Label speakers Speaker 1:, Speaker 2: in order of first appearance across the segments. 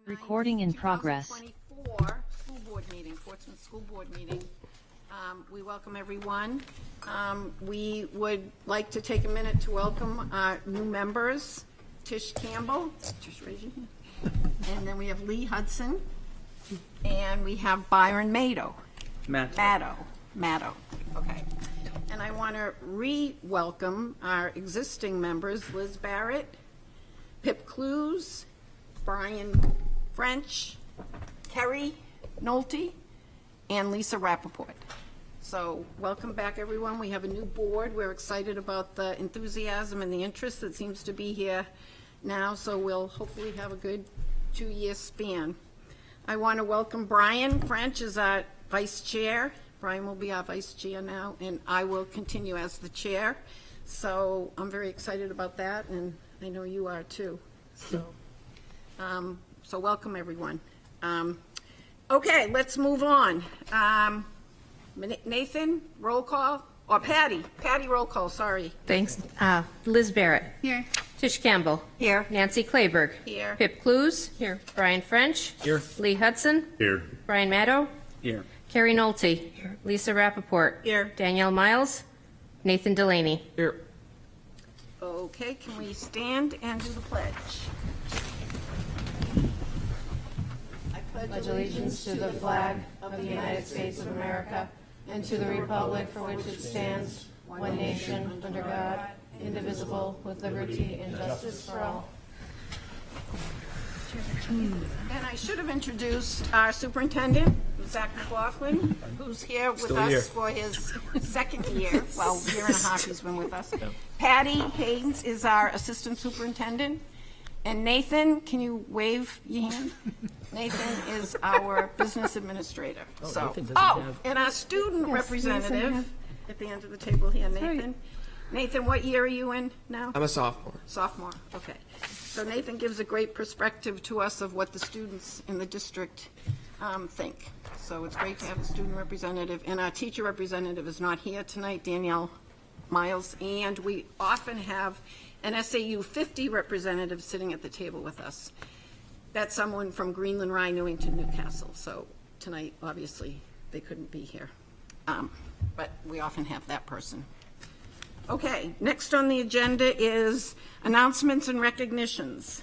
Speaker 1: Recording in progress.
Speaker 2: 2024 school board meeting, Portsmouth School Board meeting. We welcome everyone. We would like to take a minute to welcome our new members, Tish Campbell, Tish, raise your hand. And then we have Lee Hudson, and we have Byron Maddow. Maddow, okay. And I want to re-welcome our existing members, Liz Barrett, Pip Clues, Brian French, Kerry Nolte, and Lisa Rappaport. So welcome back, everyone. We have a new board. We're excited about the enthusiasm and the interest that seems to be here now, so we'll hopefully have a good 2-year span. I want to welcome Brian French as our vice chair. Brian will be our vice chair now, and I will continue as the chair. So I'm very excited about that, and I know you are too. So welcome, everyone. Okay, let's move on. Nathan, roll call, or Patty, roll call, sorry.
Speaker 3: Thanks. Liz Barrett.
Speaker 2: Here.
Speaker 3: Tish Campbell.
Speaker 2: Here.
Speaker 3: Nancy Clayberg.
Speaker 2: Here.
Speaker 3: Pip Clues. Here. Brian French.
Speaker 4: Here.
Speaker 3: Lee Hudson.
Speaker 4: Here.
Speaker 3: Brian Maddow.
Speaker 4: Here.
Speaker 3: Carrie Nolte. Here. Lisa Rappaport.
Speaker 2: Here.
Speaker 3: Danielle Miles. Nathan Delaney.
Speaker 4: Here.
Speaker 2: Okay, can we stand and do the pledge? I
Speaker 3: Pledge allegiance to the flag of the United States of America and to the republic for which it stands, one nation, under God, indivisible, with liberty and justice for all.
Speaker 2: And I should have introduced our superintendent, Zach McLaughlin, who's here with
Speaker 4: Still
Speaker 2: us
Speaker 4: here.
Speaker 2: for his second year. Well, year and a half he's been with us. Patty Haynes is our assistant superintendent. And Nathan, can you wave your hand? Nathan is our business administrator. And our student representative at the end of the table here, Nathan. Nathan, what year are you in now?
Speaker 5: I'm a sophomore.
Speaker 2: Sophomore, okay. So Nathan gives a great perspective to us of what the students in the district think. So it's great to have a student representative, and our teacher representative is not here tonight, Danielle Miles, and we often have an SAU 50 representative sitting at the table with us. That's someone from Greenland, Rye, Newington, Newcastle. So tonight, obviously, they couldn't be here, but we often have that person. Okay, next on the agenda is announcements and recognitions.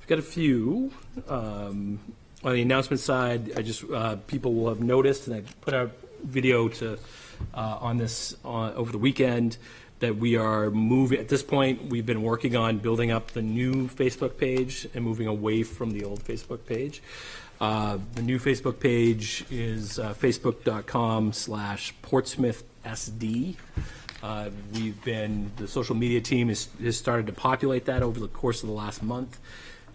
Speaker 4: We've got a few. On the announcement side, I just people will have noticed, and I put out video to on this over the weekend, that we are moving. At this point, we've been working on building up the new Facebook page and moving away from the old Facebook page. The new Facebook page is facebook.com/PortsmouthSD. The social media team has started to populate that over the course of the last month.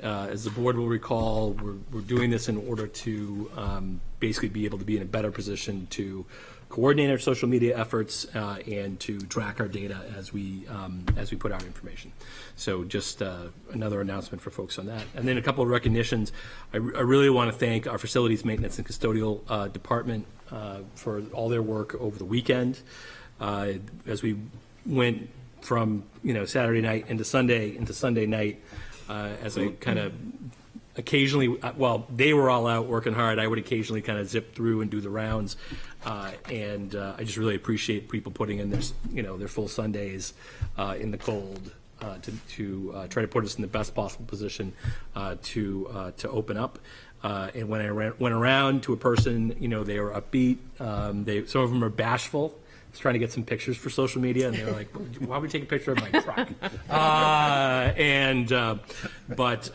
Speaker 4: As the board will recall, we're doing this in order to basically be able to be in a better position to coordinate our social media efforts and to track our data as we put out information. So just another announcement for folks on that. And then a couple of recognitions. I really want to thank our facilities maintenance and custodial department for all their work over the weekend. As we went from Saturday night into Sunday night, as I kind of occasionally, while they were all out working hard, I would occasionally kind of zip through and do the rounds, and I just really appreciate people putting in their full Sundays in the cold to try to put us in the best possible position to open up. And when I went around to a person, they were upbeat. Some of them are bashful. I was trying to get some pictures for social media, and they were like, "Why would we take a picture of my truck?" But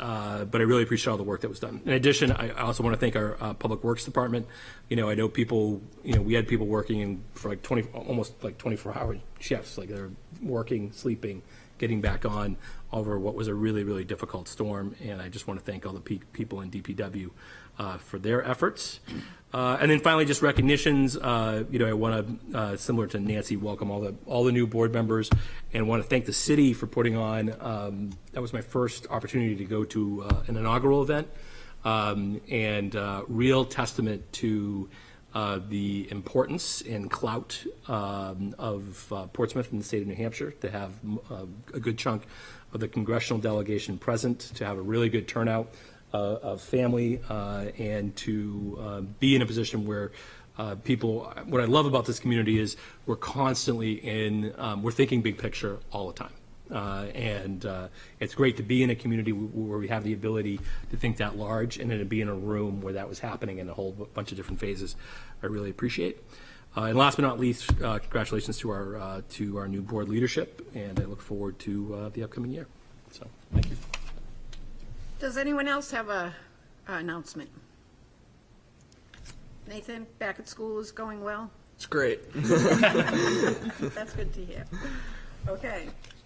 Speaker 4: I really appreciate all the work that was done. In addition, I also want to thank our public works department. I know people. We had people working for almost 24-hour shifts. Like they're working, sleeping, getting back on over what was a really, really difficult storm. And I just want to thank all the people in DPW for their efforts. And then finally, just recognitions. I want to, similar to Nancy, welcome all the new board members, and want to thank the city for putting on. That was my first opportunity to go to an inaugural event, and real testament to the importance and clout of Portsmouth in the state of New Hampshire, to have a good chunk of the congressional delegation present, to have a really good turnout. of family and to be in a position where people, what I love about this community is we're constantly we're thinking big picture all the time. It's great to be in a community where we have the ability to think that large, and then to be in a room where that was happening in a whole bunch of different phases. I really appreciate. And last but not least, congratulations to our new board leadership, and I look forward to the upcoming year. So, thank you.
Speaker 2: Does anyone else have a announcement? Nathan, back at school is going well?
Speaker 1: It's great.
Speaker 2: That's good to hear.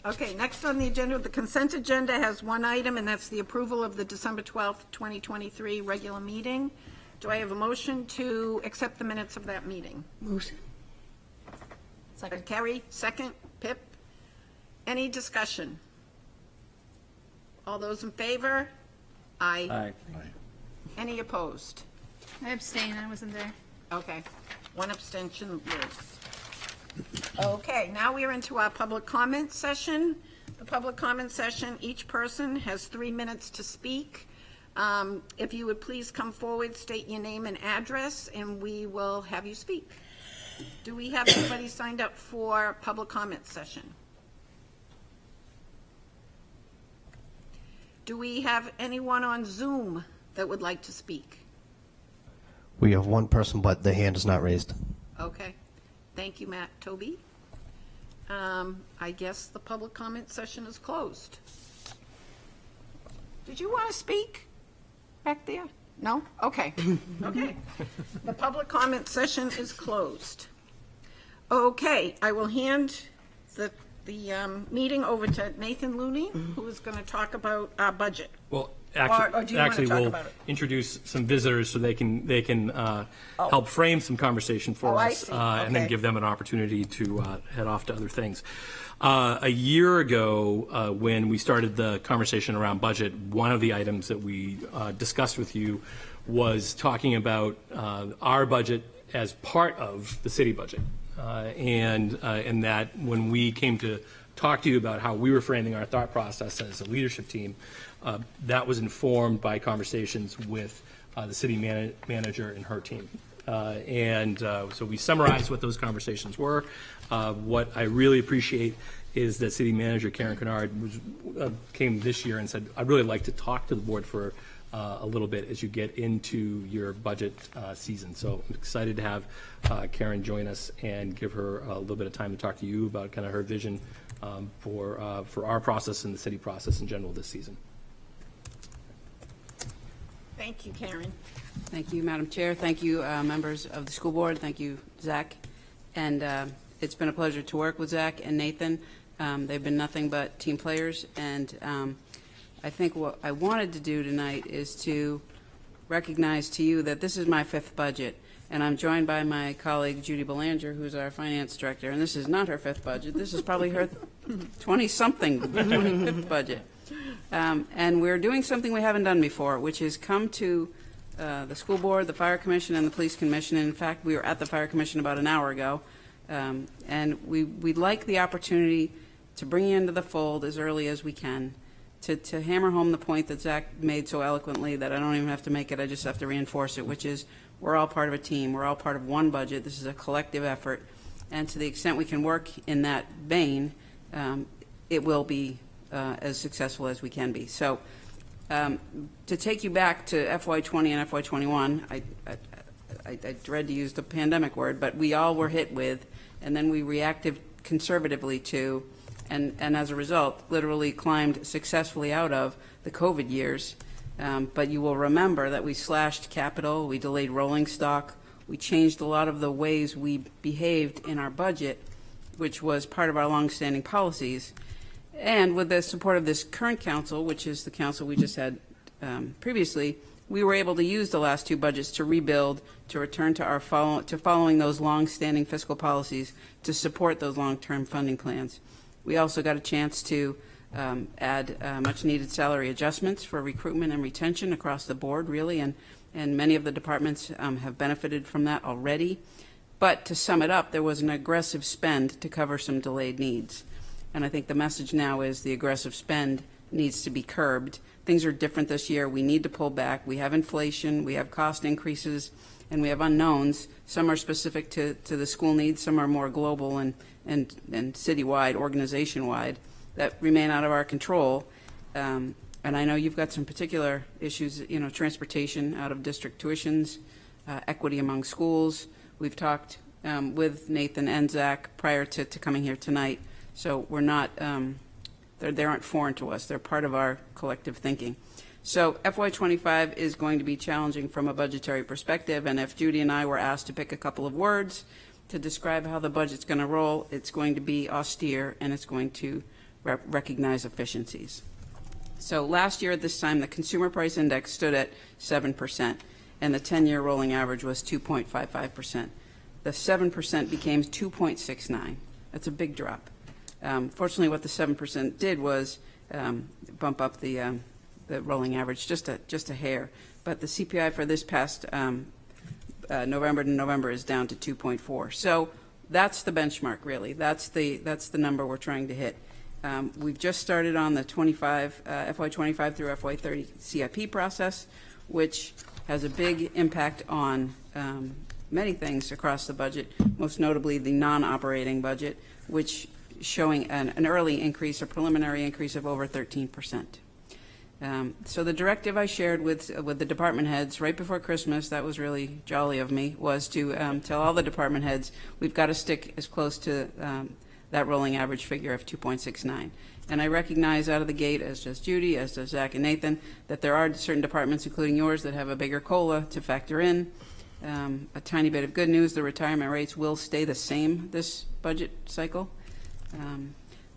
Speaker 2: Okay, next on the agenda, the consent agenda has one item, and that's the approval of the December 12th, 2023 regular meeting. Do I have a motion to accept the minutes of that meeting?
Speaker 3: Motion. Second.
Speaker 2: Carrie, second. Pip? Any discussion? All those in favor? Aye.
Speaker 1: Aye.
Speaker 2: Any opposed?
Speaker 5: I abstain, I wasn't there.
Speaker 2: Okay, one abstention, Liz. Okay, now we are into our public comment session. The public comment session, each person has 3 minutes to speak. If you would please come forward, state your name and address, and we will have you speak. Do we have anybody signed up for public comment session? Do we have anyone on Zoom that would like to speak?
Speaker 6: We have one person, but the hand is not raised.
Speaker 2: Okay, thank you, Matt. Toby? I guess the public comment session is closed. Did you want to speak back there? No? Okay. Okay. The public comment session is closed. Okay, I will hand the meeting over to Nathan Looney, who is going to talk about our budget.
Speaker 4: Well,
Speaker 2: Or do you wanna
Speaker 4: actually,
Speaker 2: talk
Speaker 4: we'll
Speaker 2: about it?
Speaker 4: introduce some visitors so they can help frame some conversation for
Speaker 2: Oh, I
Speaker 4: us,
Speaker 2: see.
Speaker 4: and then
Speaker 2: Okay.
Speaker 4: give them an opportunity to head off to other things. A year ago, when we started the conversation around budget, one of the items that we discussed with you was talking about our budget as part of the city budget, and that when we came to talk to you about how we were framing our thought process as a leadership team, that was informed by conversations with the city manager and her team. So we summarized what those conversations were. What I really appreciate is that City Manager Karen Kennard came this year and said, I'd really like to talk to the board for a little bit as you get into your budget season. So I'm excited to have Karen join us and give her a little bit of time to talk to you about kind of her vision for our process and the city process in general this season.
Speaker 2: Thank you, Karen.
Speaker 7: Thank you, Madam Chair. Thank you, members of the school board. Thank you, Zach. And it's been a pleasure to work with Zach and Nathan. They've been nothing but team players. And I think what I wanted to do tonight is to recognize to you that this is my 5th budget. And I'm joined by my colleague, Judy Belanger, who's our finance director. And this is not her 5th budget. This is probably her 20-something, 25th budget. And we're doing something we haven't done before, which is come to the school board, the fire commission, and the police commission. And in fact, we were at the fire commission about an hour ago. And we'd like the opportunity to bring you into the fold as early as we can, to hammer home the point that Zach made so eloquently that I don't even have to make it, I just have to reinforce it, which is we're all part of a team. We're all part of one budget. This is a collective effort. And to the extent we can work in that vein, it will be as successful as we can be. So to take you back to FY20 and FY21, I dread to use the pandemic word, but we all were hit with, and then we reacted conservatively to, and as a result, literally climbed successfully out of the COVID years. But you will remember that we slashed capital, we delayed rolling stock, we changed a lot of the ways we behaved in our budget, which was part of our longstanding policies. And with the support of this current council, which is the council we just had previously, we were able to use the last 2 budgets to rebuild, to return to our following those long-standing fiscal policies, to support those long-term funding plans. We also got a chance to add much-needed salary adjustments for recruitment and retention across the board, really, and many of the departments have benefited from that already. But to sum it up, there was an aggressive spend to cover some delayed needs. And I think the message now is the aggressive spend needs to be curbed. things are different this year. We need to pull back. We have inflation, we have cost increases, and we have unknowns. Some are specific to the school needs, some are more global and citywide, organization-wide, that remain out of our control. And I know you've got some particular issues, transportation, out-of-district tuitions, equity among schools. We've talked with Nathan and Zach prior to coming here tonight, so we're not, they aren't foreign to us. They're part of our collective thinking. So FY25 is going to be challenging from a budgetary perspective, and if Judy and I were asked to pick a couple of words to describe how the budget's going to roll, it's going to be austere, and it's going to recognize efficiencies. So last year at this time, the Consumer Price Index stood at 7%, and the 10-year rolling average was 2.55%. The 7% became 2.69. That's a big drop. Fortunately, what the 7% did was bump up the rolling average just a hair. But the CPI for this past November to November is down to 2.4. So that's the benchmark, really. That's the number we're trying to hit. We've just started on the FY25 through FY30 CIP process, which has a big impact on many things across the budget, most notably the non-operating budget, which showing an early increase, a preliminary increase of over 13%. So the directive I shared with the department heads right before Christmas, that was really jolly of me, was to tell all the department heads we've got to stick as close to that rolling average figure of 2.69. And I recognize out of the gate, as does Judy, as does Zach and Nathan, that there are certain departments, including yours, that have a bigger COLA to factor in. A tiny bit of good news, the retirement rates will stay the same this budget cycle.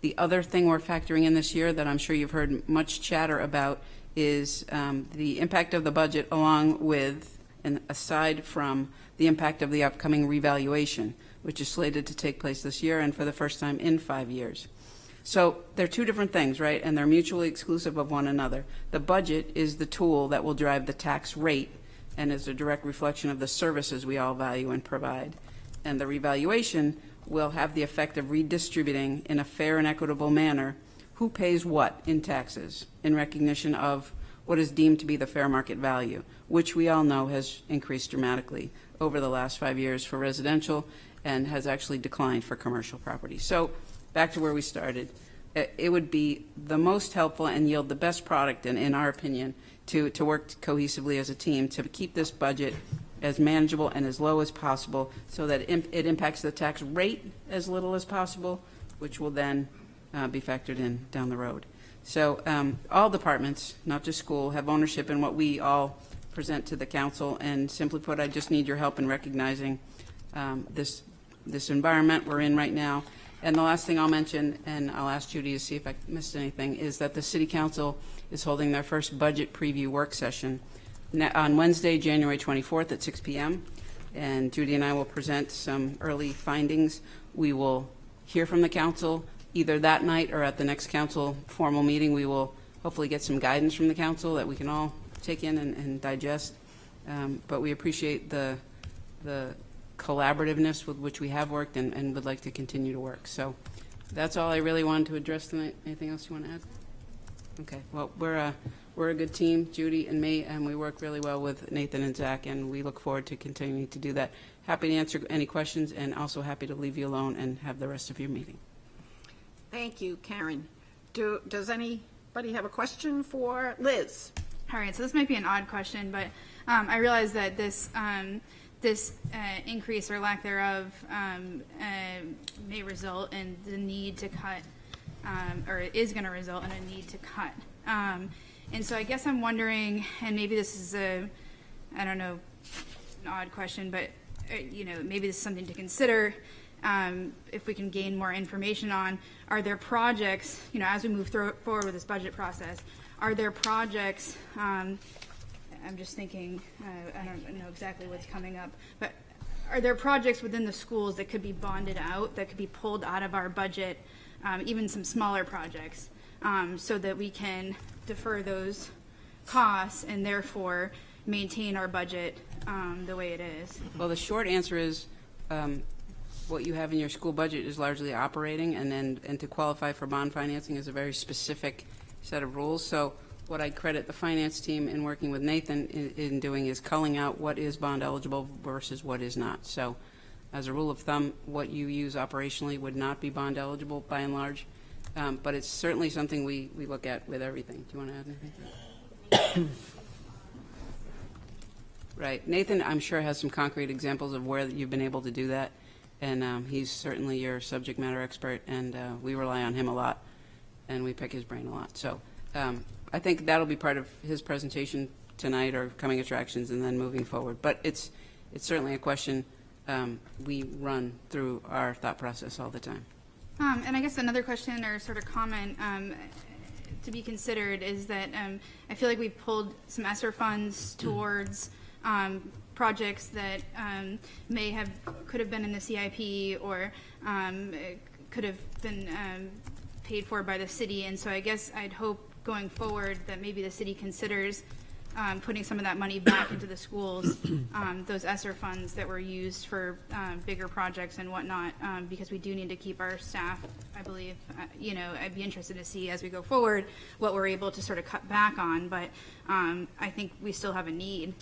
Speaker 7: The other thing we're factoring in this year that I'm sure you've heard much chatter about is the impact of the budget along with and aside from the impact of the upcoming revaluation, which is slated to take place this year and for the first time in 5 years. So they're two different things, right? And they're mutually exclusive of one another. The budget is the tool that will drive the tax rate and is a direct reflection of the services we all value and provide. And the revaluation will have the effect of redistributing in a fair and equitable manner who pays what in taxes in recognition of what is deemed to be the fair market value, which we all know has increased dramatically over the last 5 years for residential and has actually declined for commercial property. So back to where we started, it would be the most helpful and yield the best product, in our opinion, to work cohesively as a team to keep this budget as manageable and as low as possible so that it impacts the tax rate as little as possible, which will then be factored in down the road. So all departments, not just school, have ownership in what we all present to the council, and simply put, I just need your help in recognizing this environment we're in right now. And the last thing I'll mention, and I'll ask Judy to see if I missed anything, is that the City Council is holding their first budget preview work session on Wednesday, January 24th at 6 p.m. And Judy and I will present some early findings. We will hear from the council either that night or at the next council formal meeting. We will hopefully get some guidance from the council that we can all take in and digest. But we appreciate the collaborativeness with which we have worked and would like to continue to work. So that's all I really wanted to address tonight. Anything else you want to add? Okay. Well, we're a good team, Judy and me, and we work really well with Nathan and Zach, and we look forward to continuing to do that. Happy to answer any questions, and also happy to leave you alone and have the rest of your meeting.
Speaker 2: Thank you, Karen. Does anybody have a question for Liz?
Speaker 5: All right, so this might be an odd question, but I realize that this increase or lack thereof may result in the need to cut, or it is going to result in a need to cut. And so I guess I'm wondering, and maybe this is I don't know, an odd question, but maybe this is something to consider. If we can gain more information on, are there projects, as we move forward with this budget process, are there projects, I'm just thinking, I don't know exactly what's coming up, but are there projects within the schools that could be bonded out, that could be pulled out of our budget, even some smaller projects, so that we can defer those costs and therefore maintain our budget the way it is?
Speaker 7: Well, the short answer is what you have in your school budget is largely operating, and to qualify for bond financing is a very specific set of rules. So what I credit the finance team in working with Nathan in doing is culling out what is bond eligible versus what is not. So as a rule of thumb, what you use operationally would not be bond eligible by and large. But it's certainly something we look at with everything. Do you want to add anything? Right. Nathan, I'm sure, has some concrete examples of where you've been able to do that. And he's certainly your subject matter expert, and we rely on him a lot, and we pick his brain a lot. So I think that'll be part of his presentation tonight or coming attractions and then moving forward. But it's certainly a question we run through our thought process all the time.
Speaker 5: And I guess another question or sort of comment to be considered is that I feel like we've pulled some ESSER funds towards projects that could have been in the CIP or could have been paid for by the city. And so I guess I'd hope going forward that maybe the city considers putting some of that money back into the schools, those ESSER funds that were used for bigger projects and whatnot, because we do need to keep our staff, I believe. I'd be interested to see as we go forward what we're able to sort of cut back on, but I think we still have a need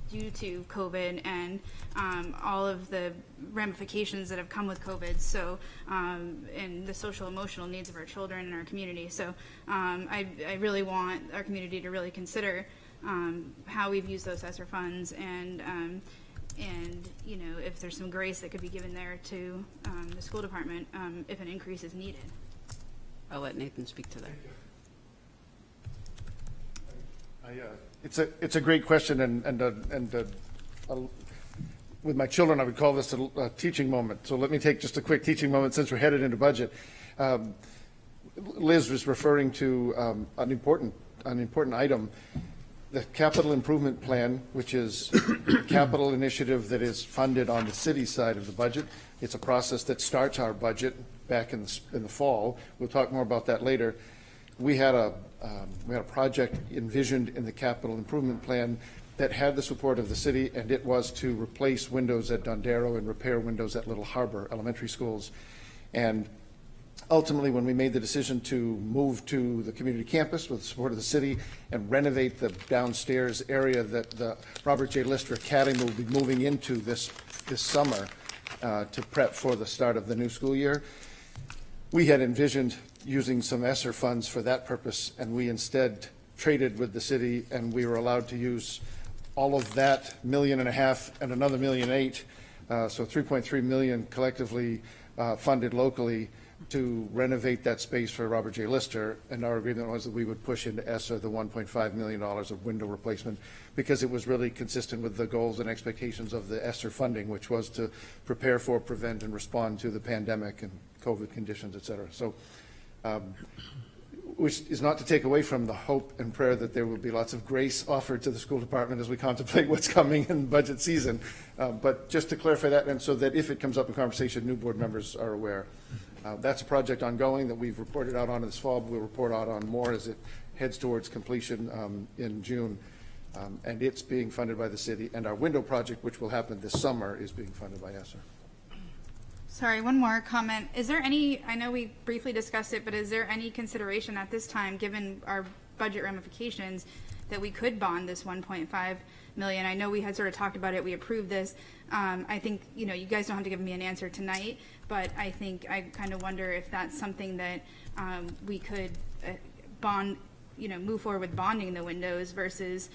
Speaker 5: due to COVID and all of the ramifications that have come with COVID, so and the social emotional needs of our children and our community. So I really want our community to really consider how we've used those ESSER funds and if there's some grace that could be given there to the school department if an increase is needed.
Speaker 7: I'll let Nathan speak to that.
Speaker 1: It's a great question, and with my children, I would call this a teaching moment. So let me take just a quick teaching moment since we're headed into budget. Liz was referring to an important item, the capital improvement plan, which is a capital initiative that is funded on the city side of the budget. It's a process that starts our budget back in the fall. We'll talk more about that later. We had a project envisioned in the capital improvement plan that had the support of the city, and it was to replace windows at Dondero and repair windows at Little Harbor elementary schools. And ultimately, when we made the decision to move to the community campus with the support of the city and renovate the downstairs area that the Robert J. Lister Academy will be moving into this summer to prep for the start of the new school year, we had envisioned using some ESSER funds for that purpose, and we instead traded with the city, and we were allowed to use all of that $1.5 million and another $1.8 million, so $3.3 million collectively funded locally to renovate that space for Robert J. Lister. And our agreement was that we would push into ESSER the $1.5 million of window replacement, because it was really consistent with the goals and expectations of the ESSER funding, which was to prepare for, prevent, and respond to the pandemic and COVID conditions, et cetera. So, which is not to take away from the hope and prayer that there will be lots of grace offered to the school department as we contemplate what's coming in budget season. But just to clarify that, and so that if it comes up in conversation, new board members are aware. That's a project ongoing that we've reported out on this fall, but we'll report out on more as it heads towards completion in June. And it's being funded by the city. And our window project, which will happen this summer, is being funded by ESSER.
Speaker 5: Sorry, one more comment. Is there any, I know we briefly discussed it, but is there any consideration at this time, given our budget ramifications, that we could bond this 1.5 million? I know we had sort of talked about it. We approved this. I think, you guys don't have to give me an answer tonight, but I think I kind of wonder if that's something that we could bond, move forward with bonding the windows versus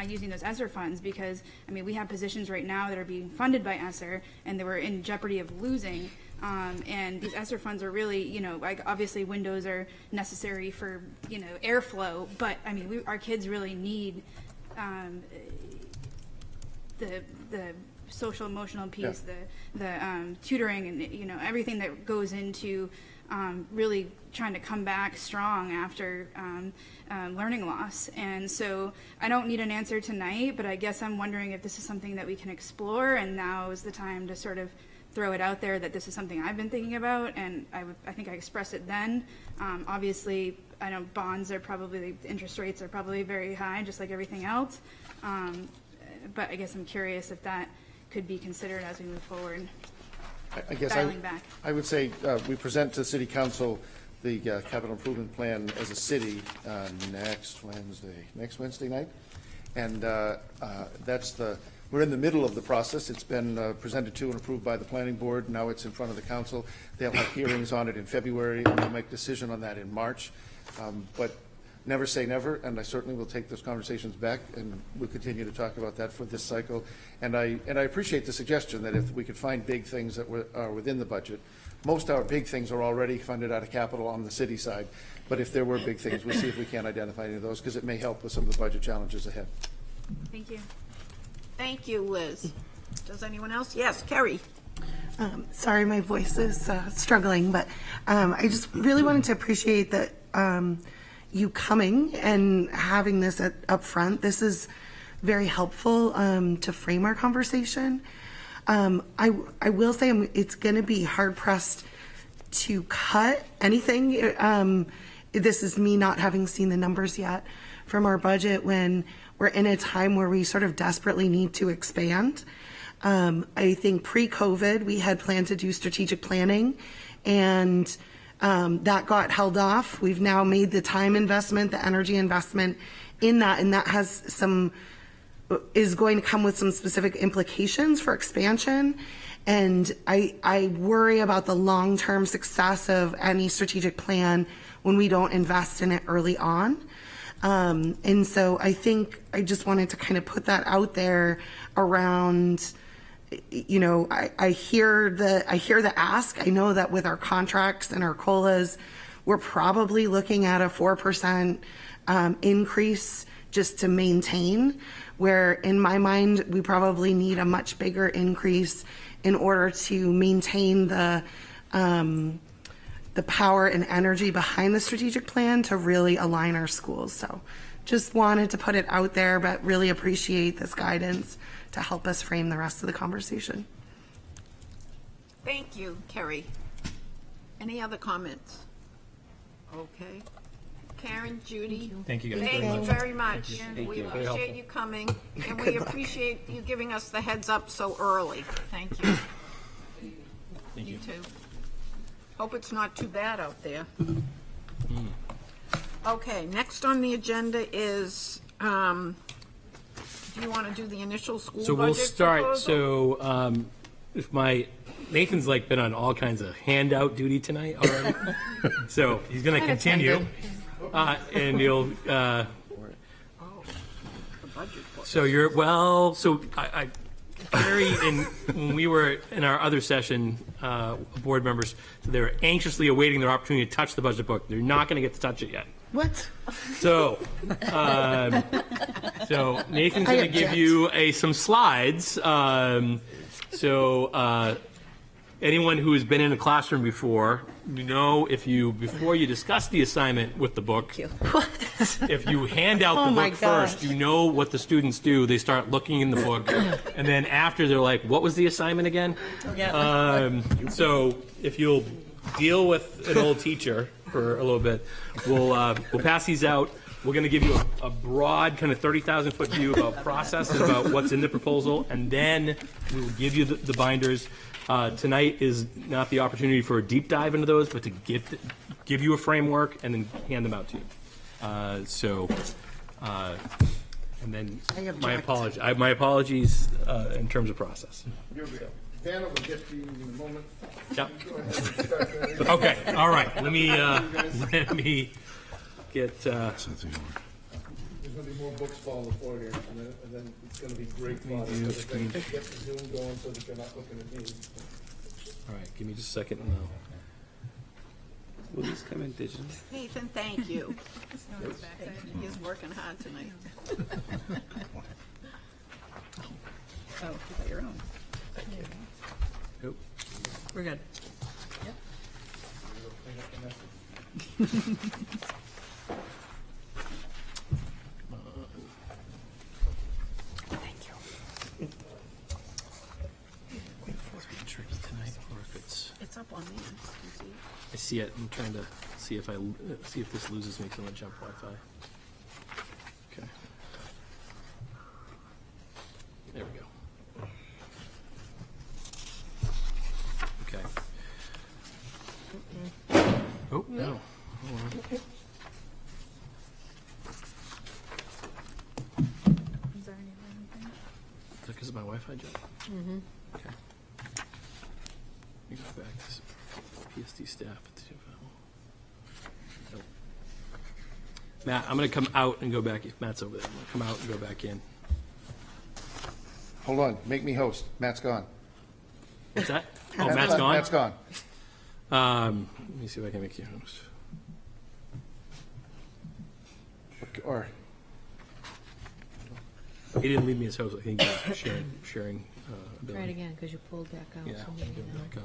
Speaker 5: using those ESSER funds, because, we have positions right now that are being funded by ESSER and they were in jeopardy of losing. And these ESSER funds are really, obviously windows are necessary for, airflow, but our kids really need the social emotional piece, the tutoring, and everything that goes into really trying to come back strong after learning loss. And so I don't need an answer tonight, but I guess I'm wondering if this is something that we can explore, and now is the time to sort of throw it out there that this is something I've been thinking about, and I think I expressed it then. Obviously, I know bonds are probably, the interest rates are probably very high, just like everything else. But I guess I'm curious if that could be considered as we move forward.
Speaker 1: I guess
Speaker 5: Dialing back.
Speaker 1: I would say we present to City Council the capital improvement plan as a city next Wednesday night. And we're in the middle of the process. It's been presented to and approved by the planning board. Now it's in front of the council. They'll have hearings on it in February, and they'll make a decision on that in March. But never say never, and I certainly will take those conversations back, and we'll continue to talk about that for this cycle. And I appreciate the suggestion that if we could find big things that are within the budget, most of our big things are already funded out of capital on the city side. But if there were big things, we'll see if we can identify any of those, because it may help with some of the budget challenges ahead.
Speaker 5: Thank you.
Speaker 2: Thank you, Liz. Does anyone else? Yes, Kerry.
Speaker 8: Sorry, my voice is struggling, but I just really wanted to appreciate that you coming and having this up front. This is very helpful to frame our conversation. I will say it's going to be hard pressed to cut anything. This is me not having seen the numbers yet from our budget when we're in a time where we sort of desperately need to expand. I think pre-COVID, we had planned to do strategic planning, and that got held off. We've now made the time investment, the energy investment in that, and that is going to come with some specific implications for expansion. And I worry about the long-term success of any strategic plan when we don't invest in it early on. And so I think I just wanted to kind of put that out there around, you know, I hear the ask. I know that with our contracts and our COLAs, we're probably looking at a 4% increase just to maintain, where in my mind, we probably need a much bigger increase in order to maintain the power and energy behind the strategic plan to really align our schools. So just wanted to put it out there, but really appreciate this guidance to help us frame the rest of the conversation.
Speaker 2: Thank you, Kerry. Any other comments? Okay. Karen, Judy?
Speaker 4: Thank you guys
Speaker 2: Thank
Speaker 4: very
Speaker 2: you
Speaker 4: much.
Speaker 2: very much. We appreciate you coming, and we appreciate you giving us the heads up so early. Thank you.
Speaker 4: Thank you.
Speaker 2: You too. Hope it's not too bad out there. Okay, next on the agenda is, do you want to do the initial school budget
Speaker 4: So we'll start,
Speaker 2: proposal?
Speaker 4: so if Nathan's like been on all kinds of handout duty tonight already. So he's going to continue. And you'll,
Speaker 2: The budget book.
Speaker 4: so I Carrie, when we were in our other session, board members, so they were anxiously awaiting their opportunity to touch the budget book. They're not going to get to touch it yet.
Speaker 8: What?
Speaker 4: So, Nathan's going to give you some slides. Anyone who has been in a classroom before, you know, before you discuss the assignment with the book, if you hand out the
Speaker 8: my
Speaker 4: book first, you know what the students do. They start looking in the book, and then after they're like, "What was the assignment again?" So if you'll deal with an old teacher for a little bit, we'll pass these out. We're going to give you a broad kind of 30,000-foot view about process and about what's in the proposal, and then we'll give you the binders. Tonight is not the opportunity for a deep dive into those, but to give you a framework and then hand them out to you. And then my apologies in terms of process.
Speaker 1: Vanna will get to you in a moment.
Speaker 4: Yep. Okay. All right. Let me get.
Speaker 1: There's going to be more books falling on the floor here, and then it's going to be great fun. Get the Zoom going so that they're not looking at me.
Speaker 4: All right. Give me just a second. And
Speaker 9: Will these come in digital?
Speaker 2: Nathan, thank you. He's working hard tonight. Oh, you got your own.
Speaker 4: Nope.
Speaker 2: We're good. It's up on me. You see it?
Speaker 4: I see it. I'm trying to see if this loses me because I'm on jump Wi-Fi. Okay. There we go. Okay. Oh no. identified yet? Okay. Let me go back to PSD staff. Nope. Matt, I'm going to come out and go back. If Matt's over there, I'm going to come out and go back in.
Speaker 1: Hold on, make me host. Matt's gone.
Speaker 4: What's that? Oh, Matt's gone?
Speaker 1: Matt's gone.
Speaker 4: Let me see if I can make you host.
Speaker 1: Or,
Speaker 4: He didn't leave me as host. I think he's sharing.
Speaker 3: Try it
Speaker 4: ability.
Speaker 3: again, because you pulled back out.
Speaker 4: Yeah,
Speaker 3: so
Speaker 4: I'll
Speaker 3: maybe
Speaker 4: go
Speaker 3: now.
Speaker 4: back up.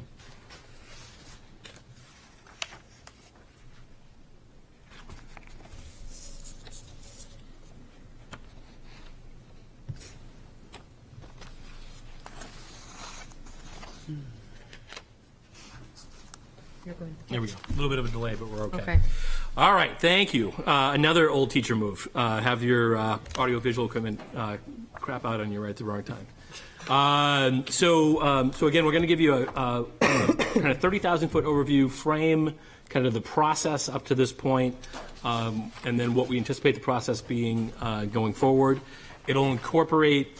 Speaker 3: You're going.
Speaker 4: There we go. A little bit of a delay, but we're okay.
Speaker 3: Okay.
Speaker 4: All right, thank you. Another old teacher move. Have your audio-visual equipment crap out on you right at the wrong time. So again, we're going to give you a kind of 30,000-foot overview, frame kind of the process up to this point, and then what we anticipate the process being going forward. It'll incorporate,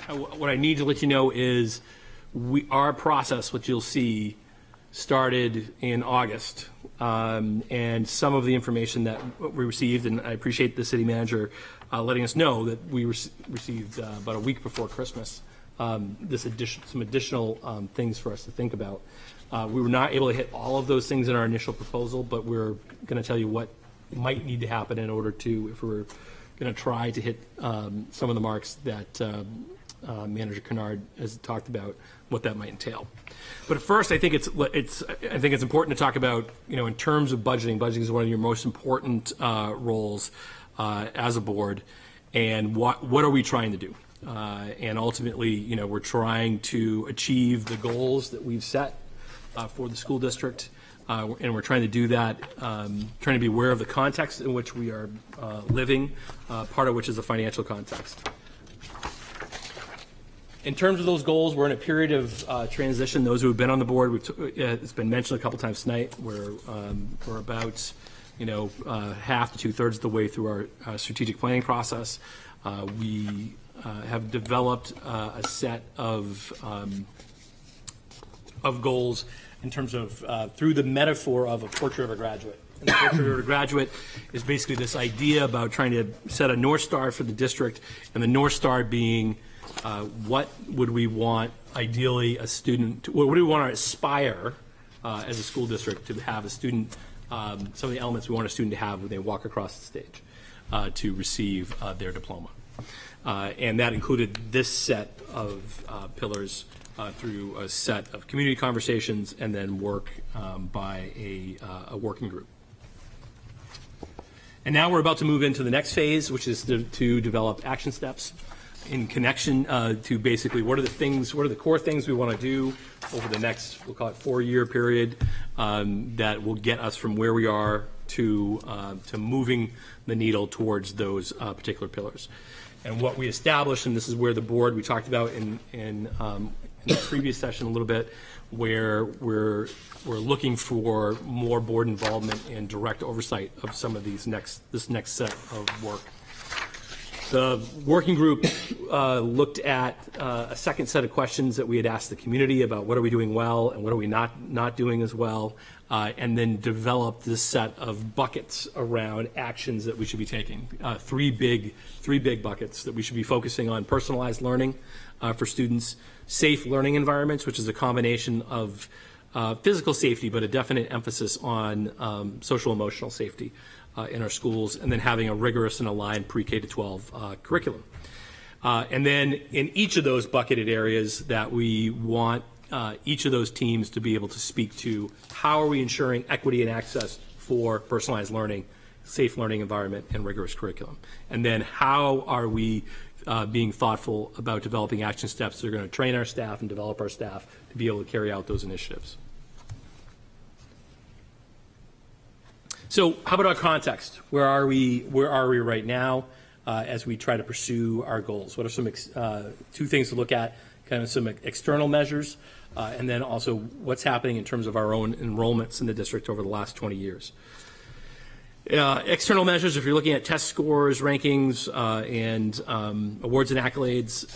Speaker 4: what I need to let you know is our process, which you'll see, started in August, and some of the information that we received, and I appreciate the city manager letting us know that we received about a week before Christmas some additional things for us to think about. We were not able to hit all of those things in our initial proposal, but we're going to tell you what might need to happen in order to, if we're going to try to hit some of the marks that Manager Kennard has talked about, what that might entail. But first, I think it's important to talk about, in terms of budgeting. Budgeting is one of your most important roles as a board, and what are we trying to do? And ultimately, we're trying to achieve the goals that we've set for the school district, and we're trying to do that, trying to be aware of the context in which we are living, part of which is the financial context. In terms of those goals, we're in a period of transition. Those who have been on the board, it's been mentioned a couple times tonight, we're about half to 2/3 of the way through our strategic planning process. We have developed a set of goals in terms of through the metaphor of a portrait of a graduate. And the portrait of a graduate is basically this idea about trying to set a North Star for the district, and the North Star being what would we want, ideally, a student, what do we want to aspire as a school district to have a student, some of the elements we want a student to have when they walk across the stage to receive their diploma. And that included this set of pillars through a set of community conversations and then work by a working group. And now we're about to move into the next phase, which is to develop action steps in connection to basically what are the core things we want to do over the next, we'll call it 4-year period, that will get us from where we are to moving the needle towards those particular pillars. And what we established, and this is where the board, we talked about in the previous session a little bit, where we're looking for more board involvement and direct oversight of some of this next set of work. The working group looked at a second set of questions that we had asked the community about what are we doing well and what are we not doing as well, and then developed this set of buckets around actions that we should be taking. Three big buckets that we should be focusing on: personalized learning for students, safe learning environments, which is a combination of physical safety, but a definite emphasis on social emotional safety in our schools, and then having a rigorous and aligned pre-K to 12 curriculum. And then in each of those bucketed areas that we want each of those teams to be able to speak to, how are we ensuring equity and access for personalized learning, safe learning environment, and rigorous curriculum? And then how are we being thoughtful about developing action steps that are going to train our staff and develop our staff to be able to carry out those initiatives? So how about our context? Where are we right now as we try to pursue our goals? What are some two things to look at, kind of some external measures, and then also what's happening in terms of our own enrollments in the district over the last 20 years. External measures, if you're looking at test scores, rankings, and awards and accolades,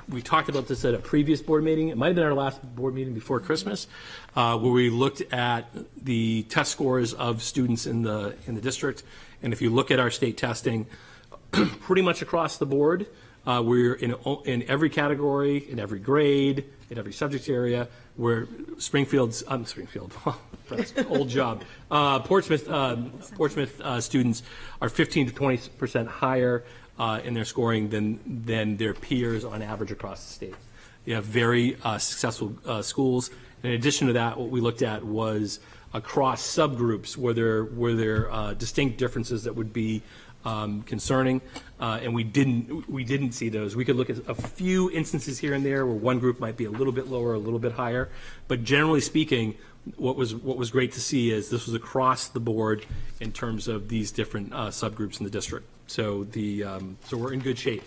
Speaker 4: we talked about this at a previous board meeting. It might have been our last board meeting before Christmas, where we looked at the test scores of students in the district. And if you look at our state testing, pretty much across the board, we're in every category, in every grade, in every subject area, where Springfield, that's an old job. Portsmouth students are 15 to 20% higher in their scoring than their peers on average across the state. You have very successful schools. In addition to that, what we looked at was across subgroups where there are distinct differences that would be concerning, and we didn't see those. We could look at a few instances here and there where one group might be a little bit lower, a little bit higher, but generally speaking, what was great to see is this was across the board in terms of these different subgroups in the district. So so we're in good shape.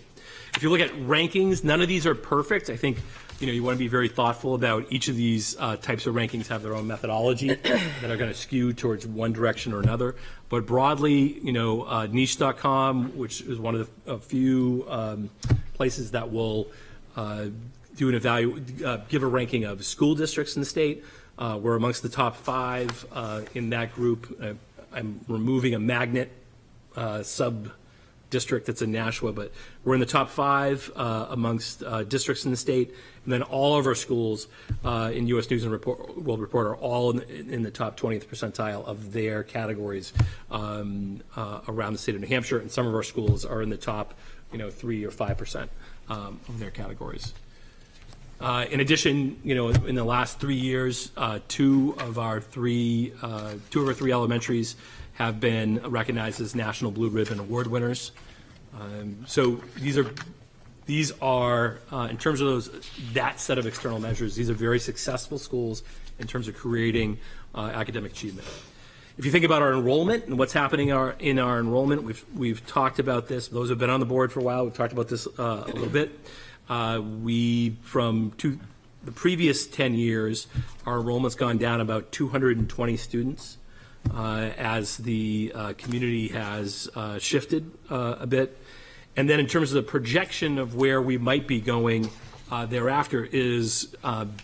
Speaker 4: If you look at rankings, none of these are perfect. I think you want to be very thoughtful about each of these types of rankings have their own methodology that are going to skew towards one direction or another. But broadly, niche.com, which is one of the few places that will give a ranking of school districts in the state. We're amongst the top 5 in that group. I'm removing a magnet sub-district that's in Nashua, but we're in the top 5 amongst districts in the state. And then all of our schools in U.S. News and World Report are all in the top 20th percentile of their categories around the state of New Hampshire. And some of our schools are in the top 3 or 5% of their categories. In addition, in the last 3 years, two of our three elementaries have been recognized as National Blue Ribbon Award winners. So these are in terms of that set of external measures, these are very successful schools in terms of creating academic achievement. If you think about our enrollment and what's happening in our enrollment, we've talked about this. Those who have been on the board for a while, we've talked about this a little bit. From the previous 10 years, our enrollment's gone down about 220 students as the community has shifted a bit. And then in terms of the projection of where we might be going thereafter is,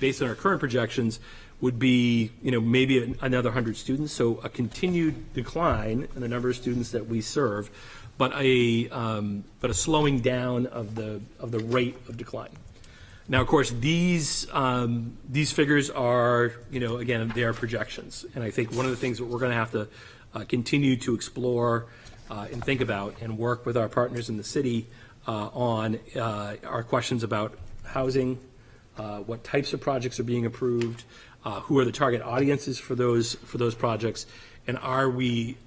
Speaker 4: based on our current projections, would be maybe another 100 students. So a continued decline in the number of students that we serve, but a slowing down of the rate of decline. Now, of course, these figures are, again, they are projections. And I think one of the things that we're going to have to continue to explore and think about and work with our partners in the city on are questions about housing, what types of projects are being approved, who are the target audiences for those projects, and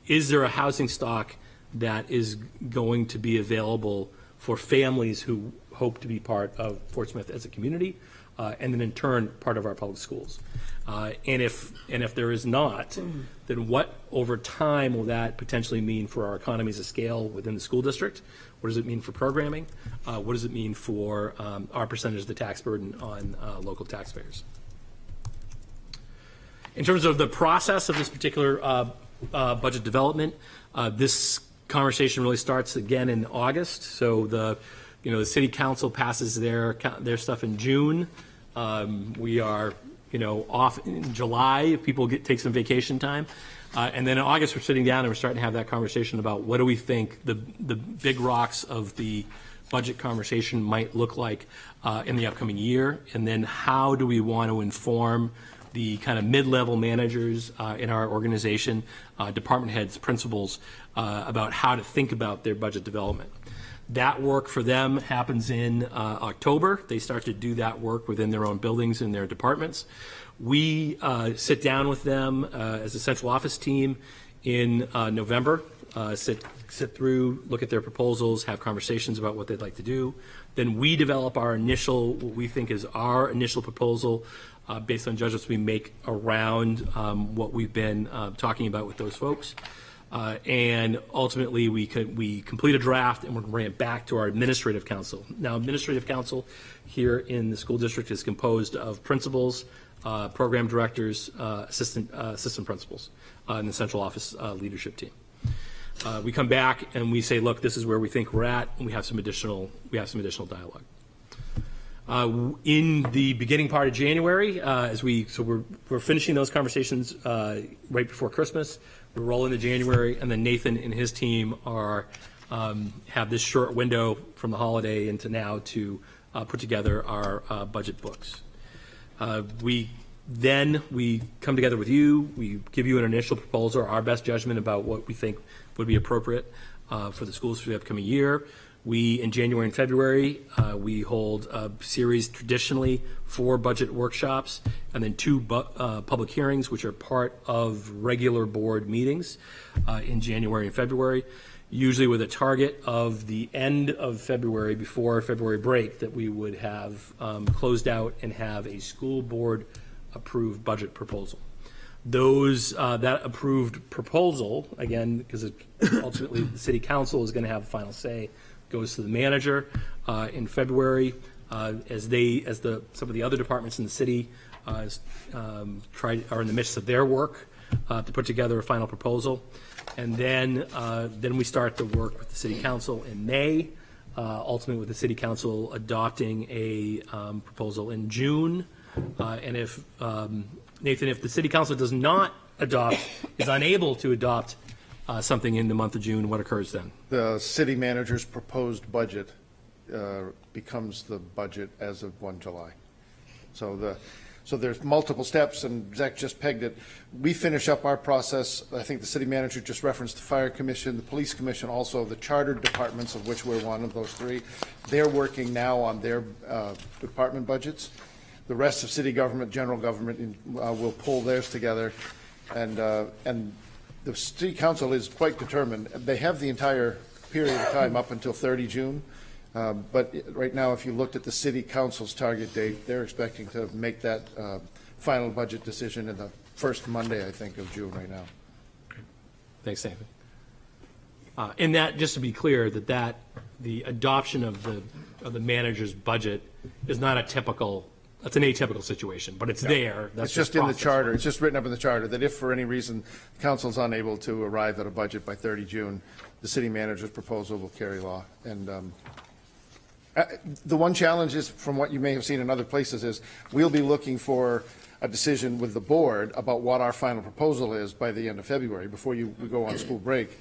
Speaker 4: is there a housing stock that is going to be available for families who hope to be part of Portsmouth as a community, and then in turn part of our public schools. And if there is not, then what over time will that potentially mean for our economies of scale within the school district? What does it mean for programming? What does it mean for our percentage of the tax burden on local taxpayers? In terms of the process of this particular budget development, this conversation really starts again in August. So the city council passes their stuff in June. We are off in July if people take some vacation time, and then in August we're sitting down and we're starting to have that conversation about what do we think the big rocks of the budget conversation might look like in the upcoming year, and then how do we want to inform the kind of mid-level managers in our organization, department heads, principals, about how to think about their budget development. That work for them happens in October. They start to do that work within their own buildings and their departments. We sit down with them as a central office team in November, sit through, look at their proposals, have conversations about what they'd like to do. Then we develop what we think is our initial proposal based on judgments we make around what we've been talking about with those folks. And ultimately, we complete a draft and we're going to bring it back to our administrative council. Now, administrative council here in the school district is composed of principals, program directors, assistant principals, and the central office leadership team. We come back and we say, look, this is where we think we're at, and we have some additional dialogue. In the beginning part of January, we're finishing those conversations right before Christmas. We're rolling to January, and then Nathan and his team have this short window from the holiday into now to put together our budget books. We come together with you. We give you an initial proposal, our best judgment about what we think would be appropriate for the schools for the upcoming year. In January and February, we hold a series, traditionally 4 budget workshops, and then 2 public hearings, which are part of regular board meetings in January and February, usually with a target of the end of February, before February break, that we would have closed out and have a school board approved budget proposal. That approved proposal, again, because ultimately the city council is going to have the final say, goes to the manager in February, as some of the other departments in the city are in the midst of their work to put together a final proposal. And then we start the work with the city council in May, ultimately with the city council adopting a proposal in June. And if, Nathan, if the city council does not is unable to adopt something in the month of June, what occurs then?
Speaker 1: The city manager's proposed budget becomes the budget as of 1 July. So there's multiple steps, and Zach just pegged it. We finish up our process. I think the city manager just referenced the fire commission, the police commission, also the chartered departments, of which we're one of those 3. They're working now on their department budgets. The rest of city government, general government, will pull theirs together, and the city council is quite determined. They have the entire period of time up until 30 June. But right now, if you looked at the city council's target date, they're expecting to make that final budget decision in the first Monday, I think, of June right now.
Speaker 4: Thanks, Nathan. And that, just to be clear, that the adoption of the manager's budget is not that's an atypical situation, but it's there. That's
Speaker 1: It's just in the charter. It's just written up in the charter that if for any reason the council's unable to arrive at a budget by 30 June, the city manager's proposal will carry law. And the one challenge is, from what you may have seen in other places, is we'll be looking for a decision with the board about what our final proposal is by the end of February, before we go on school break.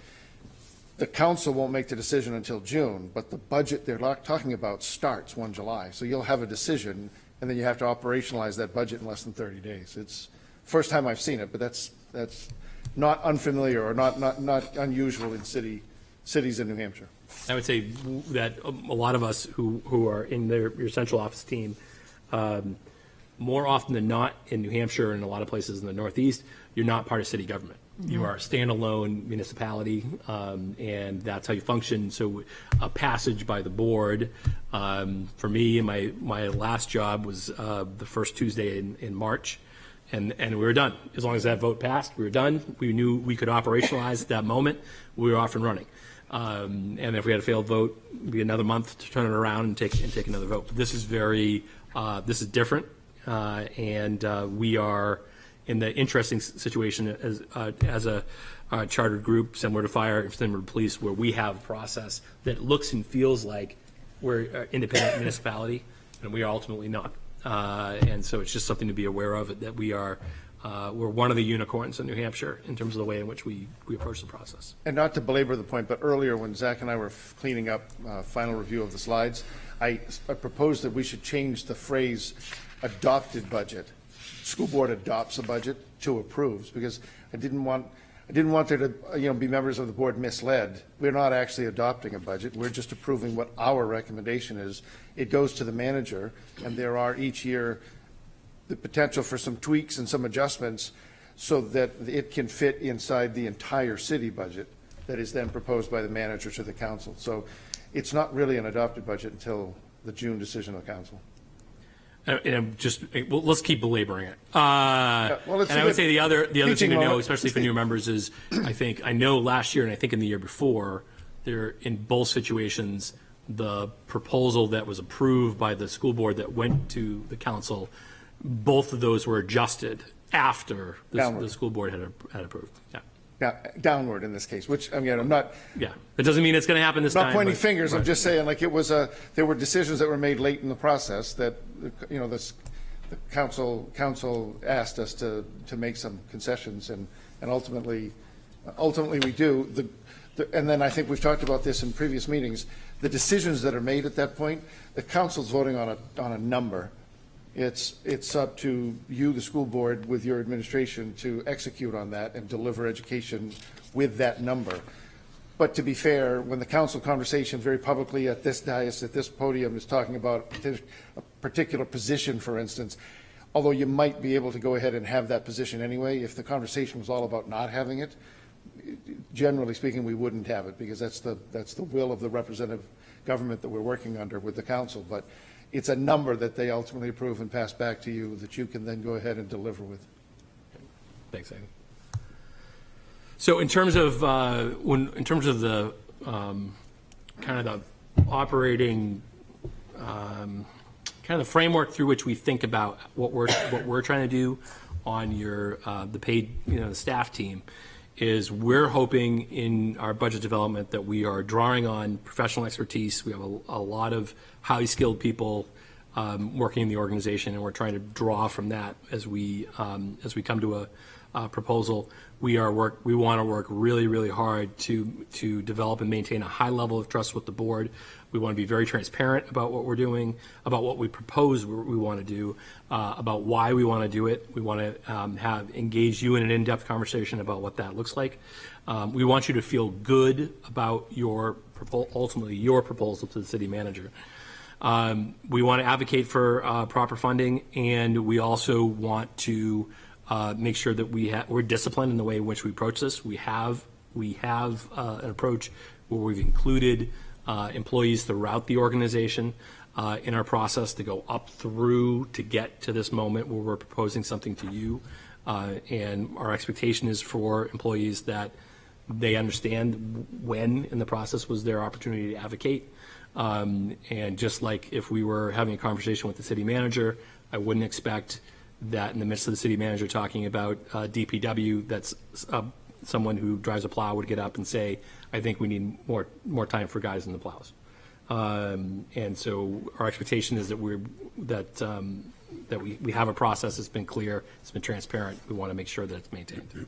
Speaker 1: The council won't make the decision until June, but the budget they're talking about starts 1 July. So you'll have a decision, and then you have to operationalize that budget in less than 30 days. It's the first time I've seen it, but that's not unfamiliar or not unusual in cities in New Hampshire.
Speaker 4: I would say that a lot of us who are in your central office team, more often than not in New Hampshire and a lot of places in the Northeast, you're not part of city government. You are a standalone municipality, and that's how you function. So a passage by the board, for me, my last job was the first Tuesday in March, and we were done. As long as that vote passed, we were done. We knew we could operationalize at that moment. We were off and running. And if we had a failed vote, it'd be another month to turn it around and take another vote. But this is this is different, and we are in the interesting situation as a chartered group, similar to fire, similar to police, where we have a process that looks and feels like we're an independent municipality, and we are ultimately not. And so it's just something to be aware of, that we're one of the unicorns in New Hampshire in terms of the way in which we approach the process.
Speaker 1: And not to belabor the point, but earlier when Zach and I were cleaning up final review of the slides, I proposed that we should change the phrase adopted budget. School board adopts a budget to approves, because I didn't want there to be members of the board misled. We're not actually adopting a budget. We're just approving what our recommendation is. It goes to the manager, and there are each year the potential for some tweaks and some adjustments so that it can fit inside the entire city budget that is then proposed by the manager to the council. So it's not really an adopted budget until the June decision of the council.
Speaker 4: And let's keep belaboring it.
Speaker 1: Well,
Speaker 4: and I would say the other thing to know,
Speaker 1: moment.
Speaker 4: especially for new members, is I know last year and I think in the year before, in both situations, the proposal that was approved by the school board that went to the council, both of those were adjusted after the school board had approved. Yeah.
Speaker 1: downward in this case, which, again, I'm not,
Speaker 4: Yeah, it doesn't mean it's going to happen this time.
Speaker 1: not pointing
Speaker 4: but-
Speaker 1: fingers, I'm
Speaker 4: right.
Speaker 1: just saying, like, there were decisions that were made late in the process that, you know, the council asked us to make some concessions, and ultimately we do. And then I think we've talked about this in previous meetings, the decisions that are made at that point, the council's voting on a number. It's up to you, the school board, with your administration, to execute on that and deliver education with that number. But to be fair, when the council conversation very publicly at this dais, at this podium, is talking about a particular position, for instance, although you might be able to go ahead and have that position anyway, if the conversation was all about not having it, generally speaking, we wouldn't have it, because that's the will of the representative government that we're working under with the council. But it's a number that they ultimately approve and pass back to you that you can then go ahead and deliver with.
Speaker 4: Thanks, Amy. So in terms of the kind of the operating kind of the framework through which we think about what we're trying to do on the paid, you know, the staff team, is we're hoping in our budget development that we are drawing on professional expertise. We have a lot of highly skilled people working in the organization, and we're trying to draw from that as we come to a proposal. We want to work really, really hard to develop and maintain a high level of trust with the board. We want to be very transparent about what we're doing, about what we propose we want to do, about why we want to do it. We want to engage you in an in-depth conversation about what that looks like. We want you to feel good about ultimately your proposal to the city manager. We want to advocate for proper funding, and we also want to make sure that we're disciplined in the way in which we approach this. We have an approach where we've included employees throughout the organization in our process to go up through to get to this moment where we're proposing something to you. And our expectation is for employees that they understand when in the process was their opportunity to advocate. And just like if we were having a conversation with the city manager, I wouldn't expect that in the midst of the city manager talking about DPW, that's someone who drives a plow would get up and say, I think we need more time for guys in the plows. And so our expectation is that we have a process that's been clear, it's been transparent. We want to make sure that it's maintained.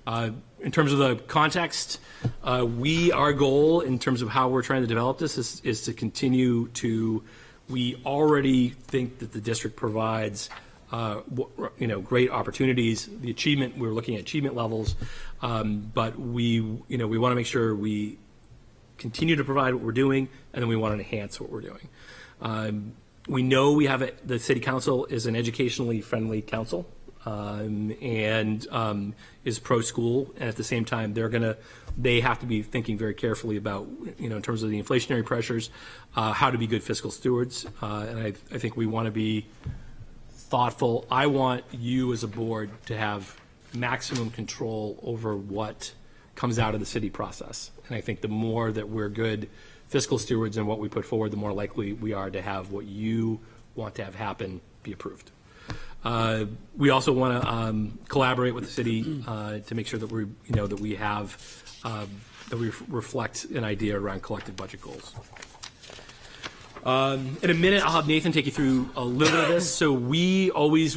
Speaker 4: In terms of the context, our goal in terms of how we're trying to develop this is to continue to, we already think that the district provides great opportunities. The achievement, we're looking at achievement levels, but we want to make sure we continue to provide what we're doing, and then we want to enhance what we're doing. We know the city council is an educationally friendly council, and is pro-school, and at the same time, they have to be thinking very carefully about, in terms of the inflationary pressures, how to be good fiscal stewards, and I think we want to be thoughtful. I want you as a board to have maximum control over what comes out of the city process. And I think the more that we're good fiscal stewards in what we put forward, the more likely we are to have what you want to have happen be approved. We also want to collaborate with the city to make sure that we reflect an idea around collective budget goals. In a minute, I'll have Nathan take you through a little bit of this. So we always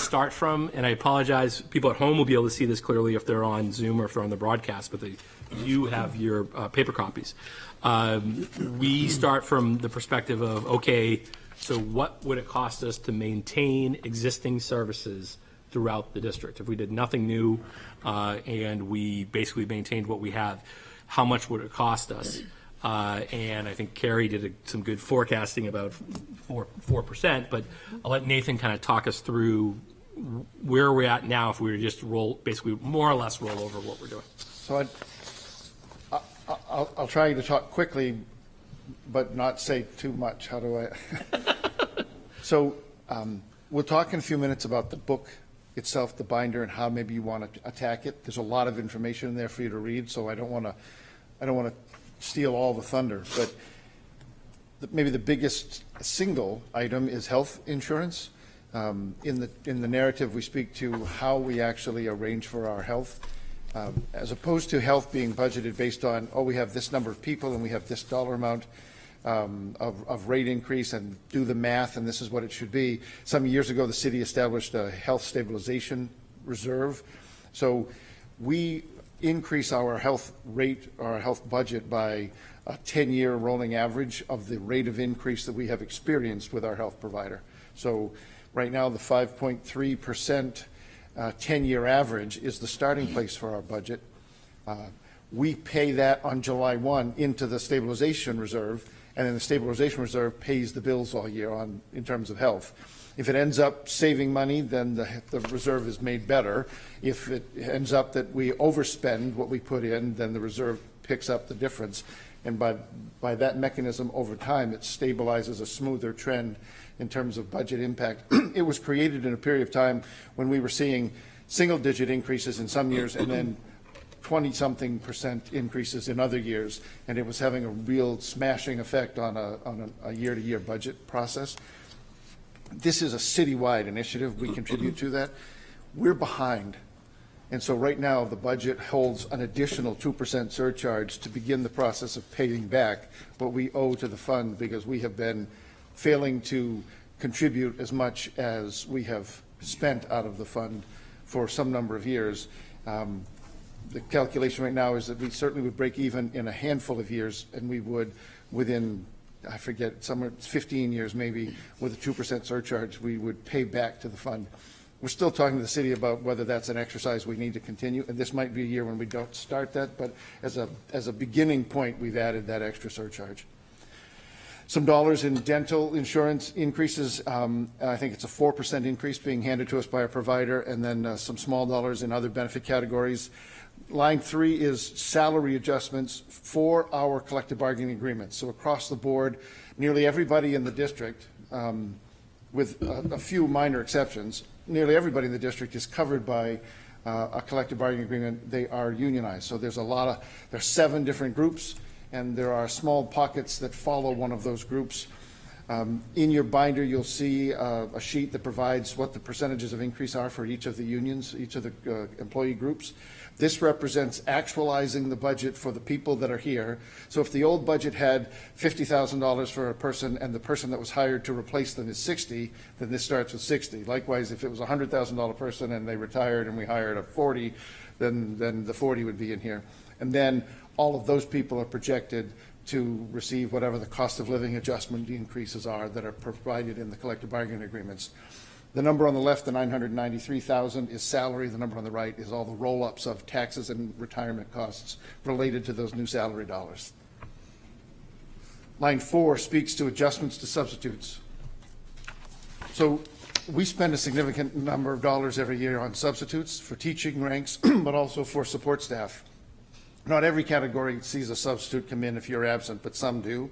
Speaker 4: start from, and I apologize, people at home will be able to see this clearly if they're on Zoom or if they're on the broadcast, but you have your paper copies. We start from the perspective of, okay, so what would it cost us to maintain existing services throughout the district? If we did nothing new and we basically maintained what we have, how much would it cost us? And I think Carrie did some good forecasting about 4%, but I'll let Nathan kind of talk us through where we're at now if we were to just basically more or less roll over what we're doing.
Speaker 1: So I'll try to talk quickly, but not say too much. How do I? So we'll talk in a few minutes about the book itself, the binder, and how maybe you want to attack it. There's a lot of information in there for you to read, so I don't want to steal all the thunder, but maybe the biggest single item is health insurance. In the narrative, we speak to how we actually arrange for our health. as opposed to health being budgeted based on, oh, we have this number of people and we have this dollar amount of rate increase and do the math and this is what it should be. Some years ago, the city established a health stabilization reserve. So we increase our health rate, or our health budget by a 10-year rolling average of the rate of increase that we have experienced with our health provider. So right now, the 5.3% 10-year average is the starting place for our budget. We pay that on July 1 into the stabilization reserve, and then the stabilization reserve pays the bills all year on in terms of health. If it ends up saving money, then the reserve is made better. If it ends up that we overspend what we put in, then the reserve picks up the difference. And by that mechanism over time, it stabilizes a smoother trend in terms of budget impact. It was created in a period of time when we were seeing single-digit increases in some years and then 20-something% increases in other years, and it was having a real smashing effect on a year-to-year budget process. This is a citywide initiative. We contribute to that. We're behind. And so right now, the budget holds an additional 2% surcharge to begin the process of paying back what we owe to the fund, because we have been failing to contribute as much as we have spent out of the fund for some number of years. The calculation right now is that we certainly would break even in a handful of years, and we would within, I forget, somewhere 15 years maybe, with a 2% surcharge, we would pay back to the fund. We're still talking to the city about whether that's an exercise we need to continue, and this might be a year when we don't start that, but as a beginning point, we've added that extra surcharge. Some dollars in dental insurance increases. I think it's a 4% increase being handed to us by our provider, and then some small dollars in other benefit categories. Line 3 is salary adjustments for our collective bargaining agreements. So across the board, nearly everybody in the district, with a few minor exceptions, nearly everybody in the district is covered by a collective bargaining agreement. They are unionized. So there's there's 7 different groups, and there are small pockets that follow one of those groups. In your binder, you'll see a sheet that provides what the percentages of increase are for each of the unions, each of the employee groups. This represents actualizing the budget for the people that are here. So if the old budget had $50,000 for a person and the person that was hired to replace them is 60, then this starts with 60. Likewise, if it was a $100,000 person and they retired and we hired a 40, then the 40 would be in here. And then all of those people are projected to receive whatever the cost of living adjustment increases are that are provided in the collective bargaining agreements. The number on the left, the 993,000, is salary. The number on the right is all the roll-ups of taxes and retirement costs related to those new salary dollars. Line 4 speaks to adjustments to substitutes. So we spend a significant number of dollars every year on substitutes for teaching ranks, but also for support staff. Not every category sees a substitute come in if you're absent, but some do.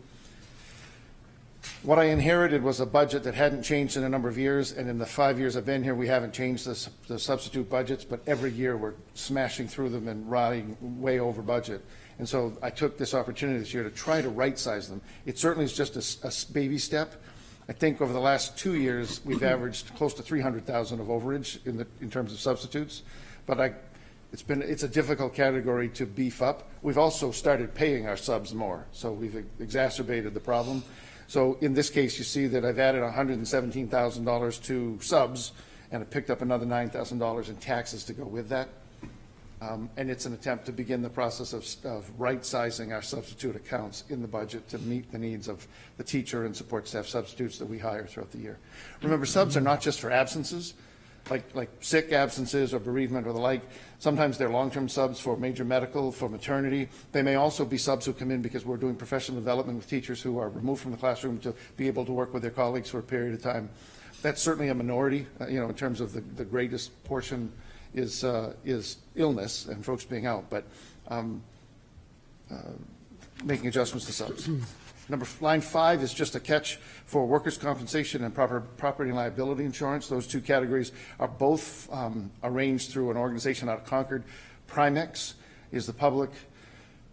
Speaker 1: What I inherited was a budget that hadn't changed in a number of years, and in the 5 years I've been here, we haven't changed the substitute budgets, but every year we're smashing through them and riding way over budget. And so I took this opportunity this year to try to right-size them. It certainly is just a baby step. I think over the last 2 years, we've averaged close to 300,000 of overage in terms of substitutes, but it's a difficult category to beef up. We've also started paying our subs more, so we've exacerbated the problem. So in this case, you see that I've added $117,000 to subs, and I picked up another $9,000 in taxes to go with that. And it's an attempt to begin the process of right-sizing our substitute accounts in the budget to meet the needs of the teacher and support staff substitutes that we hire throughout the year. Remember, subs are not just for absences, like sick absences or bereavement or the like. Sometimes they're long-term subs for major medical, for maternity. They may also be subs who come in because we're doing professional development with teachers who are removed from the classroom to be able to work with their colleagues for a period of time. That's certainly a minority, in terms of the greatest portion is illness and folks being out, but making adjustments to subs. Line 5 is just a catch for workers' compensation and property and liability insurance. Those two categories are both arranged through an organization out of Concord. Primex is the public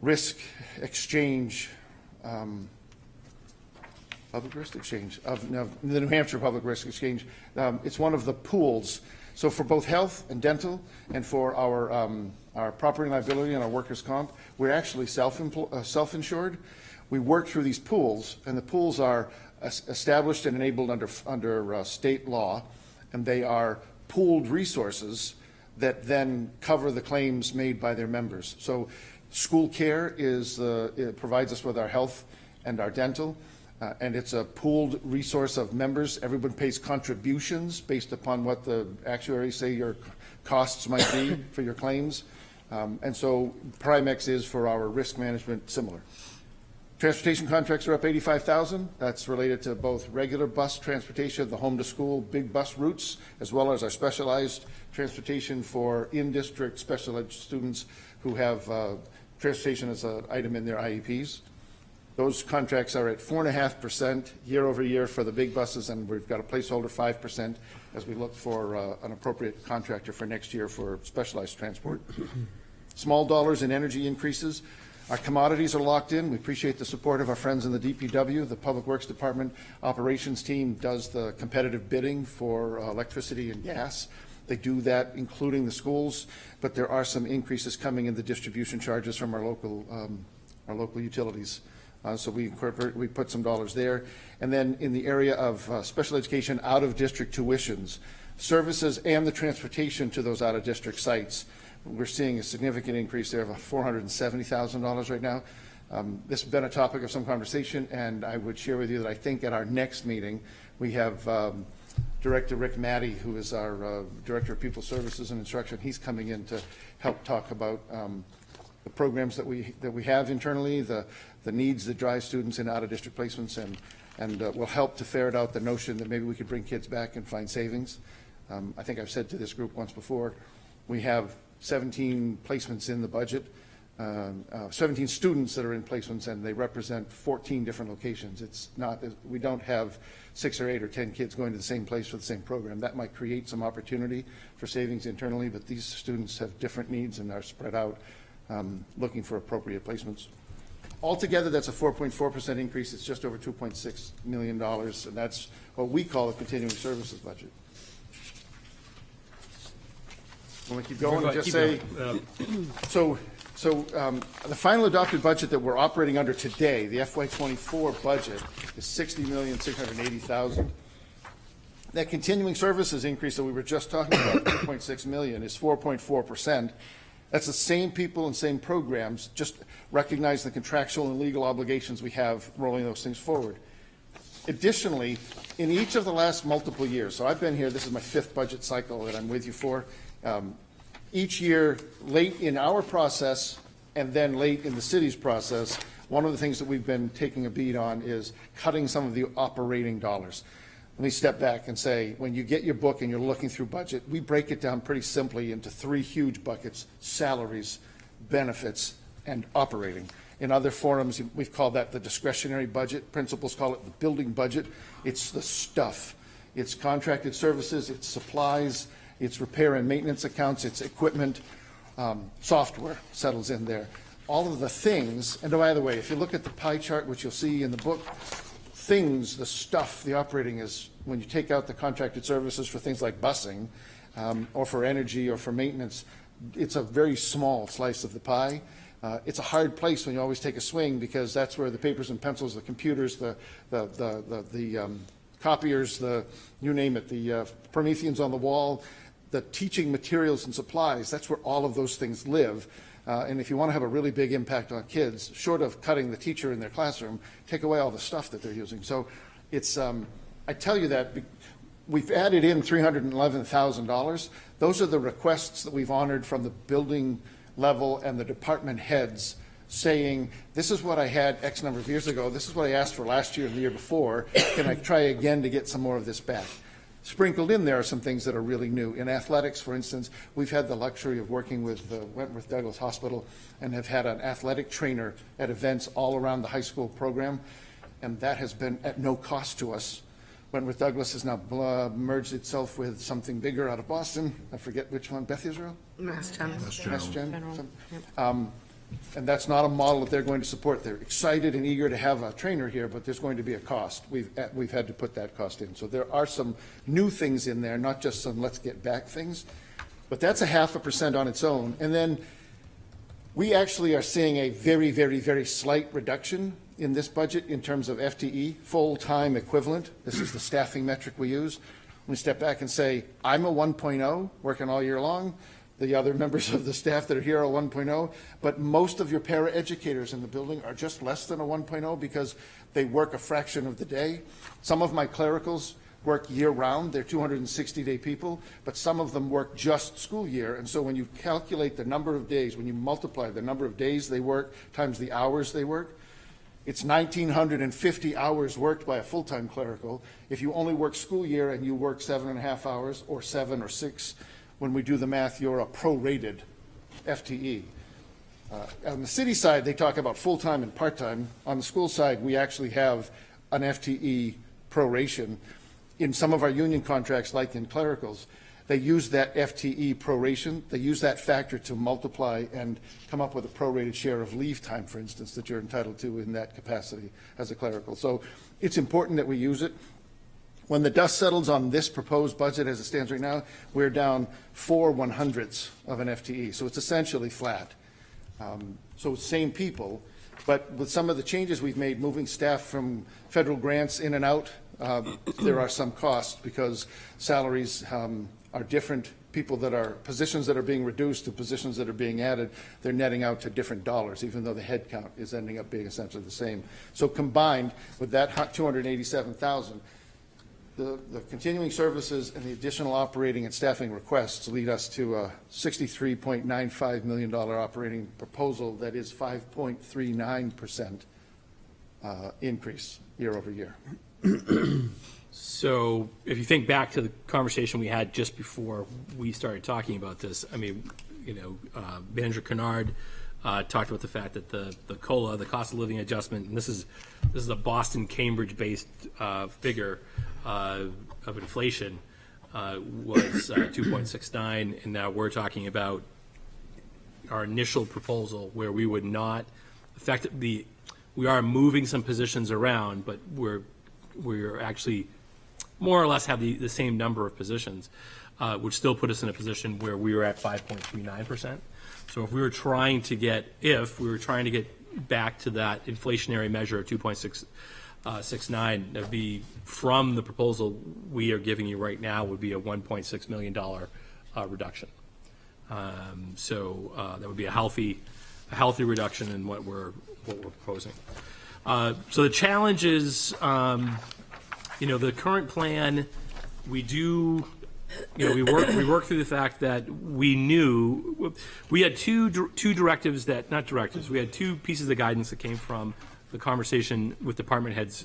Speaker 1: risk exchange, of the New Hampshire Public Risk Exchange. It's one of the pools. So for both health and dental and for our property and liability and our workers' comp, we're actually self-insured. We work through these pools, and the pools are established and enabled under state law, and they are pooled resources that then cover the claims made by their members. So school care it provides us with our health and our dental, and it's a pooled resource of members. Everyone pays contributions based upon what the actuaries say your costs might be for your claims. And so Primex is, for our risk management, similar. Transportation contracts are up $85,000. That's related to both regular bus transportation, the home-to-school big bus routes, as well as our specialized transportation for in-district special ed students who have transportation as an item in their IEPs. Those contracts are at 4.5% year over year for the big buses, and we've got a placeholder 5% as we look for an appropriate contractor for next year for specialized transport. Small dollars in energy increases. Our commodities are locked in. We appreciate the support of our friends in the DPW. The Public Works Department operations team does the competitive bidding for electricity and gas. They do that, including the schools, but there are some increases coming in the distribution charges from our local utilities. So we put some dollars there. And then in the area of special education out-of-district tuitions, services and the transportation to those out-of-district sites, we're seeing a significant increase there of $470,000 right now. This has been a topic of some conversation, and I would share with you that I think at our next meeting, we have Director Rick Maddie, who is our Director of Pupil Services and Instruction. He's coming in to help talk about the programs that we have internally, the needs that drive students in out-of-district placements, and will help to ferret out the notion that maybe we could bring kids back and find savings. I think I've said to this group once before, we have 17 placements in the budget, 17 students that are in placements, and they represent 14 different locations. It's not, we don't have 6 or 8 or 10 kids going to the same place for the same program. That might create some opportunity for savings internally, but these students have different needs and are spread out, looking for appropriate placements. Altogether, that's a 4.4% increase. It's just over $2.6 million, and that's what we call a continuing services budget. Want to keep going and just say, so the final adopted budget that we're operating under today, the FY24 budget, is $60,680,000. That continuing services increase that we were just talking about, $2.6 million, is 4.4%. That's the same people and same programs, just recognize the contractual and legal obligations we have rolling those things forward. Additionally, in each of the last multiple years, so I've been here, this is my 5th budget cycle that I'm with you for. Each year, late in our process and then late in the city's process, one of the things that we've been taking a beat on is cutting some of the operating dollars. Let me step back and say, when you get your book and you're looking through budget, we break it down pretty simply into 3 huge buckets: salaries, benefits, and operating. In other forums, we've called that the discretionary budget. Principals call it the building budget. It's the stuff. It's contracted services, it's supplies, it's repair and maintenance accounts, it's equipment, software settles in there. All of the things, and by the way, if you look at the pie chart, which you'll see in the book, things, the stuff, the operating is, when you take out the contracted services for things like busing, or for energy or for maintenance, it's a very small slice of the pie. It's a hard place when you always take a swing, because that's where the papers and pencils, the computers, the copiers, you name it, the Prometheans on the wall, the teaching materials and supplies, that's where all of those things live. And if you want to have a really big impact on kids, short of cutting the teacher in their classroom, take away all the stuff that they're using. So it's, I tell you that, we've added in $311,000. Those are the requests that we've honored from the building level and the department heads, saying, this is what I had X number of years ago, this is what I asked for last year and the year before, can I try again to get some more of this back? Sprinkled in there are some things that are really new. In athletics, for instance, we've had the luxury of working with the Wentworth Douglas Hospital and have had an athletic trainer at events all around the high school program, and that has been at no cost to us. Wentworth Douglas has now merged itself with something bigger out of Boston. I forget which one, Beth Israel?
Speaker 8: Mass General.
Speaker 1: Mass Gen. And that's not a model that they're going to support. They're excited and eager to have a trainer here, but there's going to be a cost. We've had to put that cost in. So there are some new things in there, not just some let's get back things. But that's 0.5% on its own. And then we actually are seeing a very, very, very slight reduction in this budget in terms of FTE, full-time equivalent. This is the staffing metric we use. We step back and say, I'm a 1.0, working all year long. The other members of the staff that are here are 1.0, but most of your paraeducators in the building are just less than a 1.0 because they work a fraction of the day. Some of my clericals work year-round. They're 260-day people, but some of them work just school year. And so when you calculate the number of days, when you multiply the number of days they work times the hours they work, it's 1,950 hours worked by a full-time clerical. If you only work school year and you work 7.5 hours or 7 or 6, when we do the math, you're a prorated FTE. On the city side, they talk about full-time and part-time. On the school side, we actually have an FTE proration. In some of our union contracts, like in clericals, they use that FTE proration. They use that factor to multiply and come up with a prorated share of leave time, for instance, that you're entitled to in that capacity as a clerical. So it's important that we use it. When the dust settles on this proposed budget as it stands right now, we're down 4/100ths of an FTE. So it's essentially flat. So same people, but with some of the changes we've made, moving staff from federal grants in and out, there are some costs because salaries are different. People that are, positions that are being reduced to positions that are being added, they're netting out to different dollars, even though the head count is ending up being essentially the same. So combined with that 287,000, the continuing services and the additional operating and staffing requests lead us to a $63.95 million operating proposal that is 5.39% increase year over year.
Speaker 4: So if you think back to the conversation we had just before we started talking about this, I mean, Manager Kennard talked about the fact that the COLA, the cost of living adjustment, and this is a Boston, Cambridge-based figure of inflation, was 2.69, and now we're talking about our initial proposal where we would not affect we are moving some positions around, but we're actually more or less have the same number of positions, which still put us in a position where we were at 5.39%. So if we were trying to get back to that inflationary measure of 2.69, that'd be from the proposal we are giving you right now would be a $1.6 million reduction. So that would be a healthy reduction in what we're proposing. So the challenge is, the current plan, we work through the fact that we knew we had two directives, we had two pieces of guidance that came from the conversation with department heads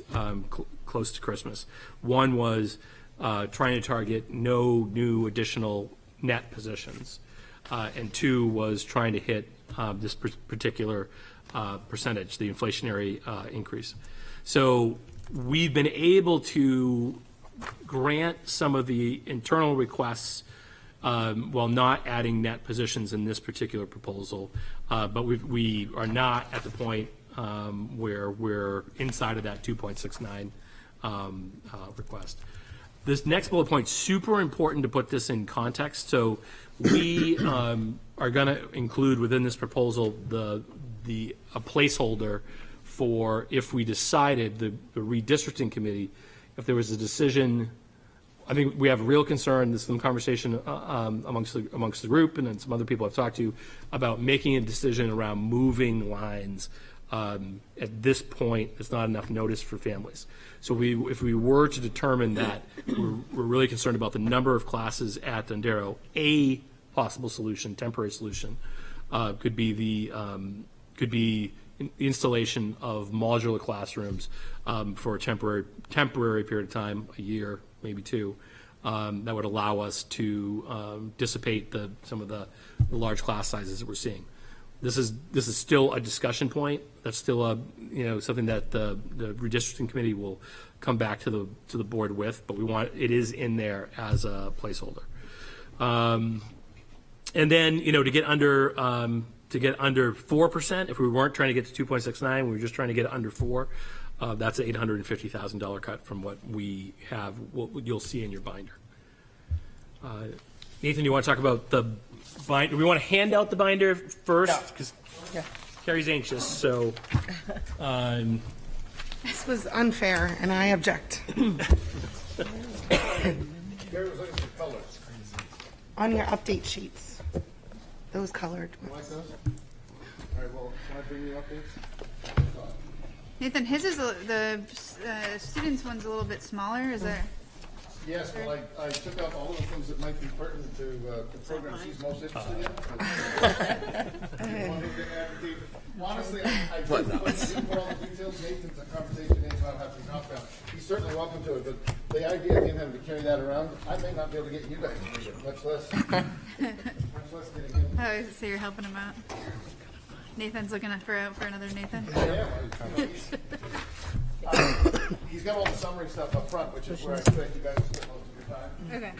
Speaker 4: close to Christmas. One was trying to target no new additional net positions, and two was trying to hit this particular percentage, the inflationary increase. So we've been able to grant some of the internal requests while not adding net positions in this particular proposal, but we are not at the point where we're inside of that 2.69 request. This next bullet point, super important to put this in context. So we are going to include within this proposal a placeholder for if we decided, the redistricting committee, if there was a decision. I think we have a real concern, there's some conversation amongst the group and then some other people I've talked to about making a decision around moving lines. At this point, it's not enough notice for families. So if we were to determine that we're really concerned about the number of classes at Dondero, a possible solution, temporary solution, could be the installation of modular classrooms for a temporary period of time, a year, maybe two, that would allow us to dissipate some of the large class sizes that we're seeing. This is still a discussion point. That's still something that the redistricting committee will come back to the board with, but it is in there as a placeholder. And then to get under to get under 4%. If we weren't trying to get to 2.69, we were just trying to get under 4. That's an $850,000 cut from what we have, what you'll see in your binder. Nathan, you want to talk about the binder? We want to hand out the binder first because Carrie's anxious. So,
Speaker 8: This was unfair, and I object. On your update sheets, those colored
Speaker 1: Like
Speaker 8: ones.
Speaker 1: those? All right, well, can I bring you updates?
Speaker 5: Nathan, his is the students' one's a little bit smaller. Is there?
Speaker 1: Yes, well, I took out all of the things that might be pertinent to the programs he's most interested in. Honestly, I didn't put all the details. Nathan's a conversation, Nathan, I'll have to knock down. He's certainly welcome to it, but the idea of him having to carry that around, I may not be able to get you guys to read it, much less getting him.
Speaker 5: Oh, so you're helping him out. Nathan's looking for another Nathan.
Speaker 1: He's got all the summary stuff up front, which is where I expect you guys to spend most of your time.
Speaker 5: Okay.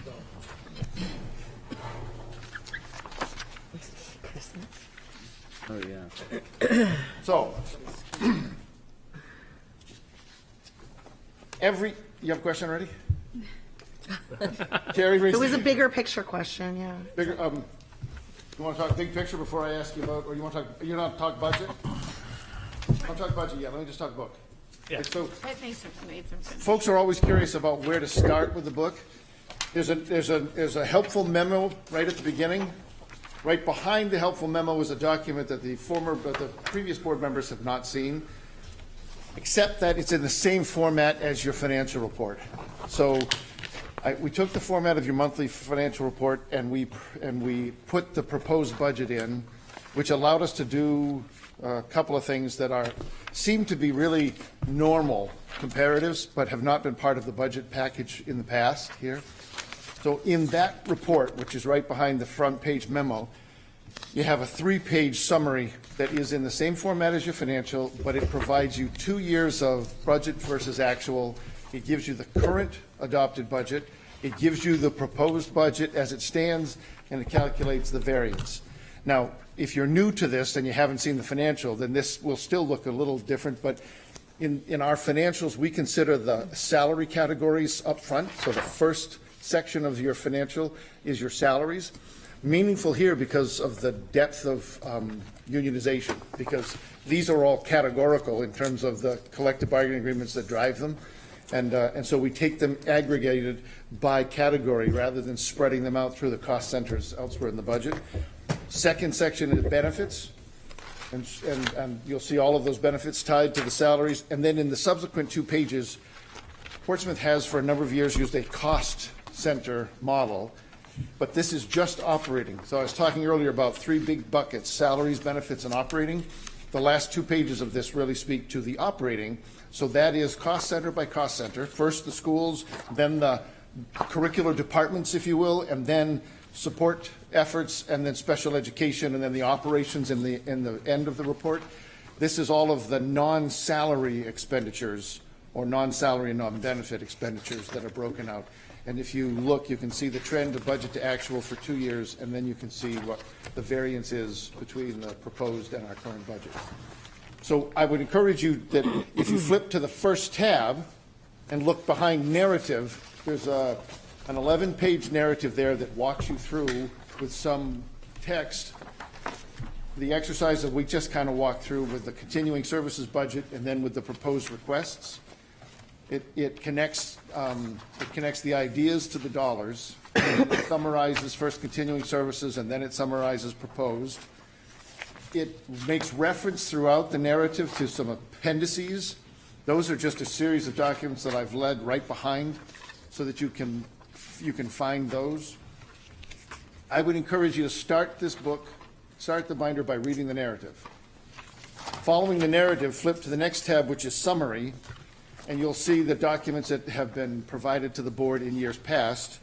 Speaker 9: Oh, yeah.
Speaker 1: So, you have a question already? Terry, raise
Speaker 8: It was a
Speaker 1: the-
Speaker 8: bigger picture question, yeah.
Speaker 1: bigger, you want to talk big picture before I ask you about, or you want to talk, you don't talk budget? I'll talk budget, yeah, let me just talk book.
Speaker 4: Yeah.
Speaker 1: So,
Speaker 2: Let Nathan finish.
Speaker 1: folks are always curious about where to start with the book. There's a helpful memo right at the beginning. Right behind the helpful memo is a document that the previous board members have not seen, except that it's in the same format as your financial report. So we took the format of your monthly financial report and we put the proposed budget in, which allowed us to do a couple of things that seem to be really normal comparatives, but have not been part of the budget package in the past here. So in that report, which is right behind the front page memo, you have a 3-page summary that is in the same format as your financial, but it provides you 2 years of budget versus actual. It gives you the current adopted budget. It gives you the proposed budget as it stands, and it calculates the variance. Now, if you're new to this and you haven't seen the financial, then this will still look a little different, but in our financials, we consider the salary categories up front. So the first section of your financial is your salaries. Meaningful here because of the depth of unionization, because these are all categorical in terms of the collective bargaining agreements that drive them. And so we take them aggregated by category rather than spreading them out through the cost centers elsewhere in the budget. Second section is benefits. And you'll see all of those benefits tied to the salaries. And then in the subsequent 2 pages, Portsmouth has for a number of years used a cost center model, but this is just operating. So I was talking earlier about 3 big buckets: salaries, benefits, and operating. The last 2 pages of this really speak to the operating. So that is cost center by cost center. First the schools, then the curricular departments, if you will, and then support efforts, and then special education, and then the operations in the end of the report. This is all of the non-salary expenditures or non-salary and non-benefit expenditures that are broken out. And if you look, you can see the trend of budget to actual for 2 years, and then you can see what the variance is between the proposed and our current budget. So I would encourage you that if you flip to the first tab and look behind narrative, there's an 11-page narrative there that walks you through with some text the exercise that we just kind of walked through with the continuing services budget and then with the proposed requests. It connects the ideas to the dollars. It summarizes first continuing services and then it summarizes proposed. It makes reference throughout the narrative to some appendices. Those are just a series of documents that I've led right behind so that you can find those. I would encourage you to start the binder by reading the narrative. Following the narrative, flip to the next tab, which is summary, and you'll see the documents that have been provided to the board in years past,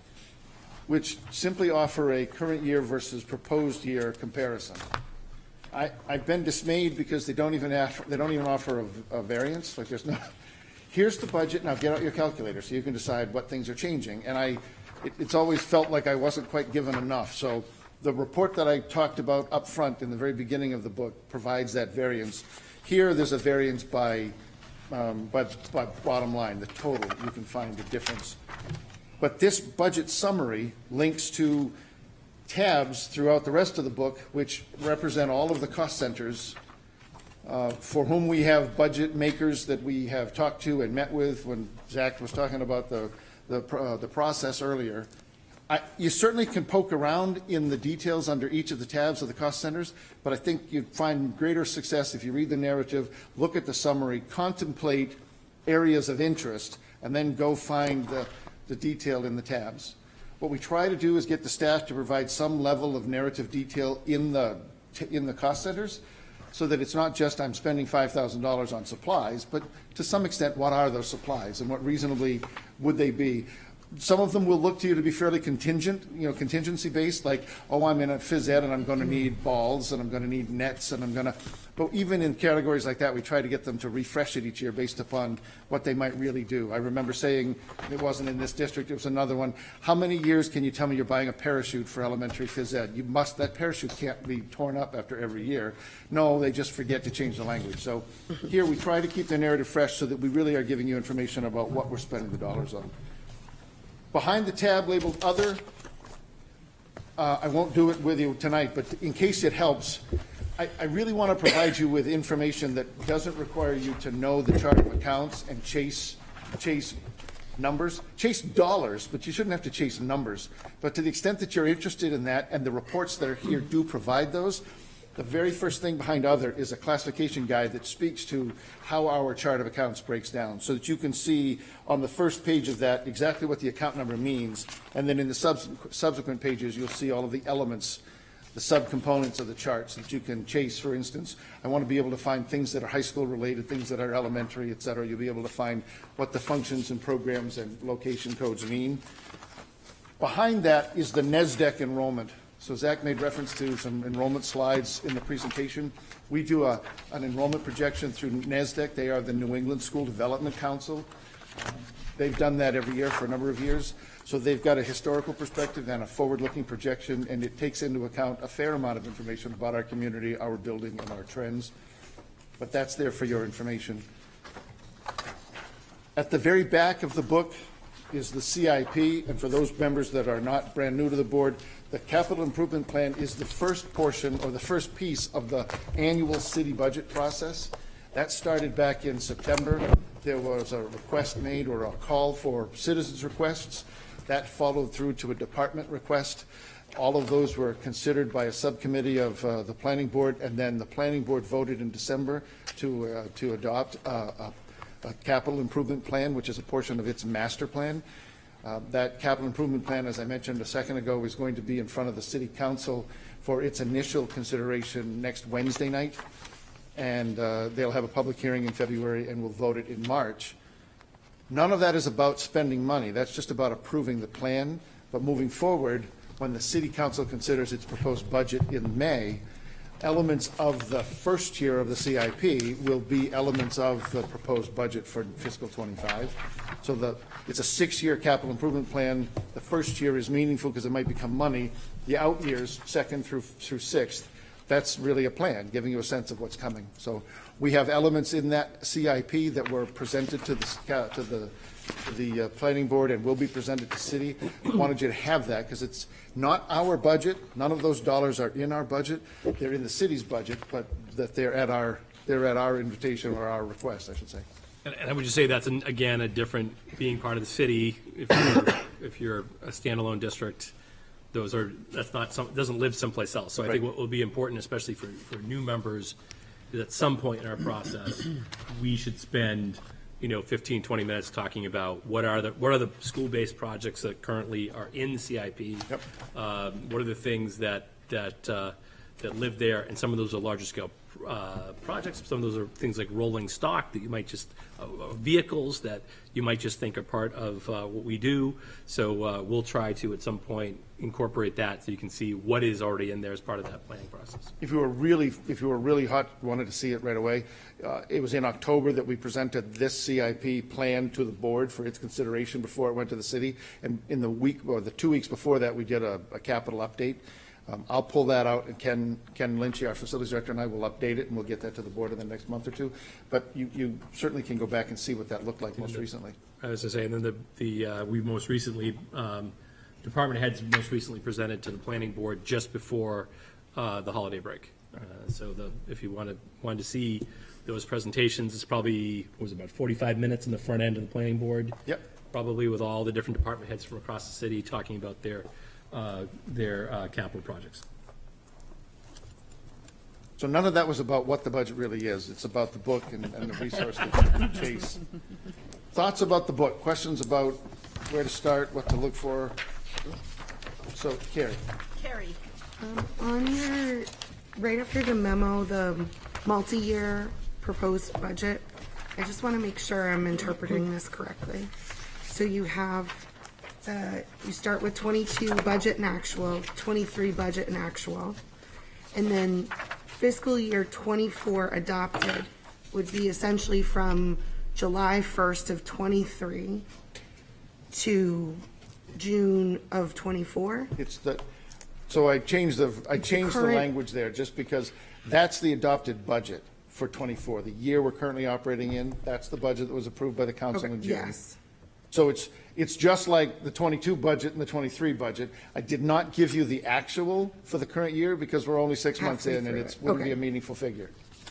Speaker 1: which simply offer a current year versus proposed year comparison. I've been dismayed because they don't even offer a variance. Like there's no, here's the budget, now get out your calculator so you can decide what things are changing. And it's always felt like I wasn't quite given enough. So The report that I talked about up front in the very beginning of the book provides that variance. Here, there's a variance by bottom line, the total. You can find the difference. But this budget summary links to tabs throughout the rest of the book, which represent all of the cost centers for whom we have budget makers that we have talked to and met with when Zach was talking about the process earlier. You certainly can poke around in the details under each of the tabs of the cost centers, but I think you'd find greater success if you read the narrative, look at the summary, contemplate areas of interest, and then go find the detail in the tabs. What we try to do is get the staff to provide some level of narrative detail in the cost centers, so that it's not just I'm spending $5,000 on supplies, but to some extent, what are those supplies and what reasonably would they be? Some of them will look to you to be fairly contingent, contingency based, like, oh, I'm in a phys ed and I'm going to need balls and I'm going to need nets and I'm going to, but even in categories like that, we try to get them to refresh it each year based upon what they might really do. I remember saying, it wasn't in this district, it was another one, how many years can you tell me you're buying a parachute for elementary phys ed? That parachute can't be torn up after every year. No, they just forget to change the language. So here we try to keep the narrative fresh so that we really are giving you information about what we're spending the dollars on. Behind the tab labeled Other, I won't do it with you tonight, but in case it helps, I really want to provide you with information that doesn't require you to know the chart of accounts and chase numbers. Chase dollars, but you shouldn't have to chase numbers. But to the extent that you're interested in that, and the reports that are here do provide those, the very first thing behind Other is a classification guide that speaks to how our chart of accounts breaks down, so that you can see on the first page of that exactly what the account number means, and then in the subsequent pages, you'll see all of the elements, the subcomponents of the charts that you can chase. For instance, I want to be able to find things that are high school related, things that are elementary, et cetera. You'll be able to find what the functions and programs and location codes mean. Behind that is the NESDEC enrollment. So Zach made reference to some enrollment slides in the presentation. We do an enrollment projection through NESDEC. They are the New England School Development Council. They've done that every year for a number of years. So they've got a historical perspective and a forward-looking projection, and it takes into account a fair amount of information about our community, our building, and our trends. But that's there for your information. At the very back of the book is the CIP, and for those members that are not brand new to the board, the capital improvement plan is the first portion or the first piece of the annual city budget process. That started back in September. There was a request made or a call for citizens' requests. That followed through to a department request. All of those were considered by a subcommittee of the planning board, and then the planning board voted in December to adopt a capital improvement plan, which is a portion of its master plan. That capital improvement plan, as I mentioned a second ago, is going to be in front of the city council for its initial consideration next Wednesday night. And they'll have a public hearing in February and we'll vote it in March. None of that is about spending money. That's just about approving the plan. But moving forward, when the city council considers its proposed budget in May, elements of the first year of the CIP will be elements of the proposed budget for fiscal 25. So it's a 6-year capital improvement plan. The first year is meaningful because it might become money. The out years, second through sixth, that's really a plan, giving you a sense of what's coming. So we have elements in that CIP that were presented to the planning board and will be presented to city. I wanted you to have that because it's not our budget. None of those dollars are in our budget. They're in the city's budget, but that they're at our invitation or our request, I should say.
Speaker 4: And I would just say that's, again, a different, being part of the city, if you're a standalone district, doesn't live someplace else. So I think what will be important, especially for new members, is at some point in our process, we should spend 15, 20 minutes talking about what are the school-based projects that currently are in the CIP.
Speaker 1: Yep.
Speaker 4: What are the things that live there, and some of those are larger scale projects. Some of those are things like rolling stock that you might just vehicles that you might just think are part of what we do. So we'll try to at some point incorporate that so you can see what is already in there as part of that planning process.
Speaker 1: If you were really hot, wanted to see it right away, it was in October that we presented this CIP plan to the board for its consideration before it went to the city. And in the week or the 2 weeks before that, we did a capital update. I'll pull that out, and Ken Lynchy, our facilities director, and I will update it, and we'll get that to the board in the next month or two. But you certainly can go back and see what that looked like most recently.
Speaker 4: I was going to say, and then we most recently, department heads most recently presented to the planning board just before the holiday break. So if you wanted to see those presentations, it's probably, what was it, about 45 minutes in the front end of the planning board?
Speaker 1: Yep.
Speaker 4: Probably with all the different department heads from across the city talking about their capital projects.
Speaker 1: So none of that was about what the budget really is. It's about the book and the resource that you chase. Thoughts about the book? Questions about where to start, what to look for? So, Carrie.
Speaker 2: Carrie?
Speaker 8: On your, right after the memo, the multi-year proposed budget, I just want to make sure I'm interpreting this correctly. So you have, you start with 22 budget and actual, 23 budget and actual, and then fiscal year 24 adopted would be essentially from July 1st of 23 to June of 24.
Speaker 1: It's so I changed the
Speaker 8: current-
Speaker 1: language there just because that's the adopted budget for 24. The year we're currently operating in, that's the budget that was approved by the council
Speaker 8: Okay,
Speaker 1: in June.
Speaker 8: yes.
Speaker 1: So it's just like the 22 budget and the 23 budget. I did not give you the actual for the current year because we're only 6 months
Speaker 8: Halfway
Speaker 1: in and
Speaker 8: through
Speaker 1: it
Speaker 8: it.
Speaker 1: wouldn't be
Speaker 8: Okay.
Speaker 1: a meaningful figure.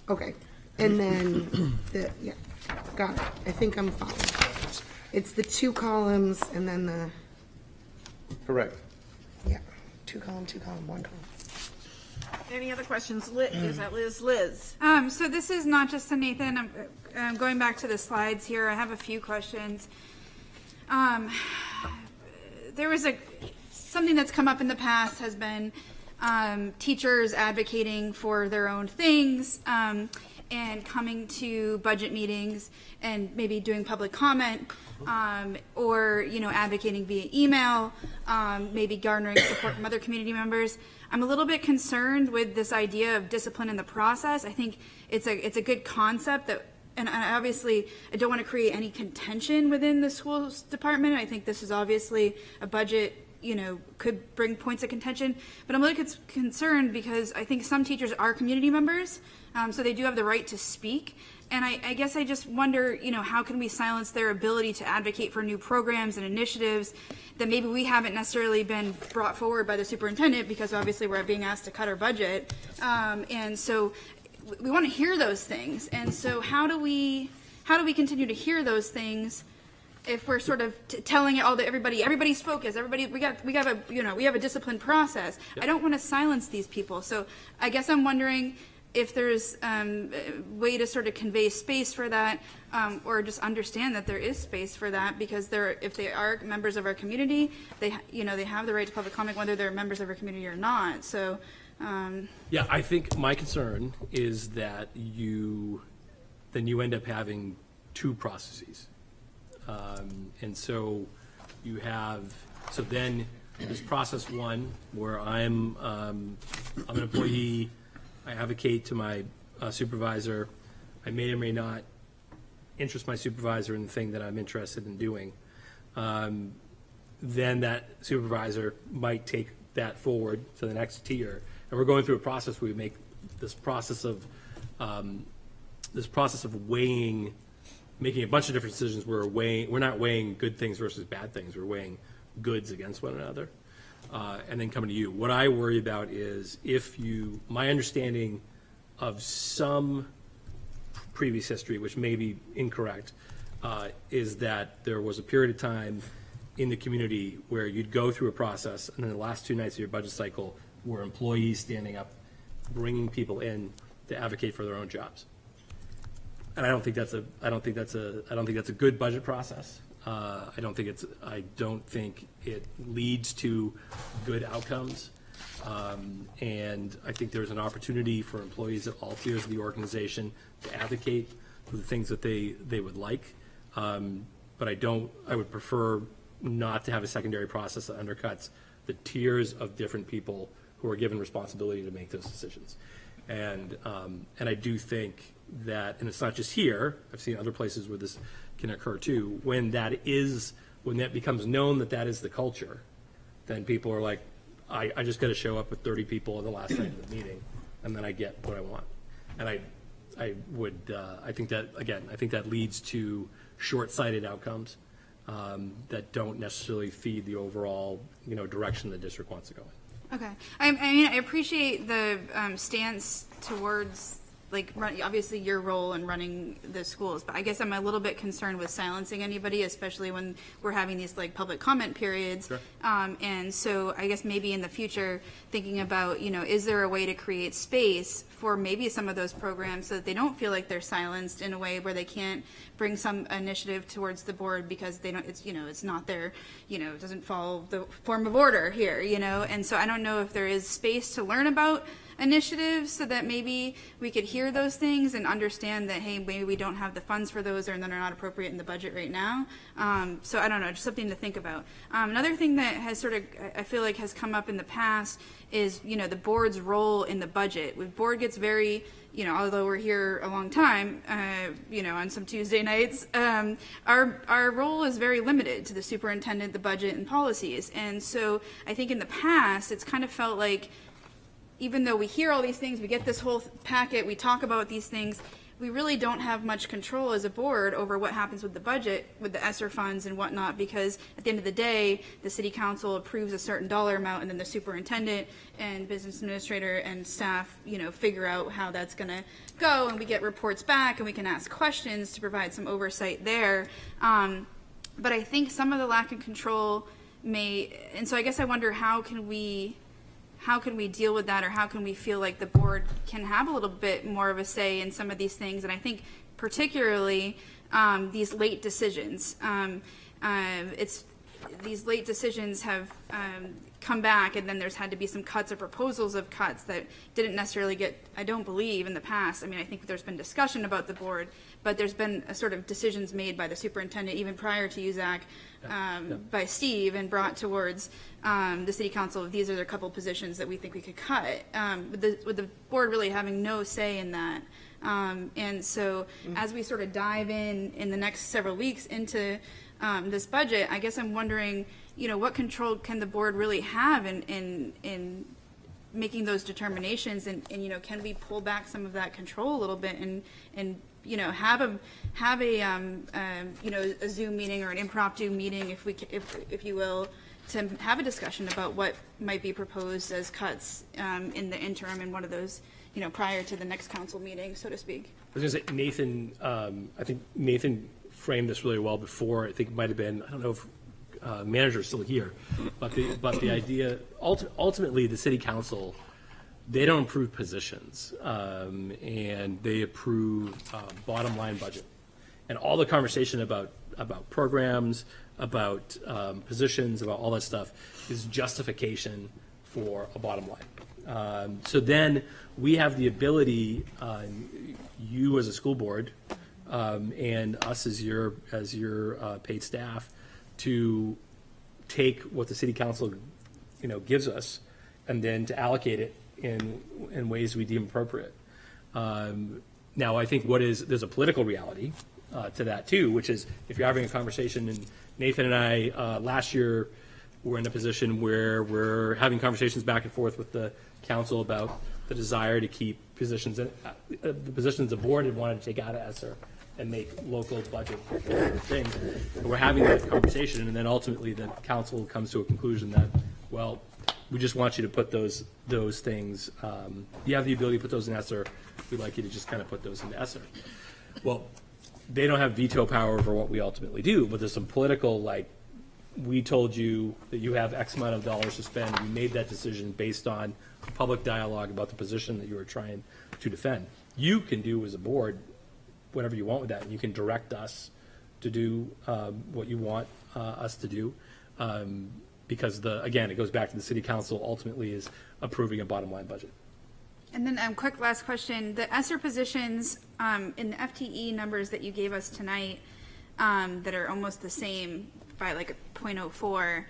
Speaker 8: Okay, and then yeah, got it. I think I'm following. It's the 2 columns and then the,
Speaker 1: Correct.
Speaker 8: yeah, 2 column, 1 column.
Speaker 2: Any other questions? Is that Liz? Liz?
Speaker 5: So this is not just to Nathan. I'm going back to the slides here. I have a few questions. There was something that's come up in the past has been teachers advocating for their own things and coming to budget meetings and maybe doing public comment or, advocating via email, maybe garnering support from other community members. I'm a little bit concerned with this idea of discipline in the process. I think it's a good concept that, and obviously I don't want to create any contention within the schools department. I think this is obviously a budget, could bring points of contention, but I'm really concerned because I think some teachers are community members, so they do have the right to speak. And I guess I just wonder, how can we silence their ability to advocate for new programs and initiatives that maybe we haven't necessarily been brought forward by the superintendent because obviously we're being asked to cut our budget. And so we want to hear those things. And so how do we continue to hear those things if we're sort of telling it all to everybody's focused, we have a disciplined process. Yep. I don't want to silence these people. So I guess I'm wondering if there's a way to sort of convey space for that, or just understand that there is space for that, because if they are members of our community, they have the right to public comment whether they're members of our community or not. So.
Speaker 4: Yeah, I think my concern is that you end up having 2 processes. And so then there's process 1 where I'm an employee, I advocate to my supervisor, I may or may not interest my supervisor in the thing that I'm interested in doing. Then that supervisor might take that forward to the next tier. And we're going through a process where we make this process of weighing, making a bunch of different decisions. We're not weighing good things versus bad things. We're weighing goods against one another, and then coming to you. What I worry about is my understanding of some previous history, which may be incorrect, is that there was a period of time in the community where you'd go through a process, and then the last 2 nights of your budget cycle were employees standing up, bringing people in to advocate for their own jobs. And I don't think that's a good budget process. I don't think it leads to good outcomes. And I think there's an opportunity for employees at all tiers of the organization to advocate for the things that they would like. But I would prefer not to have a secondary process that undercuts the tiers of different people who are given responsibility to make those decisions. And I do think that, and it's not just here, I've seen other places where this can occur too, when that becomes known that is the culture, then people are like, I just got to show up with 30 people at the last night of the meeting, and then I get what I want. And I think that, again, I think that leads to short-sighted outcomes that don't necessarily feed the overall, direction the district wants to go in.
Speaker 5: Okay. I mean, I appreciate the stance towards, obviously your role in running the schools, but I guess I'm a little bit concerned with silencing anybody, especially when we're having these public comment periods.
Speaker 4: Sure.
Speaker 5: And so I guess maybe in the future, thinking about, is there a way to create space for maybe some of those programs so that they don't feel like they're silenced in a way where they can't bring some initiative towards the board because they don't, it's not their, it doesn't follow the form of order here, and so I don't know if there is space to learn about initiatives so that maybe we could hear those things and understand that, hey, maybe we don't have the funds for those or they're not appropriate in the budget right now. So I don't know, just something to think about. Another thing that has I feel like has come up in the past is, the board's role in the budget. The board gets very, although we're here a long time, on some Tuesday nights, our role is very limited to the superintendent, the budget, and policies. And so I think in the past, it's kind of felt like, even though we hear all these things, we get this whole packet, we talk about these things, we really don't have much control as a board over what happens with the budget, with the ESSER funds and whatnot, because at the end of the day, the city council approves a certain dollar amount, and then the superintendent and business administrator and staff, figure out how that's going to go, and we get reports back, and we can ask questions to provide some oversight there. But I think some of the lack of control and so I guess I wonder how can we deal with that, or how can we feel like the board can have a little bit more of a say in some of these things? And I think particularly these late decisions. These late decisions have come back, and then there's had to be some cuts or proposals of cuts that didn't necessarily get, I don't believe, in the past. I mean, I think there's been discussion about the board, but there's been a sort of decisions made by the superintendent, even prior to you, Zach, by Steve, and brought towards the city council. These are the couple positions that we think we could cut, with the board really having no say in that. And so as we sort of dive in the next several weeks into this budget, I guess I'm wondering, what control can the board really have in making those determinations, and can we pull back some of that control a little bit and have a Zoom meeting or an impromptu meeting, if you will, to have a discussion about what might be proposed as cuts in the interim in one of those, prior to the next council meeting, so to speak.
Speaker 4: I was going to say, Nathan, I think Nathan framed this really well before. I think it might have been, I don't know if manager's still here, but the idea, ultimately, the city council, they don't approve positions, and they approve bottom line budget. And all the conversation about programs, about positions, about all that stuff is justification for a bottom line. So then we have the ability, you as a school board, and us as your paid staff, to take what the city council, gives us, and then to allocate it in ways we deem appropriate. Now, I think there's a political reality to that too, which is if you're having a conversation, and Nathan and I last year were in a position where we're having conversations back and forth with the council about the desire to keep positions, the positions the board had wanted to take out of ESSER and make local budget things. And we're having that conversation, and then ultimately the council comes to a conclusion that, well, we just want you to put those things, you have the ability to put those in ESSER, we'd like you to just kind of put those into ESSER. Well, they don't have veto power over what we ultimately do, but there's some political, we told you that you have X amount of dollars to spend, we made that decision based on public dialogue about the position that you were trying to defend. You can do as a board whatever you want with that, and you can direct us to do what you want us to do, because again, it goes back to the city council ultimately is approving a bottom line budget.
Speaker 5: And then quick last question, the ESSER positions in the FTE numbers that you gave us tonight that are almost the same by a 0.04,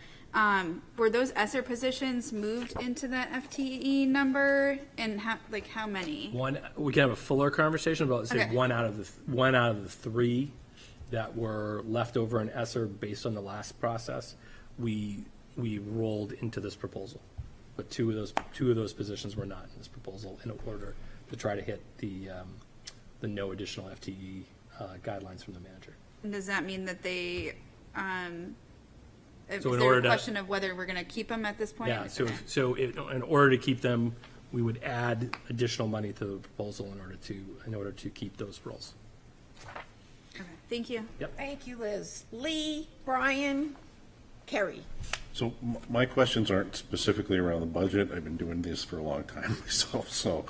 Speaker 5: were those ESSER positions moved into that FTE number, and how many?
Speaker 4: We can have a fuller conversation about, say,
Speaker 5: Okay.
Speaker 4: one out of the three that were left over in ESSER based on the last process, we rolled into this proposal. but two of those positions were not in this proposal in order to try to hit the no additional FTE guidelines from the manager.
Speaker 5: And does that mean that they, is
Speaker 4: So in
Speaker 5: there
Speaker 4: order
Speaker 5: a
Speaker 4: to-
Speaker 5: question of whether we're going to keep them at this point?
Speaker 4: Yeah, so,
Speaker 5: Okay.
Speaker 4: in order to keep them, we would add additional money to the proposal in order to keep those roles.
Speaker 5: Okay, thank you.
Speaker 2: Thank you, Liz. Lee, Brian, Kerry.
Speaker 10: So my questions aren't specifically around the budget. I've been doing this for a long time myself. So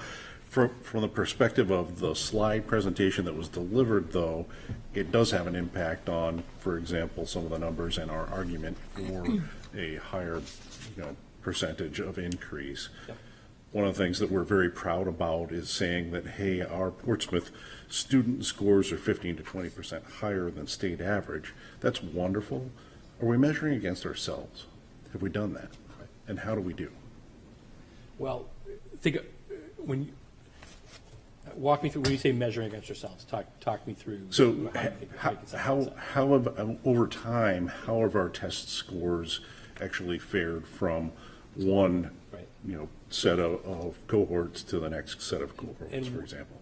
Speaker 10: from the perspective of the slide presentation that was delivered, though, it does have an impact on, for example, some of the numbers and our argument for a higher, percentage of increase.
Speaker 4: Yep.
Speaker 10: One of the things that we're very proud about is saying that, hey, our Portsmouth student scores are 15 to 20% higher than state average. That's wonderful. Are we measuring against ourselves? Have we done that? And how do we do?
Speaker 4: Well, walk me through, when you say measuring against yourselves, talk me through.
Speaker 10: So
Speaker 4: how you think
Speaker 10: how have, over time, how have our test scores actually fared from one,
Speaker 4: Right.
Speaker 10: set of cohorts to the next set of cohorts,
Speaker 4: And-
Speaker 10: for example?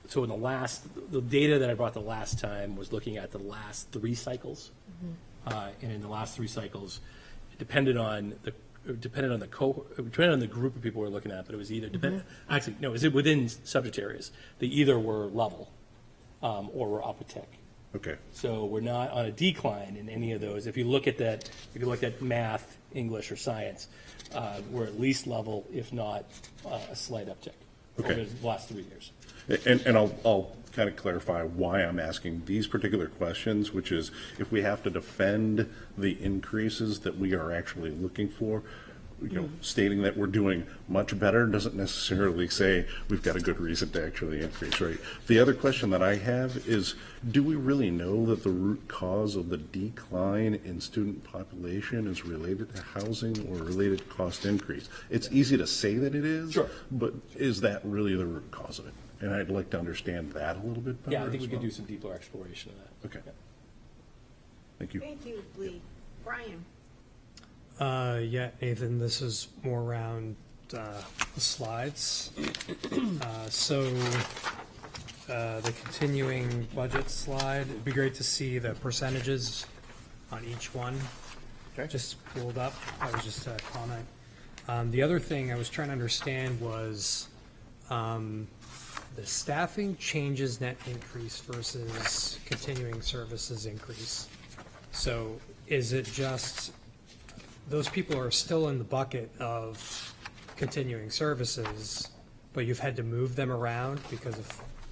Speaker 4: So in the data that I brought the last time was looking at the last 3 cycles. And in the last 3 cycles, it depended on the cohort, depended on the group of people we're looking at, but it was either actually, no, it was within subject areas. They either were level, or were up a tick.
Speaker 10: Okay.
Speaker 4: So we're not on a decline in any of those. If you look at that, if you look at math, English, or science, we're at least level, if not a slight uptick over
Speaker 10: Okay.
Speaker 4: the last 3 years.
Speaker 10: And I'll kind of clarify why I'm asking these particular questions, which is if we have to defend the increases that we are actually looking for, stating that we're doing much better doesn't necessarily say we've got a good reason to actually increase, right? The other question that I have is, do we really know that the root cause of the decline in student population is related to housing or related to cost increase? It's easy to say that it is,
Speaker 4: Sure.
Speaker 10: but is that really the root cause of it? And I'd like to understand that a little bit better.
Speaker 4: Yeah, I think we
Speaker 10: as
Speaker 4: could
Speaker 10: well.
Speaker 4: do some deeper exploration of that.
Speaker 10: Okay. Thank you.
Speaker 2: Thank you, Lee. Brian.
Speaker 11: Yeah, Nathan, this is more around the slides. The continuing budget slide, it'd be great to see the percentages on each one.
Speaker 1: Okay.
Speaker 11: Just pulled up. That was just a comment. The other thing I was trying to understand was the staffing changes net increase versus continuing services increase. So is it just those people are still in the bucket of continuing services, but you've had to move them around because of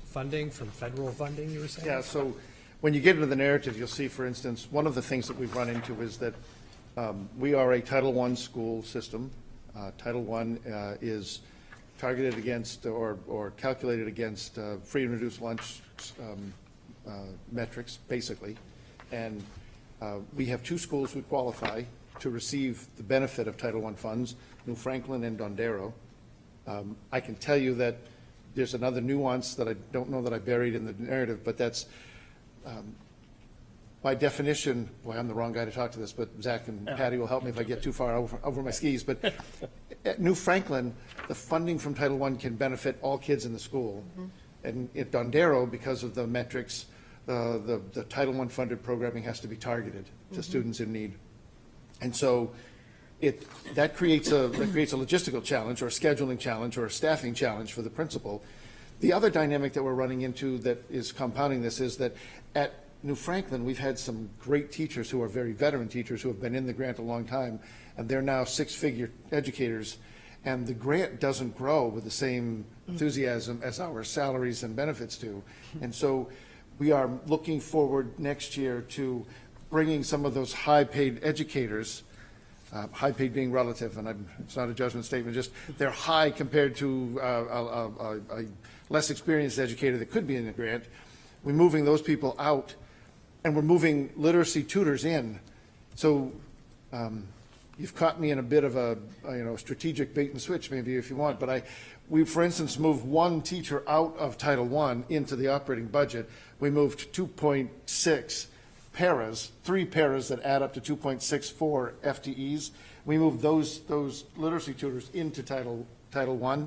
Speaker 11: funding from federal funding, you were saying?
Speaker 1: Yeah, so when you get into the narrative, you'll see, for instance, one of the things that we've run into is that we are a Title I school system. Title I is targeted against or calculated against free and reduced lunch metrics, basically. And we have 2 schools who qualify to receive the benefit of Title I funds, New Franklin and Dondero. I can tell you that there's another nuance that I don't know that I buried in the narrative, but that's, by definition, boy, I'm the wrong guy to talk to this, but Zach and Patty will help me if I get too far over my skis. But at New Franklin, the funding from Title I can benefit all kids in the school. And at Dondero, because of the metrics, the Title I funded programming has to be targeted to students in need. And so that creates a logistical challenge or a scheduling challenge or a staffing challenge for the principal. The other dynamic that we're running into that is compounding this is that at New Franklin, we've had some great teachers who are very veteran teachers who have been in the grant a long time, and they're now 6-figure educators. And the grant doesn't grow with the same enthusiasm as our salaries and benefits do. And so we are looking forward next year to bringing some of those high-paid educators, high-paid being relative, and it's not a judgment statement, just they're high compared to a less experienced educator that could be in the grant. We're moving those people out, and we're moving literacy tutors in. So you've caught me in a bit of a strategic bait and switch, maybe, if you want, but we, for instance, moved 1 teacher out of Title I into the operating budget. We moved 2.6 paras, 3 paras that add up to 2.64 FTEs. We moved those literacy tutors into Title I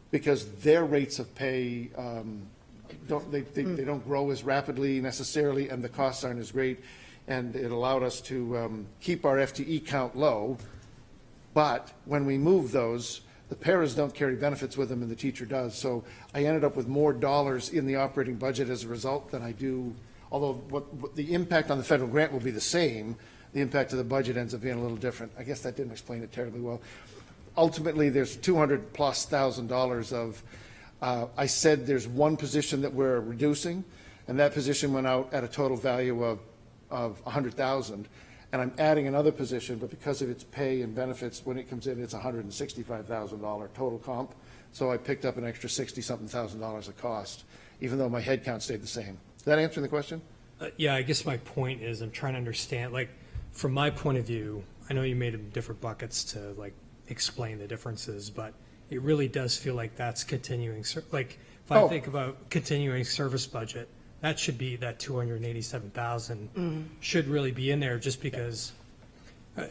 Speaker 1: because their rates of pay, they don't grow as rapidly necessarily, and the costs aren't as great. And it allowed us to keep our FTE count low. But when we move those, the paras don't carry benefits with them and the teacher does. So I ended up with more dollars in the operating budget as a result than I do, although what the impact on the federal grant will be the same, the impact of the budget ends up being a little different. I guess that didn't explain it terribly well. Ultimately, there's $200,000+ of, I said there's one position that we're reducing, and that position went out at a total value of $100,000. And I'm adding another position, but because of its pay and benefits, when it comes in, it's $165,000 total comp. So I picked up an extra $60-something thousand of cost, even though my head count stayed the same. Is that answering the question?
Speaker 11: Yeah, I guess my point is I'm trying to understand, like, from my point of view, I know you made them different buckets to, like, explain the differences, but it really does feel like that's continuing, like, if I think about continuing service budget, that should be, that 287,000 should really be in there, just because,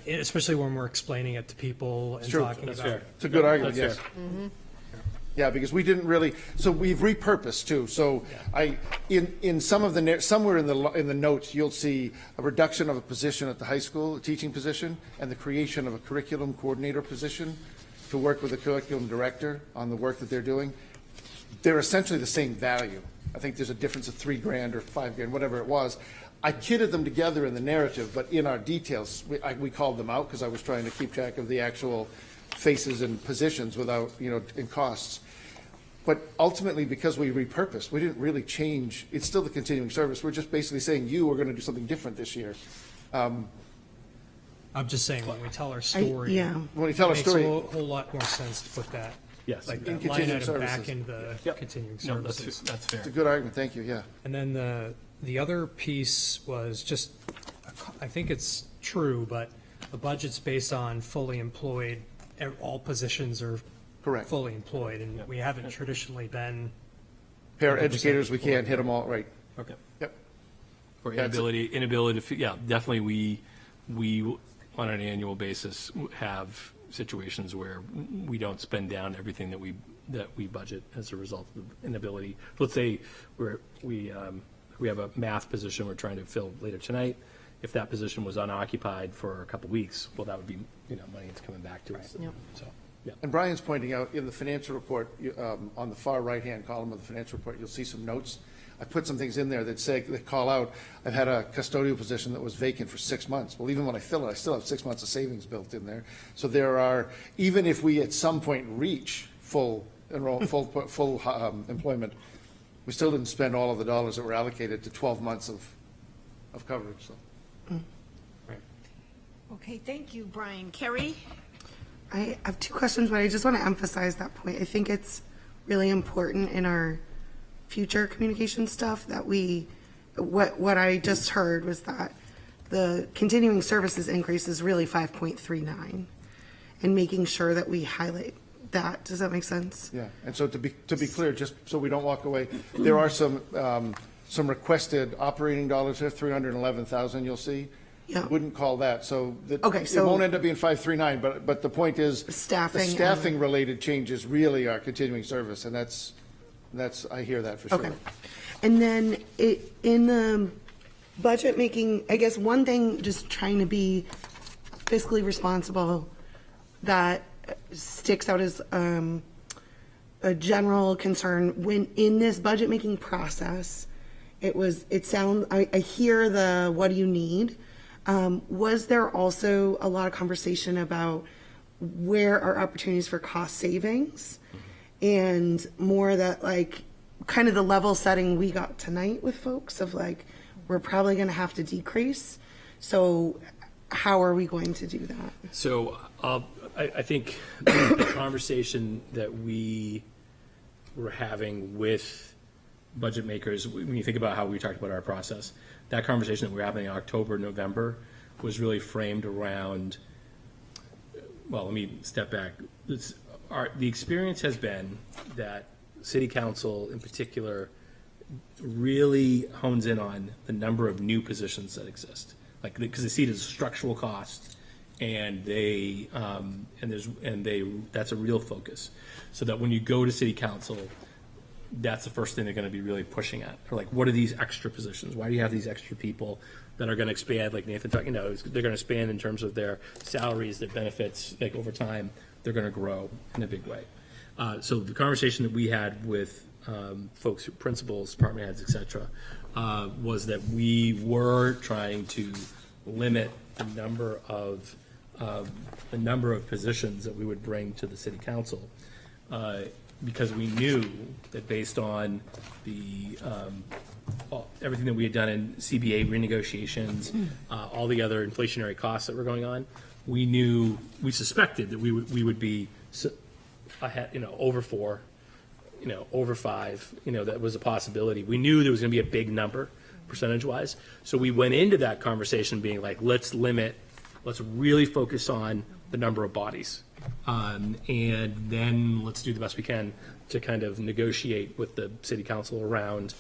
Speaker 11: especially when we're explaining it to people and
Speaker 1: True.
Speaker 11: talking
Speaker 1: That's
Speaker 11: about.
Speaker 1: fair. It's a good argument,
Speaker 4: That's
Speaker 1: yes.
Speaker 4: fair.
Speaker 1: Yeah, because we didn't really, so we've repurposed too. So in some of the, somewhere in the notes, you'll see a reduction of a position at the high school, a teaching position, and the creation of a curriculum coordinator position to work with the curriculum director on the work that they're doing. They're essentially the same value. I think there's a difference of $3,000 or $5,000, whatever it was. I kitted them together in the narrative, but in our details, we called them out because I was trying to keep track of the actual faces and positions without, in costs. But ultimately, because we repurposed, we didn't really change. It's still the continuing service. We're just basically saying, we're going to do something different this year.
Speaker 11: I'm just saying, when we tell our story.
Speaker 8: Yeah.
Speaker 1: When we tell our story,
Speaker 11: It makes a whole lot more sense to put that.
Speaker 4: Yes.
Speaker 11: Like
Speaker 1: In
Speaker 11: that line
Speaker 1: continuing
Speaker 11: item back
Speaker 1: services.
Speaker 11: into the
Speaker 4: Yep.
Speaker 11: continuing
Speaker 4: No, that's
Speaker 11: services.
Speaker 4: fair.
Speaker 1: it's a good argument. Thank you, yeah.
Speaker 11: And then the other piece was just, I think it's true, but the budget's based on fully employed, all positions are
Speaker 1: Correct.
Speaker 11: fully employed, and we haven't traditionally been.
Speaker 1: Paraeducators, we can't hit them all, right.
Speaker 4: Okay.
Speaker 1: Yep.
Speaker 4: Or
Speaker 1: That's
Speaker 4: inability to, yeah, definitely we, on an annual basis, have situations where we don't spend down everything that we budget as a result of inability. Let's say we have a math position we're trying to fill later tonight. If that position was unoccupied for a couple of weeks, well, that would be, money that's coming back to us. So, yeah.
Speaker 1: And Brian's pointing out in the financial report, on the far right-hand column of the financial report, you'll see some notes. I put some things in there that call out, I've had a custodial position that was vacant for 6 months. Well, even when I fill it, I still have 6 months of savings built in there. So there are, even if we at some point reach full employment, we still didn't spend all of the dollars that were allocated to 12 months of coverage, so.
Speaker 2: Okay, thank you, Brian. Kerry?
Speaker 8: I have two questions, but I just want to emphasize that point. I think it's really important in our future communication stuff that what I just heard was that the continuing services increase is really 5.39, and making sure that we highlight that. Does that make sense?
Speaker 1: Yeah, and so to be clear, just so we don't walk away, there are some requested operating dollars there, 311,000 you'll see.
Speaker 8: Yeah.
Speaker 1: Wouldn't call that, so
Speaker 8: Okay,
Speaker 1: it
Speaker 8: so-
Speaker 1: won't end up being 539, but the point is.
Speaker 8: Staffing
Speaker 1: The
Speaker 8: and-
Speaker 1: staffing-related changes really are continuing service, and that's, I hear that for sure.
Speaker 8: Okay. And then in the budget making, I guess one thing, just trying to be fiscally responsible, that sticks out as a general concern when in this budget making process, I hear the what do you need? Was there also a lot of conversation about where are opportunities for cost savings? And more that like kind of the level setting we got tonight with folks of like, we're probably going to have to decrease. So how are we going to do that?
Speaker 4: So I think the conversation that we were having with budget makers, when you think about how we talked about our process, that conversation that we were having in October, November was really framed around, well, let me step back. The experience has been that city council in particular really hones in on the number of new positions that exist. Like, because they see it as a structural cost and that's a real focus. So that when you go to city council, that's the first thing they're going to be really pushing at. Or like, what are these extra positions? Why do you have these extra people that are going to expand? Like Nathan talked, they're going to expand in terms of their salaries, their benefits. Like over time, they're going to grow in a big way. So the conversation that we had with folks, principals, department heads, et cetera, was that we were trying to limit the number of positions that we would bring to the city council, because we knew that based on the everything that we had done in CBA renegotiations, all the other inflationary costs that were going on, we suspected that we would be ahead, over 4, over 5, that was a possibility. We knew there was going to be a big number percentage-wise. So we went into that conversation being like, let's really focus on the number of bodies. And then let's do the best we can to kind of negotiate with the city council around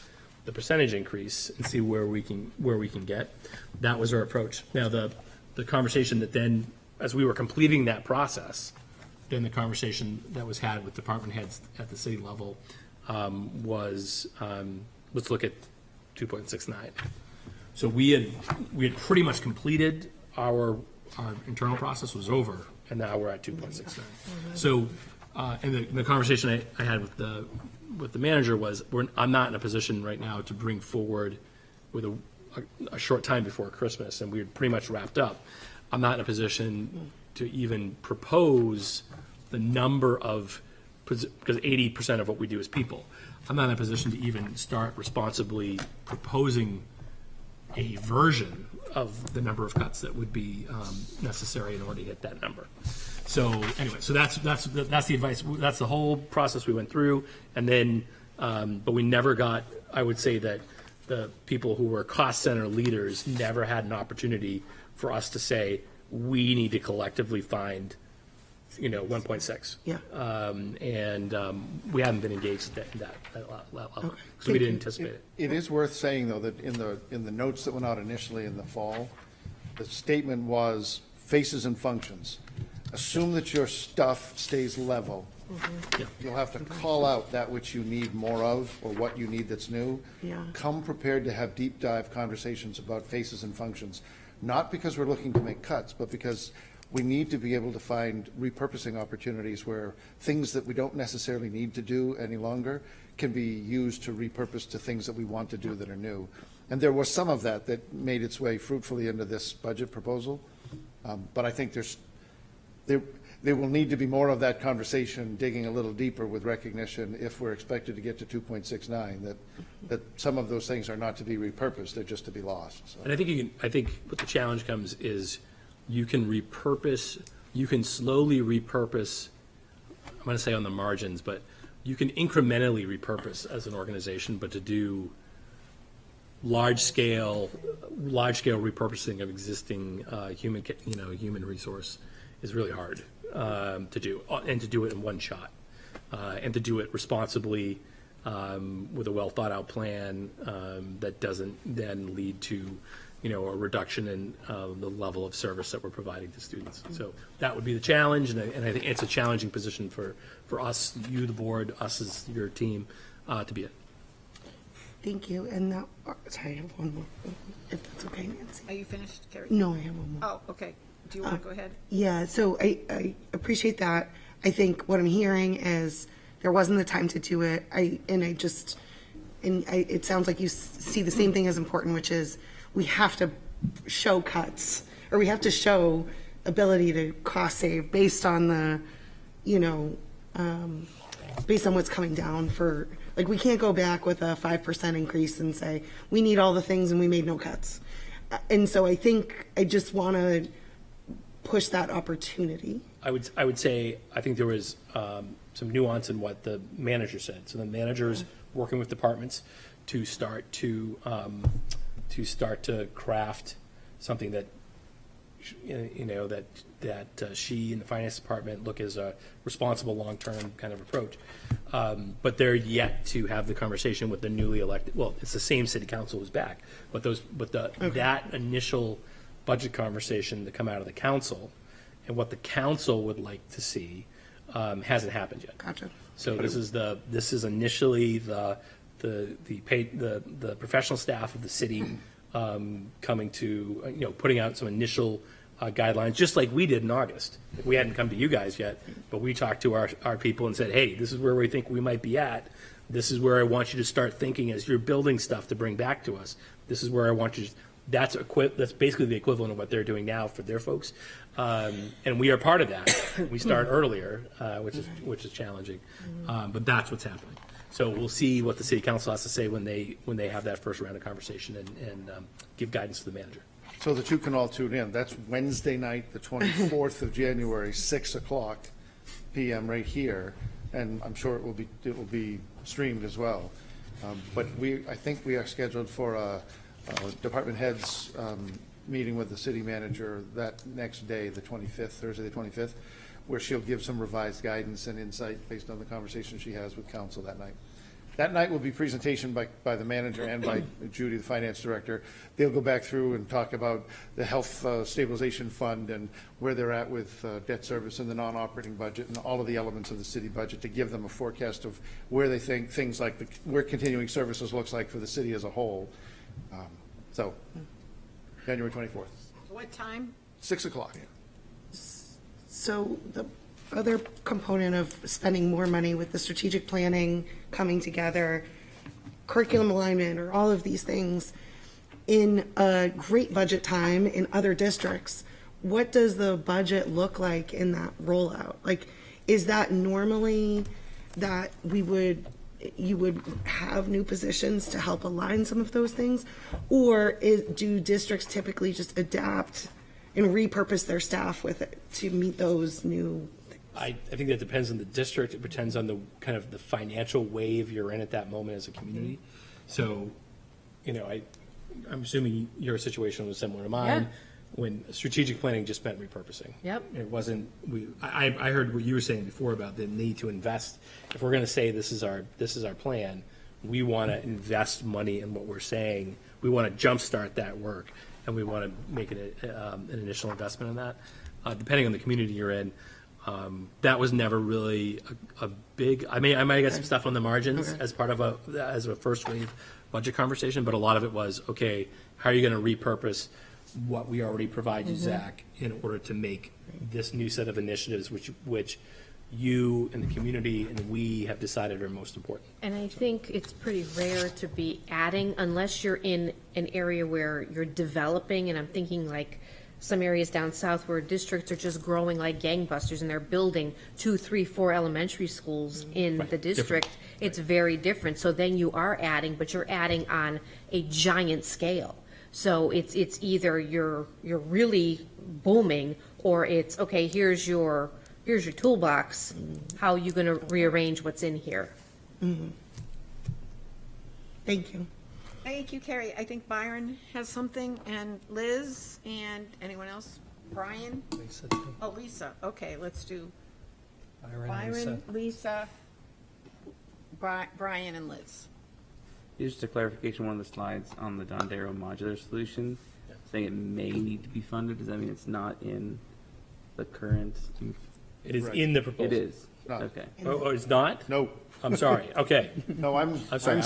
Speaker 4: the percentage increase and see where we can get. That was our approach. Now, the conversation that then, as we were completing that process, then the conversation that was had with department heads at the city level was, let's look at 2.69. So we had pretty much completed our internal process was over, and now we're at 2.69. So, and the conversation I had with the manager was, I'm not in a position right now to bring forward with a short time before Christmas, and we had pretty much wrapped up. I'm not in a position to even propose the number of, because 80% of what we do is people. I'm not in a position to even start responsibly proposing a version of the number of cuts that would be necessary in order to hit that number. So anyway, so that's the advice. That's the whole process we went through, and then, but we never got. I would say that the people who were cost center leaders never had an opportunity for us to say we need to collectively find, 1.6.
Speaker 8: Yeah.
Speaker 4: We haven't been engaged at that level, so we didn't anticipate it.
Speaker 1: It is worth saying, though, that in the notes that went out initially in the fall, the statement was faces and functions. Assume that your stuff stays level.
Speaker 4: Yeah.
Speaker 1: You'll have to call out that which you need more of or what you need that's new.
Speaker 8: Yeah.
Speaker 1: Come prepared to have deep dive conversations about faces and functions, not because we're looking to make cuts, but because we need to be able to find repurposing opportunities where things that we don't necessarily need to do any longer can be used to repurpose to things that we want to do that are new. And there was some of that made its way fruitfully into this budget proposal. But I think there will need to be more of that conversation, digging a little deeper with recognition if we're expected to get to 2.69, that some of those things are not to be repurposed, they're just to be lost. So.
Speaker 4: And I think what the challenge comes is you can slowly repurpose, I'm going to say on the margins, but you can incrementally repurpose as an organization, but to do large scale repurposing of existing human resource is really hard to do, and to do it in one shot, and to do it responsibly with a well thought out plan that doesn't then lead to a reduction in the level of service that we're providing to students. So that would be the challenge, and I think it's a challenging position for us, you, the board, us as your team, to be in.
Speaker 8: Thank you. And now, sorry, I have one more, if that's okay, Nancy.
Speaker 2: Are you finished, Carrie?
Speaker 8: No, I have one more.
Speaker 2: Oh, okay. Do you want to go ahead?
Speaker 8: Yeah, so I appreciate that. I think what I'm hearing is there wasn't the time to do it. It sounds like you see the same thing as important, which is we have to show cuts, or we have to show ability to cost save based on the, based on what's coming down for, like, we can't go back with a 5% increase and say, we need all the things and we made no cuts. And so I think I just want to push that opportunity.
Speaker 4: I would say, I think there was some nuance in what the manager said. So the manager's working with departments to start to craft something that that she and the finance department look as a responsible long-term kind of approach. But they're yet to have the conversation with the newly elected. Well, it's the same city council who's back, but that initial budget conversation to come out of the council and what the council would like to see hasn't happened yet.
Speaker 8: Gotcha.
Speaker 4: So this is initially the professional staff of the city coming to, putting out some initial guidelines, just like we did in August. We hadn't come to you guys yet, but we talked to our people and said, hey, this is where we think we might be at. This is where I want you to start thinking as you're building stuff to bring back to us. This is where I want you to, that's basically the equivalent of what they're doing now for their folks. And we are part of that. We start earlier, which is challenging. But that's what's happening. So we'll see what the city council has to say when they have that first round of conversation and give guidance to the manager.
Speaker 1: So that you can all tune in. That's Wednesday night, the 24th of January, 6:00 PM right here. And I'm sure it will be streamed as well. But I think we are scheduled for a department heads meeting with the city manager that next day, the 25th, Thursday the 25th, where she'll give some revised guidance and insight based on the conversation she has with council that night. That night will be presentation by the manager and by Judy, the finance director. They'll go back through and talk about the health stabilization fund and where they're at with debt service and the non-operating budget and all of the elements of the city budget to give them a forecast of where they think things like where continuing services looks like for the city as a whole. So, January 24th,
Speaker 2: What time?
Speaker 1: 6:00.
Speaker 8: So the other component of spending more money with the strategic planning, coming together, curriculum alignment, or all of these things, in a great budget time in other districts, what does the budget look like in that rollout? Like, is that normally that you would have new positions to help align some of those things? Or do districts typically just adapt and repurpose their staff with it to meet those new things?
Speaker 4: I think that depends on the district. It depends on the kind of the financial wave you're in at that moment as a community. So, I'm assuming your situation was similar to mine.
Speaker 3: Yeah.
Speaker 4: When strategic planning just meant repurposing.
Speaker 3: Yep.
Speaker 4: It wasn't, I heard what you were saying before about the need to invest. If we're going to say this is our plan, we want to invest money in what we're saying. We want to jumpstart that work, and we want to make it an initial investment in that. Depending on the community you're in, that was never really a big, I might get some stuff on the margins as part of as a first wave budget conversation, but a lot of it was, okay, how are you going to repurpose what we already provide you, Zach, in order to make this new set of initiatives, which you and the community and we have decided are most important.
Speaker 12: And I think it's pretty rare to be adding, unless you're in an area where you're developing, and I'm thinking like some areas down south where districts are just growing like gangbusters and they're building 2, 3, 4 elementary schools in the district. It's very different. So then you are adding, but you're adding on a giant scale. So it's either you're really booming, or it's, okay, here's your toolbox. How are you going to rearrange what's in here?
Speaker 8: Thank you.
Speaker 2: Thank you, Carrie. I think Byron has something, and Liz, and anyone else? Brian?
Speaker 11: Lisa, too.
Speaker 2: Oh, Lisa. Okay, let's do
Speaker 11: Byron, Lisa.
Speaker 2: Byron, Lisa, Brian, and Liz.
Speaker 9: Just a clarification, one of the slides on the Dondero modular solution, saying it may need to be funded. Does that mean it's not in the current?
Speaker 4: It is
Speaker 1: Right.
Speaker 4: in the proposal.
Speaker 9: It is.
Speaker 1: Not.
Speaker 9: Okay.
Speaker 4: Oh, it's not?
Speaker 1: No.
Speaker 4: I'm sorry. Okay.
Speaker 1: No, I'm
Speaker 4: sorry.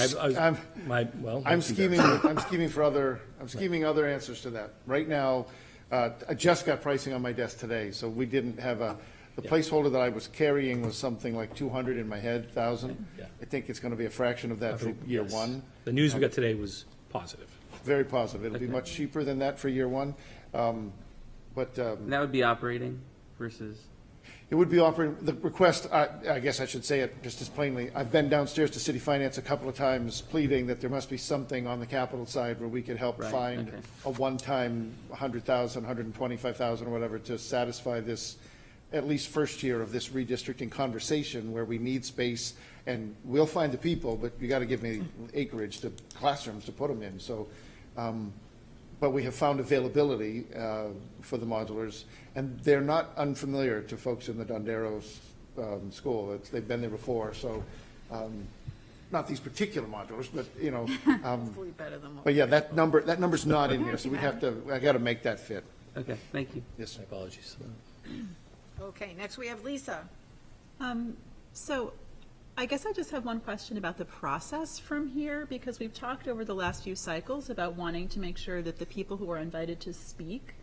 Speaker 1: I'm scheming for other answers to that. Right now, I just got pricing on my desk today, so we didn't have the placeholder that I was carrying was something like 200 in my head, 1,000.
Speaker 4: Yeah.
Speaker 1: I think it's going to be a fraction of that for year
Speaker 4: Yes.
Speaker 1: one.
Speaker 4: The news we got today was positive.
Speaker 1: Very positive. It'll be much cheaper than that for year one. But
Speaker 9: And that would be operating versus.
Speaker 1: it would be offering, the request, I guess I should say it just as plainly, I've been downstairs to city finance a couple of times pleading that there must be something on the capital side where we could help
Speaker 9: Right,
Speaker 1: find
Speaker 9: okay.
Speaker 1: a one-time 100,000, 125,000 or whatever to satisfy this, at least first year of this redistricting conversation where we need space, and we'll find the people, but you got to give me acreage to classrooms to put them in. So, but we have found availability for the modulars, and they're not unfamiliar to folks in the Dondero school. They've been there before, so not these particular modulars, but
Speaker 2: Hopefully better than what.
Speaker 1: but yeah, that number's not in here, so I got to make that fit.
Speaker 9: Okay, thank you.
Speaker 1: Yes, sir.
Speaker 4: My apologies.
Speaker 2: Okay, next we have Lisa.
Speaker 13: So I guess I just have one question about the process from here, because we've talked over the last few cycles about wanting to make sure that the people who are invited to speak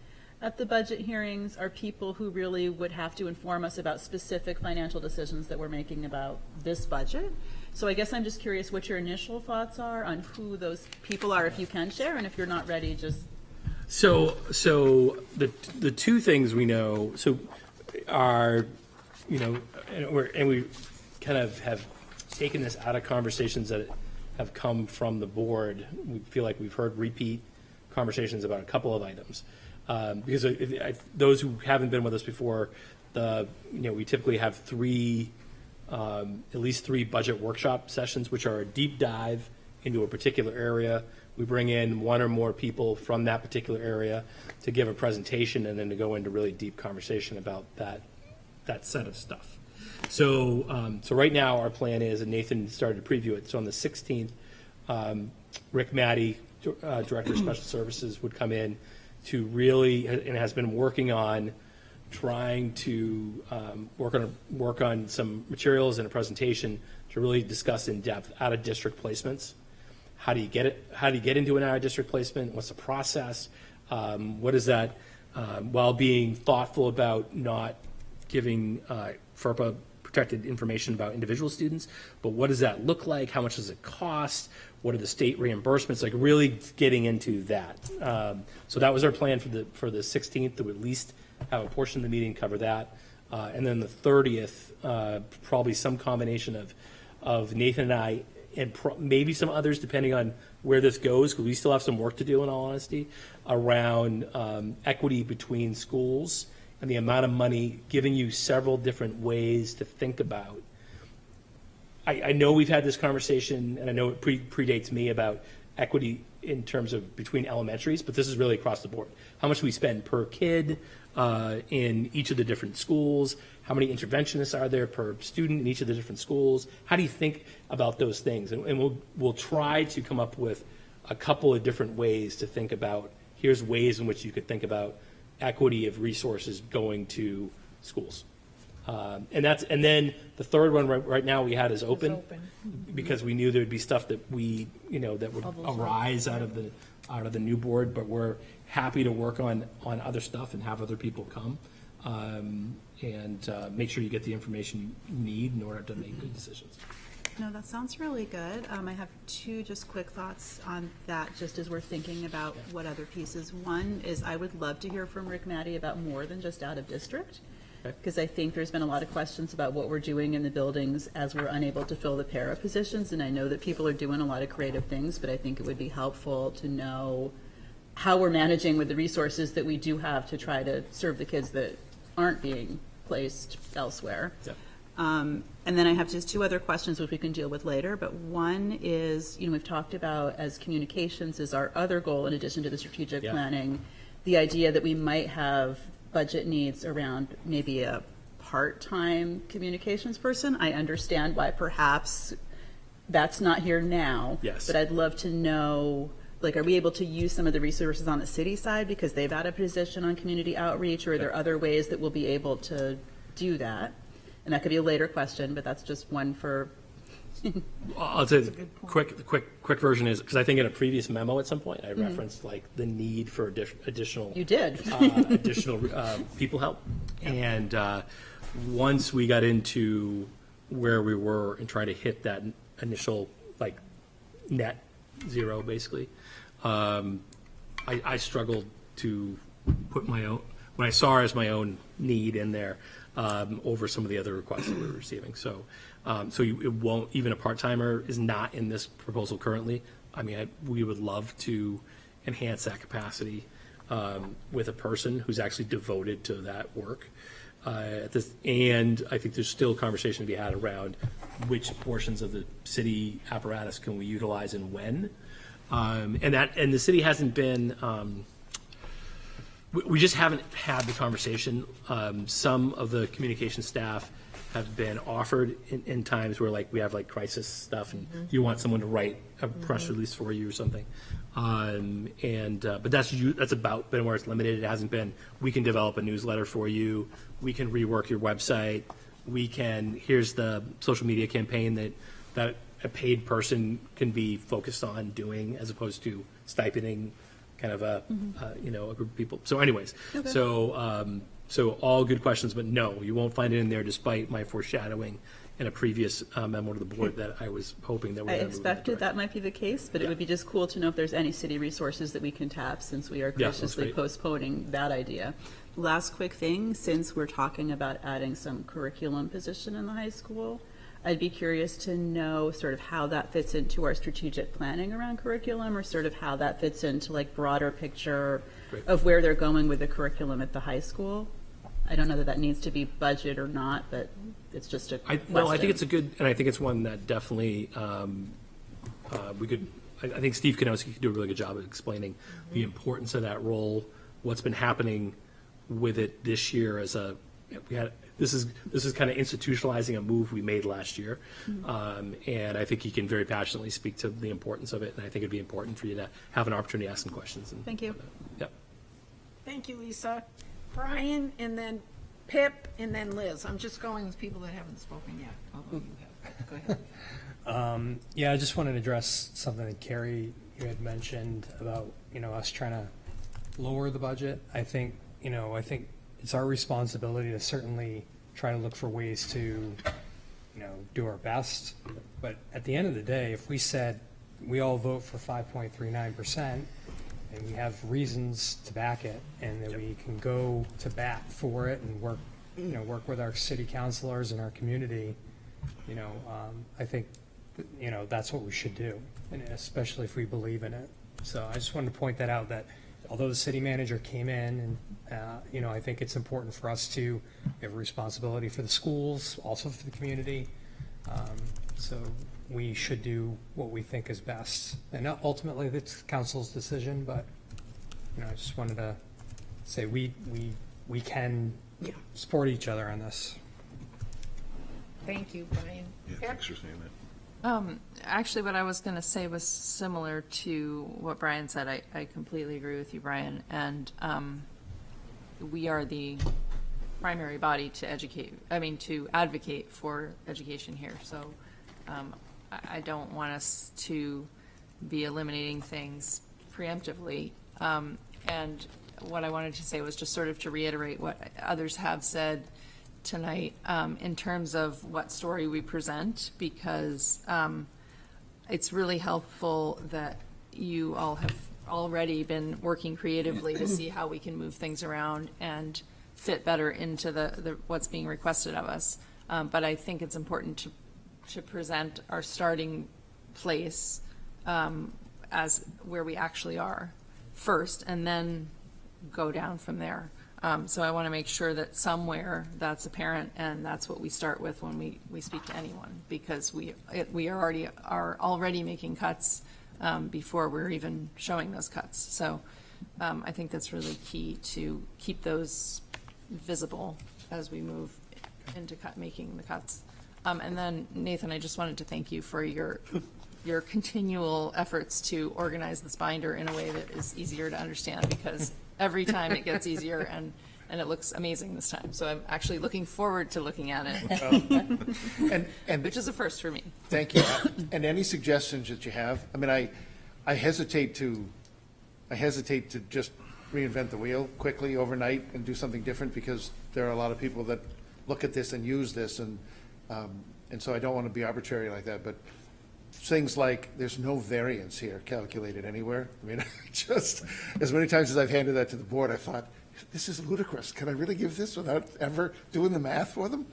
Speaker 13: at the budget hearings are people who really would have to inform us about specific financial decisions that we're making about this budget. So I guess I'm just curious what your initial thoughts are on who those people are, if you can share, and if you're not ready, just.
Speaker 4: So the two things we know are, and we kind of have taken this out of conversations that have come from the board. We feel like we've heard repeat conversations about a couple of items. Because those who haven't been with us before, we typically have at least three budget workshop sessions, which are a deep dive into a particular area. We bring in one or more people from that particular area to give a presentation and then to go into really deep conversation about that set of stuff. So right now our plan is, and Nathan started to preview it, so on the 16th, Rick Maddie, Director of Special Services, would come in to really, and has been working on trying to work on some materials and a presentation to really discuss in depth out of district placements. How do you get it? How do you get into an out of district placement? What's the process? What is that? While being thoughtful about not giving FERPA protected information about individual students, but what does that look like? How much does it cost? What are the state reimbursements? Like really getting into that. So that was our plan for the 16th, to at least have a portion of the meeting cover that. And then the 30th, probably some combination of Nathan and I, and maybe some others, depending on where this goes, because we still have some work to do, in all honesty, around equity between schools and the amount of money, giving you several different ways to think about. I know we've had this conversation, and I know it predates me, about equity in terms of between elementaries, but this is really across the board. How much we spend per kid in each of the different schools, how many interventionists are there per student in each of the different schools, how do you think about those things? And we'll try to come up with a couple of different ways to think about, here's ways in which you could think about equity of resources going to schools. And then the third one right now we had is open, because we knew there would be stuff that that would arise out of the new board, but we're happy to work on other stuff and have other people come and make sure you get the information you need in order to make good decisions.
Speaker 13: No, that sounds really good. I have two just quick thoughts on that, just as we're thinking about what other pieces. One is I would love to hear from Rick Maddie about more than just out of district, because I think there's been a lot of questions about what we're doing in the buildings as we're unable to fill the para positions, and I know that people are doing a lot of creative things, but I think it would be helpful to know how we're managing with the resources that we do have to try to serve the kids that aren't being placed elsewhere.
Speaker 4: Yep.
Speaker 13: And then I have just two other questions which we can deal with later, but one is, we've talked about as communications is our other goal in addition to the strategic planning, the idea that we might have budget needs around maybe a part-time communications person. I understand why perhaps that's not here now.
Speaker 4: Yes.
Speaker 13: But I'd love to know, are we able to use some of the resources on the city side because they've had a position on community outreach, or are there other ways that we'll be able to do that? And that could be a later question, but that's just one for.
Speaker 4: I'll tell you the quick version is, because I think in a previous memo at some point I referenced the need for additional.
Speaker 13: You did.
Speaker 4: Additional people help, and once we got into where we were and trying to hit that initial net zero, basically, I struggled to put my own, when I saw it as my own need in there, over some of the other requests that we were receiving. So it won't, even a part-timer is not in this proposal currently. I mean, we would love to enhance that capacity with a person who's actually devoted to that work. And I think there's still a conversation to be had around which portions of the city apparatus can we utilize and when. And the city hasn't been, we just haven't had the conversation. Some of the communication staff have been offered in times where like we have like crisis stuff and you want someone to write a press release for you or something. But that's about been where it's limited. It hasn't been, we can develop a newsletter for you. We can rework your website. Here's the social media campaign that a paid person can be focused on doing as opposed to stipending kind of a group of people. So anyways, so all good questions, but no, you won't find it in there despite my foreshadowing in a previous memo to the board that I was hoping that we
Speaker 13: I expected that might be the case, but it would be just cool to know if there's any city resources that we can tap since we are
Speaker 4: Yeah, that's
Speaker 13: graciously
Speaker 4: great.
Speaker 13: postponing that idea. Last quick thing, since we're talking about adding some curriculum position in the high school, I'd be curious to know sort of how that fits into our strategic planning around curriculum, or sort of how that fits into like broader picture
Speaker 4: Great.
Speaker 13: of where they're going with the curriculum at the high school. I don't know that needs to be budget or not, but it's just a question.
Speaker 4: No, I think it's a good, and I think it's one that definitely we could. I think Steve Kanowski could do a really good job of explaining the importance of that role, what's been happening with it this year as this is kind of institutionalizing a move we made last year, and I think he can very passionately speak to the importance of it, and I think it'd be important for you to have an opportunity to ask some questions.
Speaker 13: Thank you.
Speaker 4: Yep.
Speaker 2: Thank you, Lisa. Brian, and then Pip, and then Liz. I'm just going with people that haven't spoken yet, although you have. Go ahead.
Speaker 11: Yeah, I just wanted to address something that Carrie, you had mentioned about, us trying to lower the budget. I think it's our responsibility to certainly try to look for ways to, do our best. But at the end of the day, if we said we all vote for 5.39%, and we have reasons to back it, and that we can go to bat for it and work with our city councilors and our community, I think, that's what we should do, and especially if we believe in it. So I just wanted to point that out, that although the city manager came in, and, I think it's important for us to have a responsibility for the schools, also for the community. So we should do what we think is best. And ultimately, it's council's decision, but, I just wanted to say we can support each other on this.
Speaker 2: Thank you, Brian.
Speaker 10: Thanks for saying that.
Speaker 14: Actually, what I was going to say was similar to what Brian said. I completely agree with you, Brian. And we are the primary body to advocate for education here. So I don't want us to be eliminating things preemptively. And what I wanted to say was just sort of to reiterate what others have said tonight in terms of what story we present, because it's really helpful that you all have already been working creatively to see how we can move things around and fit better into the what's being requested of us. But I think it's important to present our starting place as where we actually are first, and then go down from there. So I want to make sure that somewhere that's apparent, and that's what we start with when we speak to anyone, because we are already making cuts before we're even showing those cuts. So I think that's really key to keep those visible as we move into making the cuts. And then Nathan, I just wanted to thank you for your continual efforts to organize this binder in a way that is easier to understand, because every time it gets easier, and it looks amazing this time. So I'm actually looking forward to looking at it,
Speaker 1: And
Speaker 14: which is a first for me.
Speaker 1: thank you. And any suggestions that you have, I mean, I hesitate to just reinvent the wheel quickly overnight and do something different, because there are a lot of people that look at this and use this, and so I don't want to be arbitrary like that, but things like, there's no variance here calculated anywhere. I mean, just as many times as I've handed that to the board, I thought, this is ludicrous. Can I really give this without ever doing the math for them?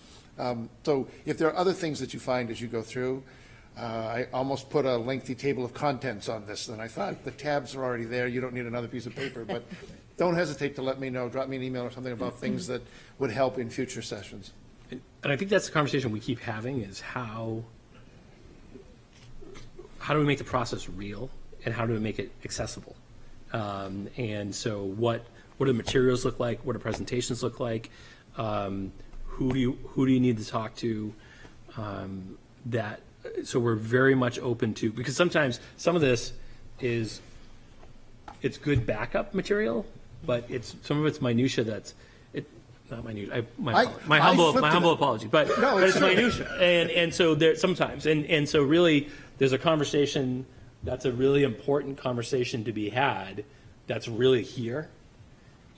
Speaker 1: So if there are other things that you find as you go through, I almost put a lengthy table of contents on this, and I thought the tabs are already there. You don't need another piece of paper, but don't hesitate to let me know, drop me an email or something about things that would help in future sessions.
Speaker 4: And I think that's the conversation we keep having, is how do we make the process real, and how do we make it accessible? And so what do the materials look like? What do presentations look like? who do you need to talk to, so we're very much open to, because sometimes some of this is, it's good backup material, but some of it's minutia not minutia, my humble apology, but it's minutia. And so there, sometimes, and so really, there's a conversation, that's a really important conversation to be had, that's really here.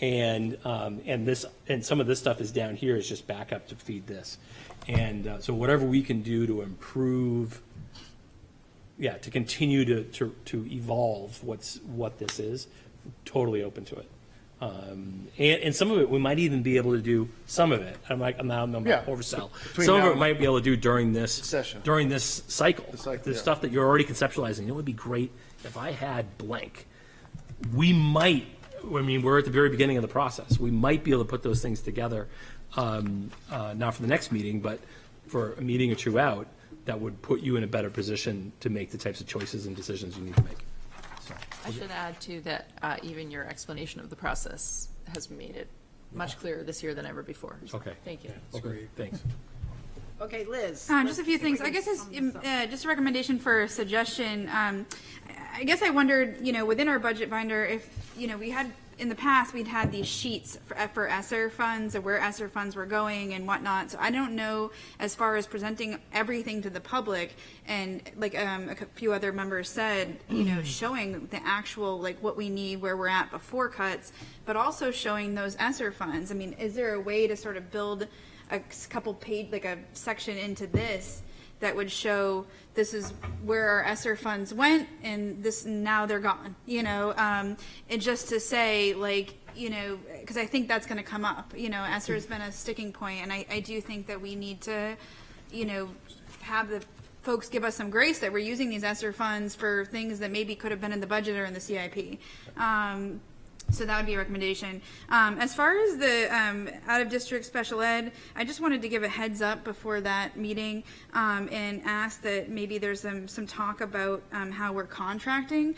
Speaker 4: And some of this stuff is down here is just backup to feed this. And so whatever we can do to improve, to continue to evolve what this is, totally open to it. And some of it, we might even be able to do some of it. I'm oversell. Some of it we might be able to do during this
Speaker 1: session,
Speaker 4: during this cycle. The
Speaker 1: yeah.
Speaker 4: stuff that you're already conceptualizing. It would be great if I had blank. We might. I mean, we're at the very beginning of the process. We might be able to put those things together, not for the next meeting, but for a meeting or two out, that would put you in a better position to make the types of choices and decisions you need to make. So,
Speaker 14: I should add too that even your explanation of the process has made it much clearer this year than ever before.
Speaker 4: Okay.
Speaker 14: Thank you.
Speaker 4: Okay. Thanks.
Speaker 2: Okay, Liz.
Speaker 5: Just a few things. I guess it's just a recommendation for a suggestion. I guess I wondered, within our budget binder, if, we had, in the past, we'd had these sheets for ESSER funds and where ESSER funds were going and whatnot. So I don't know, as far as presenting everything to the public, and like a few other members said, showing the actual, like what we need, where we're at before cuts, but also showing those ESSER funds. I mean, is there a way to sort of build a couple page, like a section into this that would show this is where our ESSER funds went and this, now they're gone, and just to say, like, because I think that's going to come up, ESSER has been a sticking point, and I do think that we need to, have the folks give us some grace that we're using these ESSER funds for things that maybe could have been in the budget or in the CIP. So that would be a recommendation. As far as the out-of-district special ed, I just wanted to give a heads up before that meeting and ask that maybe there's some talk about how we're contracting,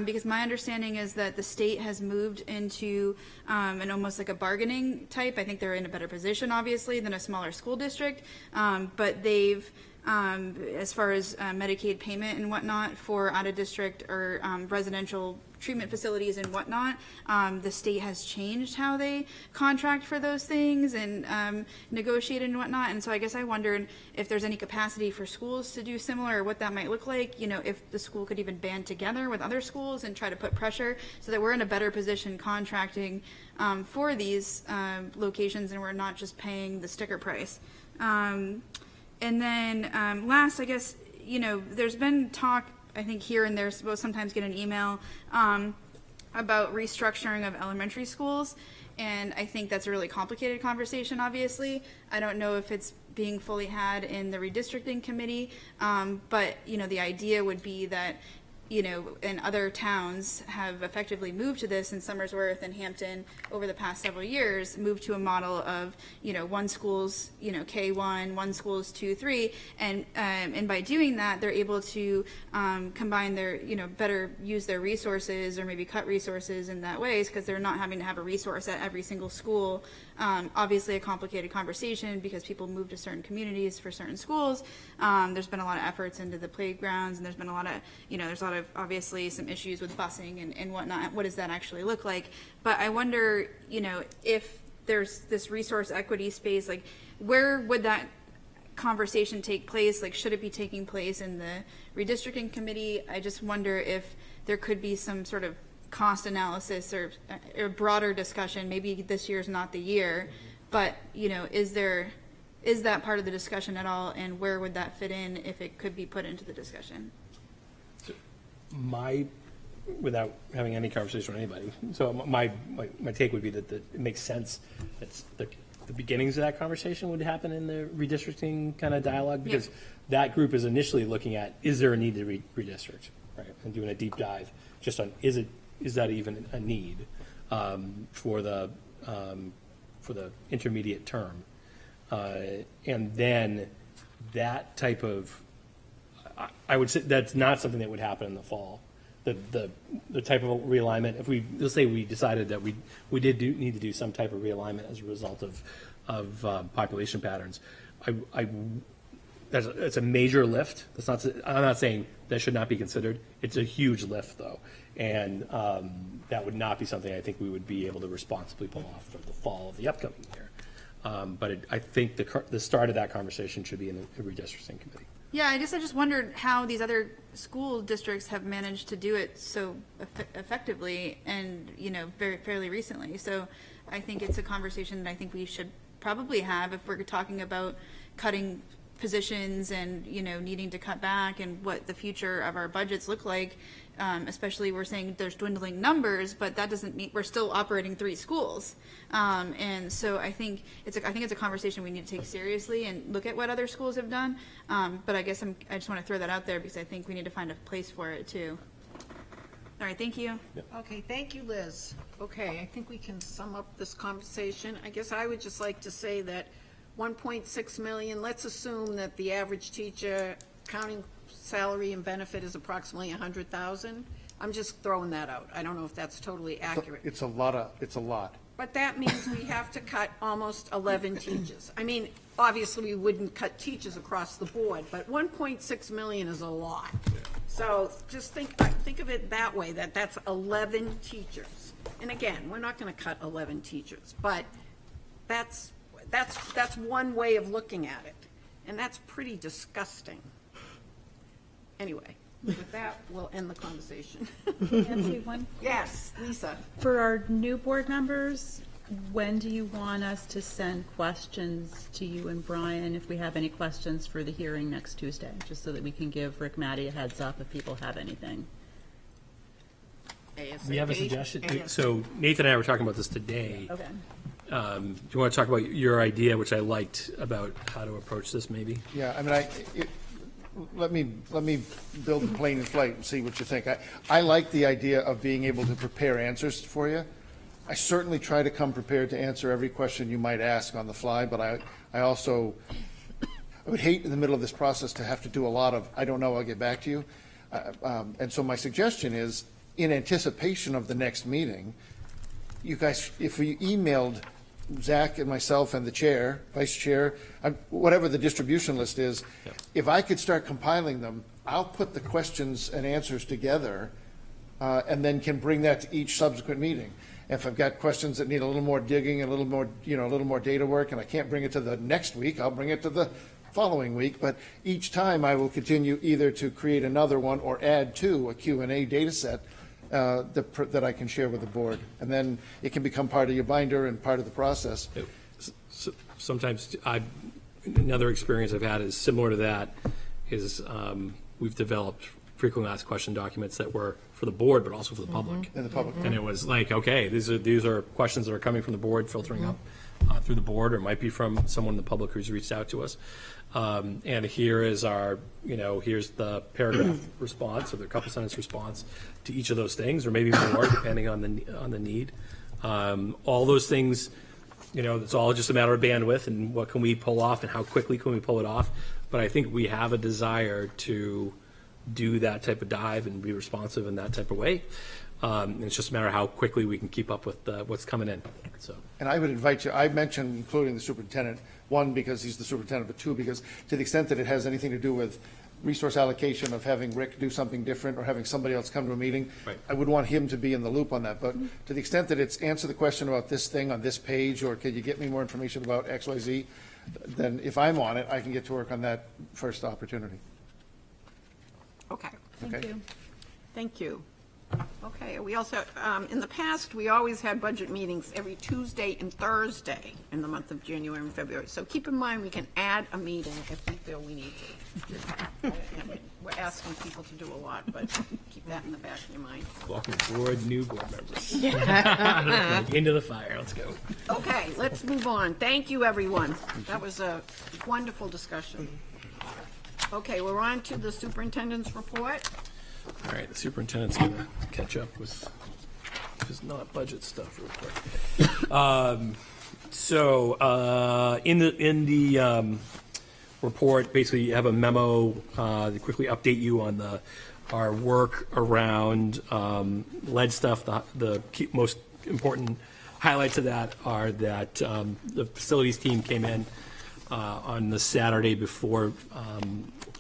Speaker 5: because my understanding is that the state has moved into an almost like a bargaining type. I think they're in a better position, obviously, than a smaller school district, but they've as far as Medicaid payment and whatnot for out-of-district or residential treatment facilities and whatnot, the state has changed how they contract for those things and negotiate and whatnot. And so I guess I wondered if there's any capacity for schools to do similar, or what that might look like, if the school could even band together with other schools and try to put pressure so that we're in a better position contracting for these locations and we're not just paying the sticker price. And then last, I guess, there's been talk, I think here and there, we'll sometimes get an email about restructuring of elementary schools. And I think that's a really complicated conversation, obviously. I don't know if it's being fully had in the redistricting committee, but, the idea would be that, and other towns have effectively moved to this, in Somersworth and Hampton over the past several years, moved to a model of, one school's, K1, one school's 2, 3, and by doing that, they're able to combine their, better use their resources, or maybe cut resources in that ways, because they're not having to have a resource at every single school. Obviously a complicated conversation because people move to certain communities for certain schools. There's been a lot of efforts into the playgrounds, and there's been a lot of, there's a lot of obviously some issues with busing and whatnot. What does that actually look like? But I wonder, if there's this resource equity space, like where would that conversation take place? Like, should it be taking place in the redistricting committee? I just wonder if there could be some sort of cost analysis or broader discussion. Maybe this year's not the year, but is that part of the discussion at all, and where would that fit in if it could be put into the discussion?
Speaker 4: Without having any conversation with anybody, so my take would be that it makes sense that the beginnings of that conversation would happen in the redistricting kind of dialogue, because that group is initially looking at, is there a need to redistrict, right, and doing a deep dive just on is that even a need for the intermediate term, and then that type of, I would say that's not something that would happen in the fall. The type of realignment, let's say we decided that we did need to do some type of realignment as a result of population patterns. That's a major lift. I'm not saying that should not be considered. It's a huge lift, though. And that would not be something I think we would be able to responsibly pull off for the fall of the upcoming year. But I think the start of that conversation should be in the redistricting committee.
Speaker 5: Yeah, I just wondered how these other school districts have managed to do it so effectively and, fairly recently. So I think it's a conversation that I think we should probably have if we're talking about cutting positions and, needing to cut back and what the future of our budgets look like. Especially we're saying there's dwindling numbers, but that doesn't mean we're still operating 3 schools. And so I think it's a conversation we need to take seriously and look at what other schools have done. But I guess I just want to throw that out there because I think we need to find a place for it too. All right, thank you.
Speaker 2: Okay, thank you, Liz. Okay, I think we can sum up this conversation. I guess I would just like to say that 1.6 million, let's assume that the average teacher, counting salary and benefit, is approximately 100,000. I'm just throwing that out. I don't know if that's totally accurate.
Speaker 1: It's a lot.
Speaker 2: But that means we have to cut almost 11 teachers. I mean, obviously, we wouldn't cut teachers across the board, but 1.6 million is a lot. So just think of it that way, that's 11 teachers. And again, we're not going to cut 11 teachers, but that's one way of looking at it. And that's pretty disgusting. Anyway, with that, we'll end the conversation.
Speaker 13: Nancy, one?
Speaker 2: Yes, Lisa.
Speaker 13: For our new board members, when do you want us to send questions to you and Brian if we have any questions for the hearing next Tuesday? Just so that we can give Rick Matty a heads up if people have anything.
Speaker 4: We have a suggestion. So Nathan and I were talking about this today.
Speaker 13: Okay.
Speaker 4: Do you want to talk about your idea, which I liked, about how to approach this maybe?
Speaker 1: Yeah, I mean, let me build the plane in flight and see what you think. I like the idea of being able to prepare answers for you. I certainly try to come prepared to answer every question you might ask on the fly, but I also would hate in the middle of this process to have to do a lot of, I don't know, I'll get back to you. And so my suggestion is, in anticipation of the next meeting, you guys, if you emailed Zach and myself and the chair, vice chair, whatever the distribution list is, if I could start compiling them, I'll put the questions and answers together and then can bring that to each subsequent meeting. If I've got questions that need a little more digging, a little more data work, and I can't bring it to the next week, I'll bring it to the following week. But each time I will continue either to create another one or add to a Q&A data set that I can share with the board. And then it can become part of your binder and part of the process.
Speaker 4: Sometimes another experience I've had is similar to that is we've developed frequently asked question documents that were for the board, but also for the public.
Speaker 1: And the public.
Speaker 4: And it was like, okay, these are questions that are coming from the board, filtering up through the board, or might be from someone in the public who's reached out to us. And here is our, here's the paragraph response, or the couple sentence response to each of those things, or maybe more, depending on the need. All those things, it's all just a matter of bandwidth and what can we pull off and how quickly can we pull it off. But I think we have a desire to do that type of dive and be responsive in that type of way. And it's just a matter of how quickly we can keep up with what's coming in. So.
Speaker 1: And I would invite you, I mentioned including the superintendent, one, because he's the superintendent, but two, because to the extent that it has anything to do with resource allocation of having Rick do something different or having somebody else come to a meeting,
Speaker 4: right,
Speaker 1: I would want him to be in the loop on that. But to the extent that it's answer the question about this thing on this page, or can you get me more information about X, Y, Z, then if I'm on it, I can get to work on that first opportunity.
Speaker 2: Okay.
Speaker 1: Okay?
Speaker 2: Thank you. Okay, we also, in the past, we always had budget meetings every Tuesday and Thursday in the month of January and February. So keep in mind, we can add a meeting if we feel we need to. We're asking people to do a lot, but keep that in the back of your mind.
Speaker 4: Welcome aboard, new board members. Into the fire, let's go.
Speaker 2: Okay, let's move on. Thank you, everyone. That was a wonderful discussion. Okay, we're on to the superintendent's report.
Speaker 4: All right, the superintendent's going to catch up with his not budget stuff real quick. In the report, basically, you have a memo to quickly update you on our work around lead stuff, the most important highlights of that are that the facilities team came in on the Saturday before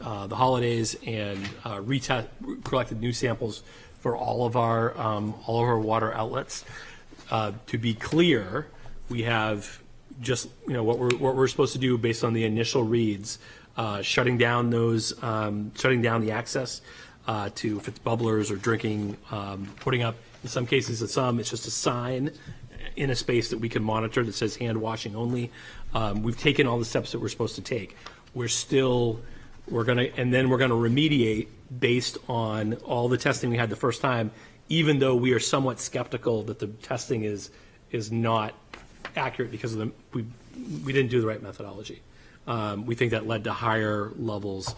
Speaker 4: the holidays and collected new samples for all of our water outlets. To be clear, we have just what we're supposed to do based on the initial reads, shutting down the access to if it's bubblers or drinking, putting up in some cases it's just a sign in a space that we can monitor that says hand washing only. We've taken all the steps that we're supposed to take. We're gonna remediate based on all the testing we had the first time, even though we are somewhat skeptical that the testing is not accurate because of we didn't do the right methodology. We think that led to higher levels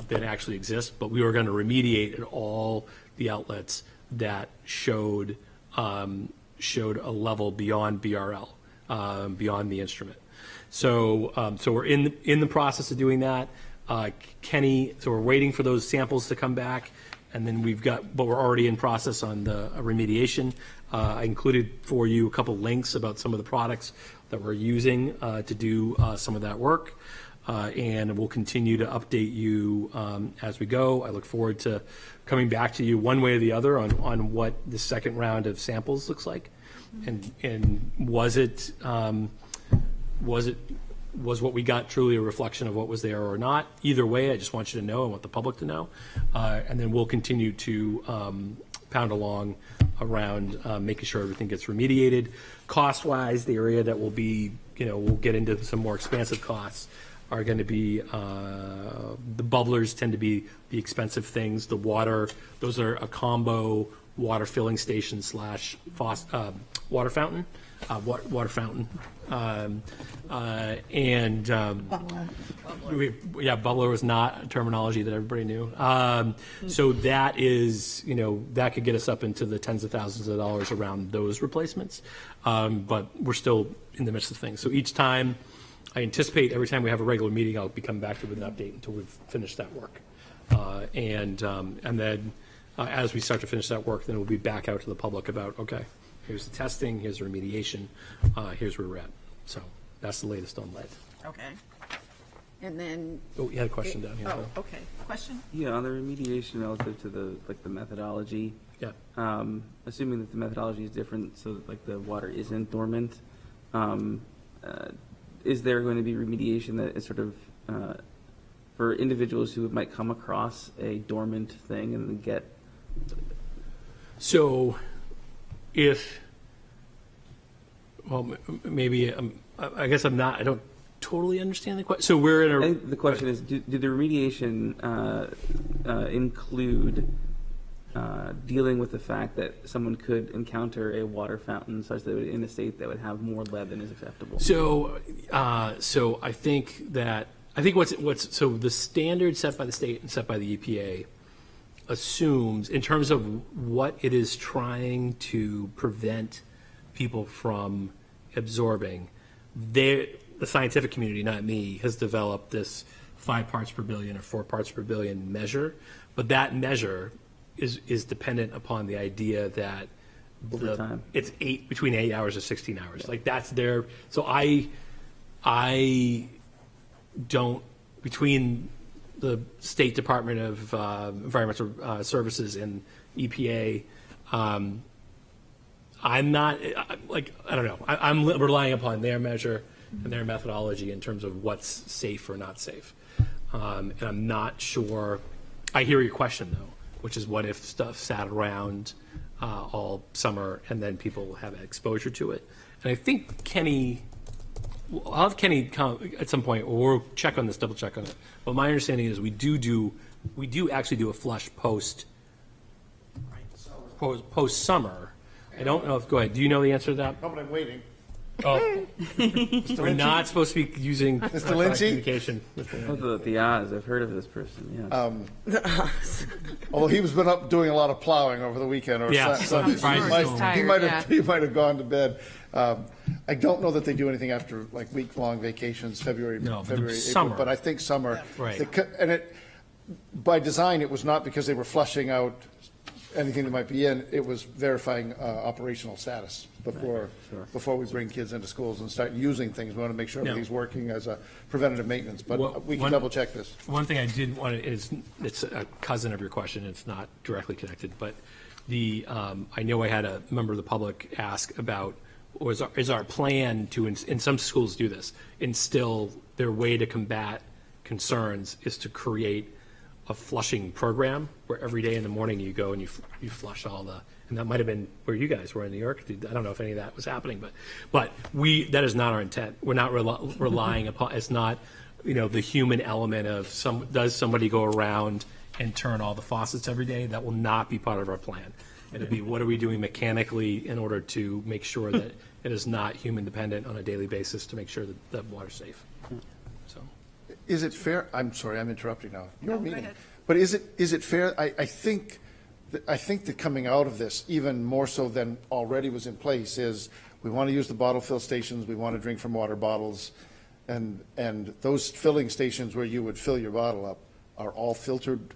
Speaker 4: than actually exist, but we were going to remediate at all the outlets that showed a level beyond BRL, beyond the instrument. So we're in the process of doing that. Kenny, so we're waiting for those samples to come back, and then but we're already in process on the remediation. I included for you a couple links about some of the products that we're using to do some of that work, and we'll continue to update you as we go. I look forward to coming back to you one way or the other on what the second round of samples looks like, and was what we got truly a reflection of what was there or not. Either way, I just want you to know and want the public to know, and then we'll continue to pound along around making sure everything gets remediated. Cost-wise, the area that will be, we'll get into some more expansive costs are going to be, the bubblers tend to be the expensive things. The water, those are a combo water filling station / water fountain. Water fountain. Bubbler was not a terminology that everybody knew. So that is, that could get us up into the tens of thousands of dollars around those replacements. But we're still in the midst of things. So each time, I anticipate every time we have a regular meeting, I'll be coming back to you with an update until we've finished that work. And then as we start to finish that work, then we'll be back out to the public about, okay, here's the testing, here's the remediation, here's where we're at. So that's the latest on lead.
Speaker 2: Okay. And then.
Speaker 4: Oh, you had a question down here.
Speaker 2: Oh, okay. Question?
Speaker 9: Yeah, on the remediation relative to the methodology.
Speaker 4: Yeah.
Speaker 9: Assuming that the methodology is different, so that the water isn't dormant, is there going to be remediation that is sort of for individuals who might come across a dormant thing and then get?
Speaker 4: So, maybe I guess I don't totally understand the question. So we're in a.
Speaker 9: I think the question is, do the remediation include dealing with the fact that someone could encounter a water fountain such that it would, in a state that would have more lead than is acceptable?
Speaker 4: So I think what's so the standard set by the state and set by the EPA assumes, in terms of what it is trying to prevent people from absorbing, the scientific community, not me, has developed this 5 parts per billion or 4 parts per billion measure, but that measure is dependent upon the idea that it's between 8 hours and 16 hours. Yeah. Like that's their. So I don't, between the State Department of Environmental Services and EPA, I'm not I don't know. I'm relying upon their measure and their methodology in terms of what's safe or not safe, and I'm not sure. I hear your question though, which is what if stuff sat around all summer and then people have exposure to it? And I think I'll have Kenny come at some point, or we'll check on this, double check on it. But my understanding is we do actually do a flush post summer. I don't know if, go ahead, do you know the answer to that?
Speaker 1: No, but I'm waiting.
Speaker 4: Oh, we're not supposed to be using
Speaker 1: Mr. Lindsay?
Speaker 4: communication.
Speaker 9: The Oz, I've heard of this person, yes.
Speaker 1: Although he's been up doing a lot of plowing over the weekend or
Speaker 4: Yeah,
Speaker 1: Sunday, so he might have gone to bed. I don't know that they do anything after like week-long vacations, February, April,
Speaker 4: summer.
Speaker 1: but I think summer.
Speaker 4: Right.
Speaker 1: And by design, it was not because they were flushing out anything that might be in, it was verifying operational status before we bring kids into schools and start using things. We want to make sure everything's working as a preventative maintenance, but we can double check this.
Speaker 4: One thing I did want to, it's a cousin of your question, it's not directly connected, but I know I had a member of the public ask about, is our plan to, in some schools do this, instill their way to combat concerns is to create a flushing program where every day in the morning you go and you flush all the, and that might have been where you guys were in New York. I don't know if any of that was happening, but that is not our intent. We're not relying upon, it's not, the human element of does somebody go around and turn all the faucets every day? That will not be part of our plan. It'll be, what are we doing mechanically in order to make sure that it is not human dependent on a daily basis to make sure that the water's safe. So.
Speaker 1: Is it fair, I'm sorry, I'm interrupting now. Your meeting. But is it fair, I think that coming out of this, even more so than already was in place, is we want to use the bottle fill stations, we want to drink from water bottles, and those filling stations where you would fill your bottle up are all filtered,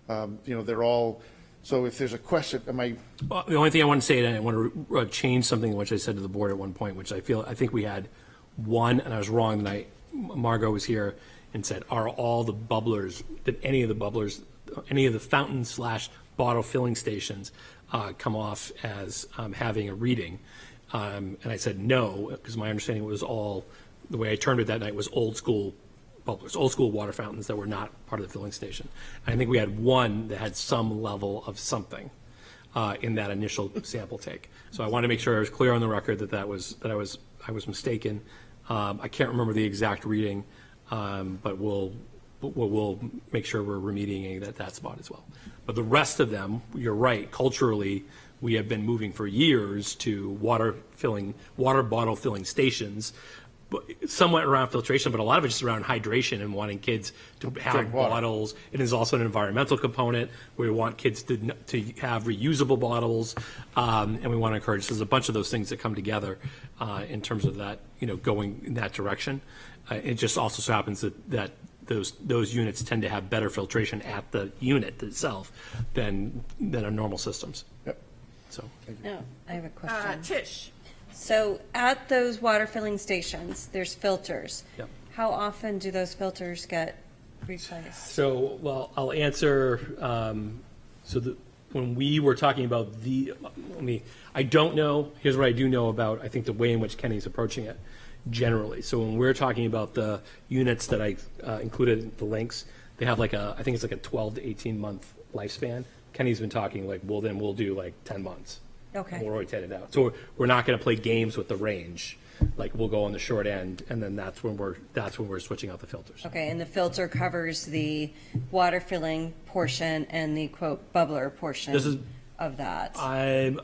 Speaker 1: they're all, so if there's a question,
Speaker 4: The only thing I want to say, and I want to change something which I said to the board at one point, which I think we had one, and I was wrong the night Margot was here and said, are all the bubblers, did any of the fountain / bottle filling stations come off as having a reading? And I said no, because my understanding was the way I termed it that night was old school bubblers, old school water fountains that were not part of the filling station. And I think we had one that had some level of something in that initial sample take. So I want to make sure I was clear on the record that I was mistaken. I can't remember the exact reading, but we'll make sure we're remediating that spot as well. But the rest of them, you're right, culturally, we have been moving for years to water bottle filling stations, but somewhat around filtration, but a lot of it's just around hydration and wanting kids to have bottles. It is also an environmental component where we want kids to have reusable bottles, and we want to encourage. There's a bunch of those things that come together in terms of that, going in that direction. It just also so happens that those units tend to have better filtration at the unit itself than our normal systems.
Speaker 1: Yep.
Speaker 4: So.
Speaker 15: No, I have a question.
Speaker 2: Tish.
Speaker 15: So at those water filling stations, there's filters.
Speaker 4: Yep.
Speaker 15: How often do those filters get replaced?
Speaker 4: So, I'll answer. When we were talking about I don't know. Here's what I do know about, I think, the way in which Kenny's approaching it generally. So when we're talking about the units that I included in the links, they have I think it's like a 12 to 18 month lifespan. Kenny's been talking then we'll do 10 months.
Speaker 15: Okay.
Speaker 4: We'll rotate it out. So we're not going to play games with the range. We'll go on the short end, and then that's when we're switching out the filters.
Speaker 15: Okay, and the filter covers the water filling portion and the quote bubbler portion of that.
Speaker 4: I'm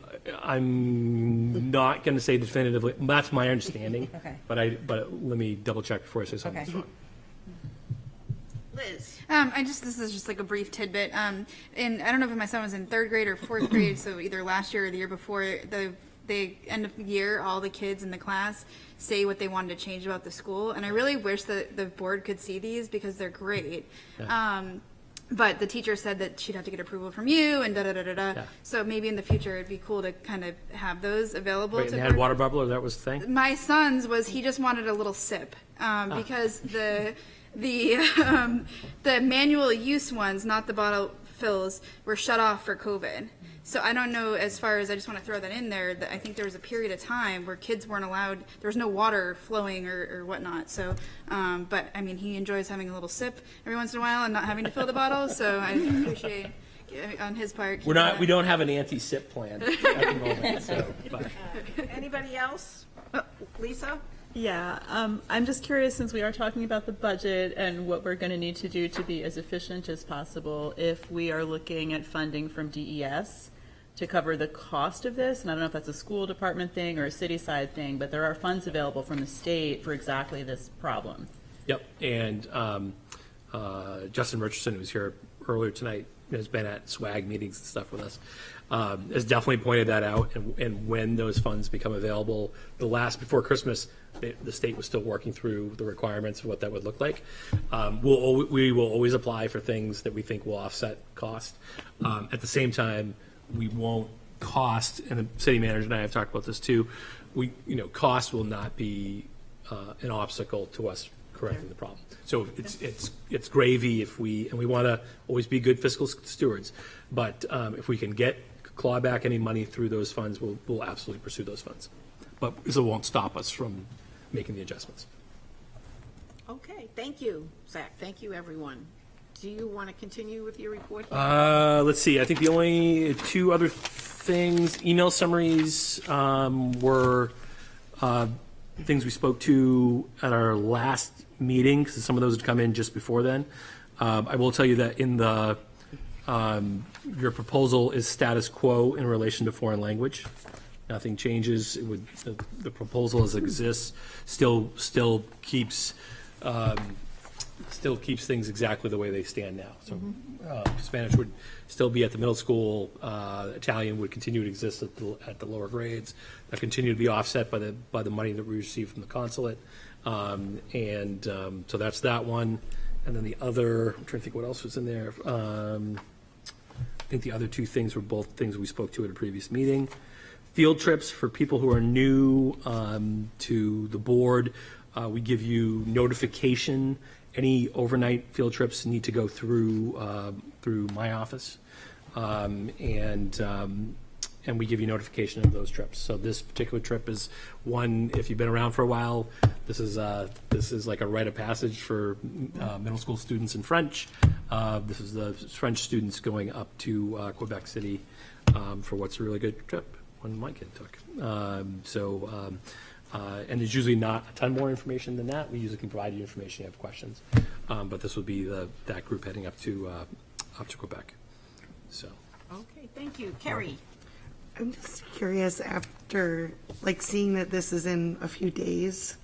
Speaker 4: not going to say definitively. That's my understanding.
Speaker 15: Okay.
Speaker 4: But let me double check before I say something.
Speaker 15: Okay.
Speaker 2: Liz.
Speaker 5: This is just like a brief tidbit. And I don't know if my son was in 3rd grade or 4th grade, so either last year or the year before, the end of the year, all the kids in the class say what they wanted to change about the school. And I really wish that the board could see these because they're great. Yeah. But the teacher said that she'd have to get approval from you and da-da-da-da-da. Yeah. So maybe in the future it'd be cool to kind of have those available.
Speaker 4: Wait, and they had water bubbler, that was the thing?
Speaker 5: My son's he just wanted a little sip because the manual use ones, not the bottle fills, were shut off for COVID. So I don't know, as far as, I just want to throw that in there, that I think there was a period of time where kids weren't allowed, there was no water flowing or whatnot. So, but I mean, he enjoys having a little sip every once in a while and not having to fill the bottle. So I appreciate on his part.
Speaker 4: We don't have an anti-sip plan at the moment. So,
Speaker 2: Anybody else? Lisa?
Speaker 13: Yeah, I'm just curious, since we are talking about the budget and what we're going to need to do to be as efficient as possible, if we are looking at funding from DES to cover the cost of this, and I don't know if that's a school department thing or a city side thing, but there are funds available from the state for exactly this problem.
Speaker 4: Yep, and Justin Richardson, who's here earlier tonight, has been at SWAG meetings and stuff with us, has definitely pointed that out, and when those funds become available, before Christmas, the state was still working through the requirements of what that would look like. We will always apply for things that we think will offset cost. At the same time, we won't cost, and the city manager and I have talked about this too, cost will not be an obstacle to us correcting the problem. So it's gravy if we want to always be good fiscal stewards, but if we can claw back any money through those funds, we'll absolutely pursue those funds. But it won't stop us from making the adjustments.
Speaker 2: Okay, thank you, Zach. Thank you, everyone. Do you want to continue with your report?
Speaker 4: Let's see. I think the only two other things, email summaries, were things we spoke to at our last meeting, because some of those had come in just before then. I will tell you that in the your proposal is status quo in relation to foreign language. Nothing changes. It would the proposal as it exists still keeps things exactly the way they stand now. So Spanish would still be at the middle school. Italian would continue to exist at the lower grades. That continue to be offset by the money that we receive from the consulate. So that's that one. And then the other, I'm trying to think what else was in there. I think the other two things were both things we spoke to at a previous meeting. Field trips for people who are new to the board. We give you notification. Any overnight field trips need to go through my office, and we give you notification of those trips. So this particular trip is one. If you've been around for a while, this is like a rite of passage for middle school students in French. This is the French students going up to Quebec City for what's a really good trip. One my kid took. And there's usually not a ton more information than that. We usually can provide you information if you have questions. But this would be that group heading up to Quebec. So.
Speaker 2: Okay, thank you. Carrie?
Speaker 8: I'm just curious, after, seeing that this is in a few days,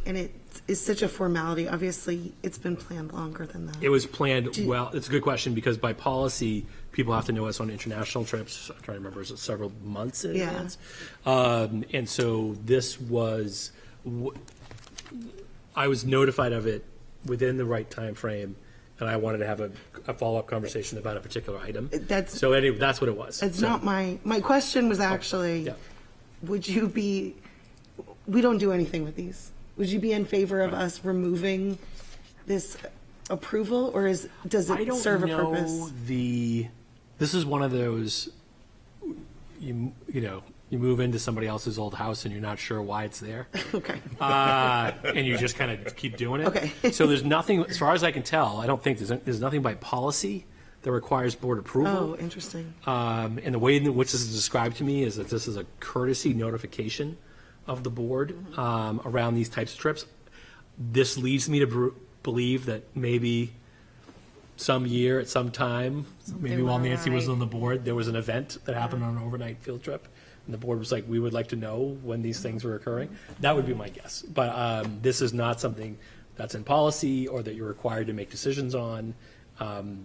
Speaker 8: and it is such a formality, obviously, it's been planned longer than that.
Speaker 4: It was planned, well, it's a good question, because by policy, people have to know us on international trips. I'm trying to remember, is it several months in advance? And so this was, I was notified of it within the right time frame, and I wanted to have a follow-up conversation about a particular item. So anyway, that's what it was.
Speaker 8: It's not my question was actually, would you be, we don't do anything with these. Would you be in favor of us removing this approval, or does it serve a purpose?
Speaker 4: This is one of those, you move into somebody else's old house and you're not sure why it's there.
Speaker 8: Okay.
Speaker 4: And you just kind of keep doing it. Okay. So there's nothing, as far as I can tell, I don't think there's nothing by policy that requires board approval.
Speaker 8: Oh, interesting.
Speaker 4: And the way in which this is described to me is that this is a courtesy notification of the board around these types of trips. This leads me to believe that maybe some year at some time, maybe while Nancy was on the board, there was an event that happened on an overnight field trip. And the board was like, we would like to know when these things were occurring. That would be my guess. But this is not something that's in policy or that you're required to make decisions on.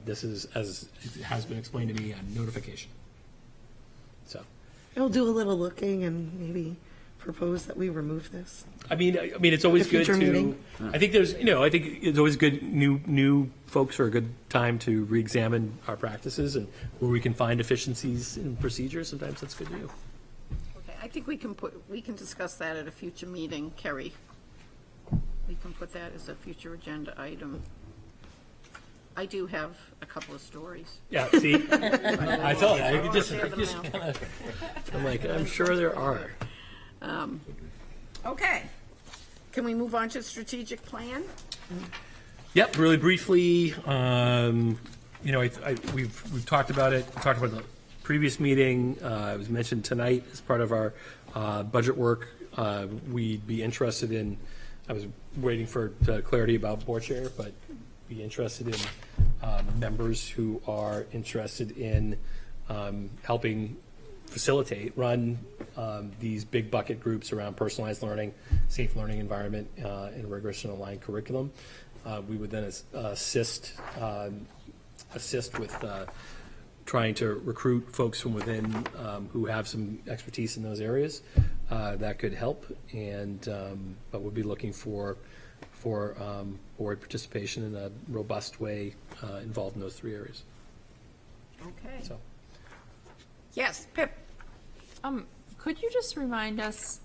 Speaker 4: This is, as it has been explained to me, a notification. So
Speaker 8: I'll do a little looking and maybe propose that we remove this.
Speaker 4: I mean, it's always good to.
Speaker 8: Meeting.
Speaker 4: I think there's, I think it's always good. New folks are a good time to re-examine our practices, and where we can find efficiencies in procedures. Sometimes that's good to do.
Speaker 2: Okay, I think we can discuss that at a future meeting, Kerry. We can put that as a future agenda item. I do have a couple of stories.
Speaker 4: Yeah, see, I told you, I could just kind of. I'm like, I'm sure there are.
Speaker 2: Okay. Can we move on to strategic plan?
Speaker 4: Yep, really briefly, we've talked about it. We talked about the previous meeting. It was mentioned tonight as part of our budget work. We'd be interested in, I was waiting for clarity about board chair, but be interested in members who are interested in helping facilitate, run these big bucket groups around personalized learning, safe learning environment, and rigorous and aligned curriculum. We would then assist with trying to recruit folks from within who have some expertise in those areas. That could help, but we'll be looking for board participation in a robust way involved in those three areas.
Speaker 2: Okay.
Speaker 4: So.
Speaker 2: Yes, Pip?
Speaker 14: Could you just remind us,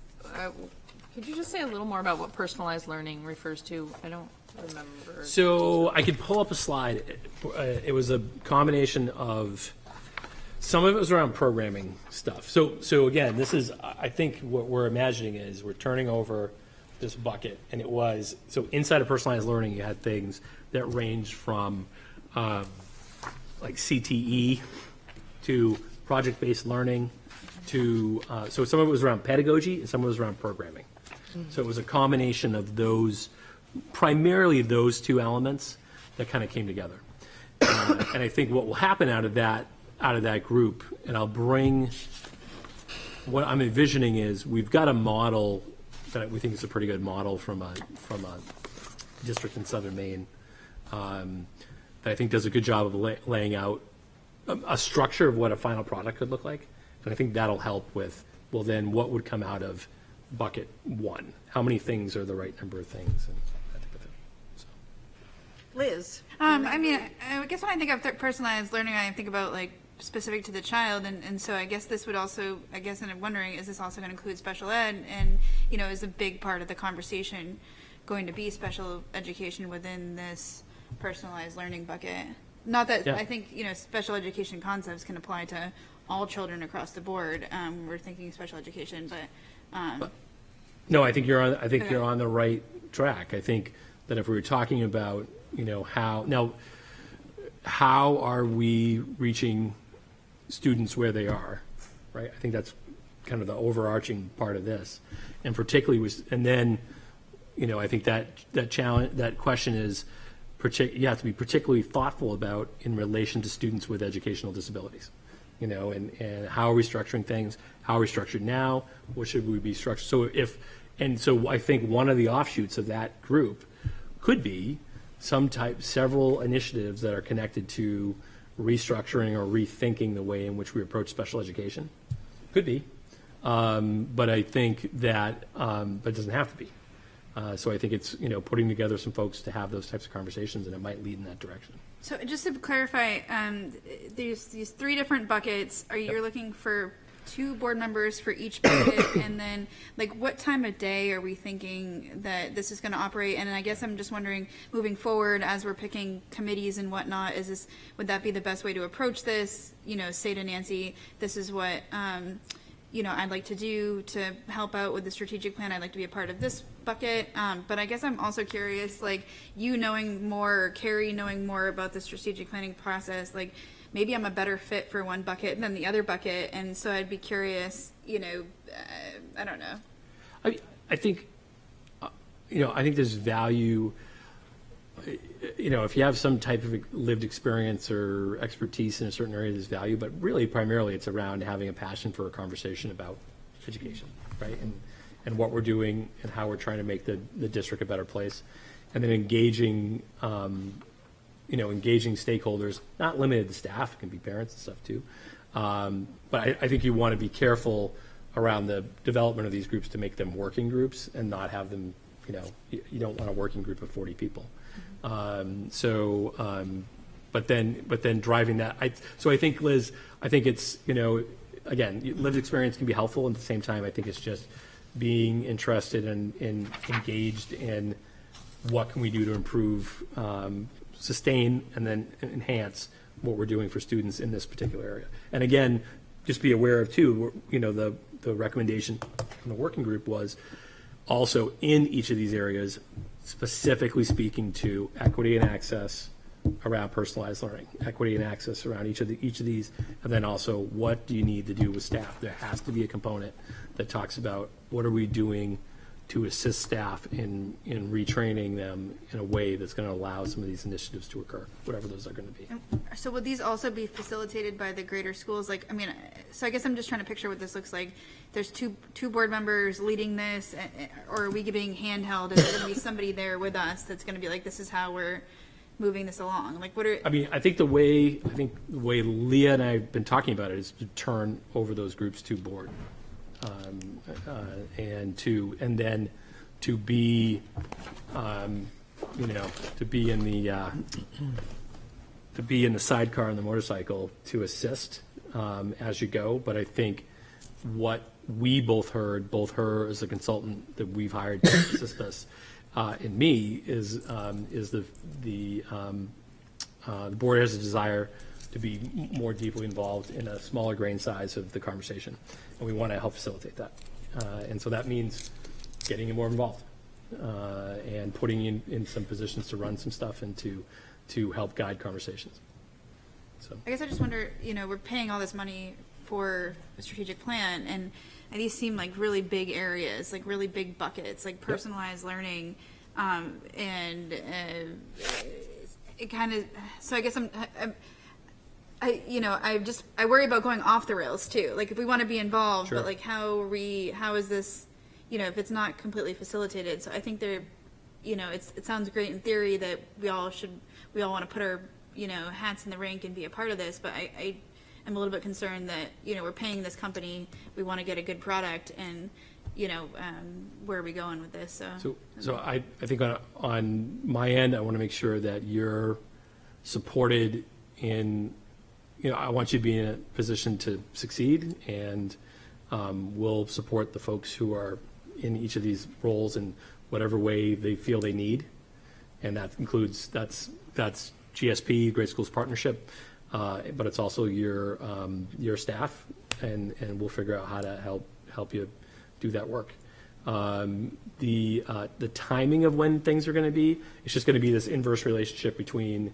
Speaker 14: could you just say a little more about what personalized learning refers to? I don't remember.
Speaker 4: So I could pull up a slide. It was a combination of, some of it was around programming stuff. So again, this is, I think what we're imagining is we're turning over this bucket, and it was, so inside of personalized learning, you had things that ranged from like CTE to project-based learning to, so some of it was around pedagogy and some of it was around programming. So it was a combination of those, primarily those two elements that kind of came together. And I think what will happen out of that group, and I'll bring, what I'm envisioning is we've got a model that we think is a pretty good model from a district in Southern Maine that I think does a good job of laying out a structure of what a final product could look like. And I think that'll help with, well, then what would come out of bucket one? How many things are the right number of things? And that type of thing. So.
Speaker 2: Liz?
Speaker 5: I mean, I guess when I think of personalized learning, I think about like specific to the child, and so I guess this would also, I guess, and I'm wondering, is this also going to include special ed? And, you know, is a big part of the conversation going to be special education within this personalized learning bucket? Not that I think, you know, special education concepts can apply to all children across the board. We're thinking special education, but
Speaker 4: no, I think you're on. I think you're on the right track. I think that if we were talking about, you know, how are we reaching students where they are, right? I think that's kind of the overarching part of this, and particularly and then, you know, I think that challenge, that question is, you have to be particularly thoughtful about in relation to students with educational disabilities. You know, and how are we structuring things? How are we structured now? What should we be structured? So I think one of the offshoots of that group could be several initiatives that are connected to restructuring or rethinking the way in which we approach special education. Could be, but I think that, but it doesn't have to be. So I think it's, you know, putting together some folks to have those types of conversations, and it might lead in that direction.
Speaker 5: So just to clarify, there's these three different buckets. You're looking for 2 board members for each bucket, and then like what time of day are we thinking that this is going to operate? And I guess I'm just wondering, moving forward, as we're picking committees and whatnot, would that be the best way to approach this? You know, say to Nancy, this is what you know, I'd like to do to help out with the strategic plan. I'd like to be a part of this bucket. But I guess I'm also curious, like, you knowing more, or Carrie knowing more about the strategic planning process, like, maybe I'm a better fit for one bucket than the other bucket. And so I'd be curious, you know, I don't know.
Speaker 4: I think, you know, I think there's value, you know, if you have some type of lived experience or expertise in a certain area, there's value, but really primarily it's around having a passion for a conversation about education, right? And what we're doing and how we're trying to make the district a better place. And then engaging, you know, engaging stakeholders, not limited to staff, it can be parents and stuff too. But I think you want to be careful around the development of these groups to make them working groups and not have them, you know, you don't want a working group of 40 people. But then driving that, so I think, Liz, I think it's, you know, again, lived experience can be helpful, and at the same time, I think it's just being interested and engaged in what can we do to improve, sustain, and then enhance what we're doing for students in this particular area. And again, just be aware of too, you know, the recommendation from the working group was also in each of these areas, specifically speaking to equity and access around personalized learning, equity and access around each of these, and then also what do you need to do with staff? There has to be a component that talks about what are we doing to assist staff in retraining them in a way that's going to allow some of these initiatives to occur, whatever those are going to be.
Speaker 5: So will these also be facilitated by the greater schools? Like, I mean, so I guess I'm just trying to picture what this looks like. There's two board members leading this, or are we being handheld? Is there going to be somebody there with us that's going to be like, this is how we're moving this along? Like, what are? I
Speaker 4: mean, I think the way Leah and I have been talking about it is to turn over those groups to board, and then to be, you know, to be in the sidecar on the motorcycle to assist as you go, but I think what we both heard, both her as a consultant that we've hired to assist us, and me, is the board has a desire to be more deeply involved in a smaller grain size of the conversation, and we want to help facilitate that. And so that means getting you more involved and putting you in some positions to run some stuff and to help guide conversations. So
Speaker 5: I guess I just wonder, we're paying all this money for a strategic plan, and these seem like really big areas, like really big buckets, like personalized learning, and it kind of. So I guess I worry about going off the rails too. Like if we want to be involved,
Speaker 4: Sure.
Speaker 5: but like how is this, if it's not completely facilitated. So I think it sounds great in theory that we all want to put our, hats in the ring and be a part of this, but I'm a little bit concerned that, we're paying this company, we want to get a good product, and, where are we going with this?
Speaker 4: So I think on my end, I want to make sure that you're supported in, I want you to be in a position to succeed, and we'll support the folks who are in each of these roles in whatever way they feel they need. And that includes, that's GSP, Great Schools Partnership, but it's also your staff, and we'll figure out how to help you do that work. The timing of when things are going to be, it's just going to be this inverse relationship between,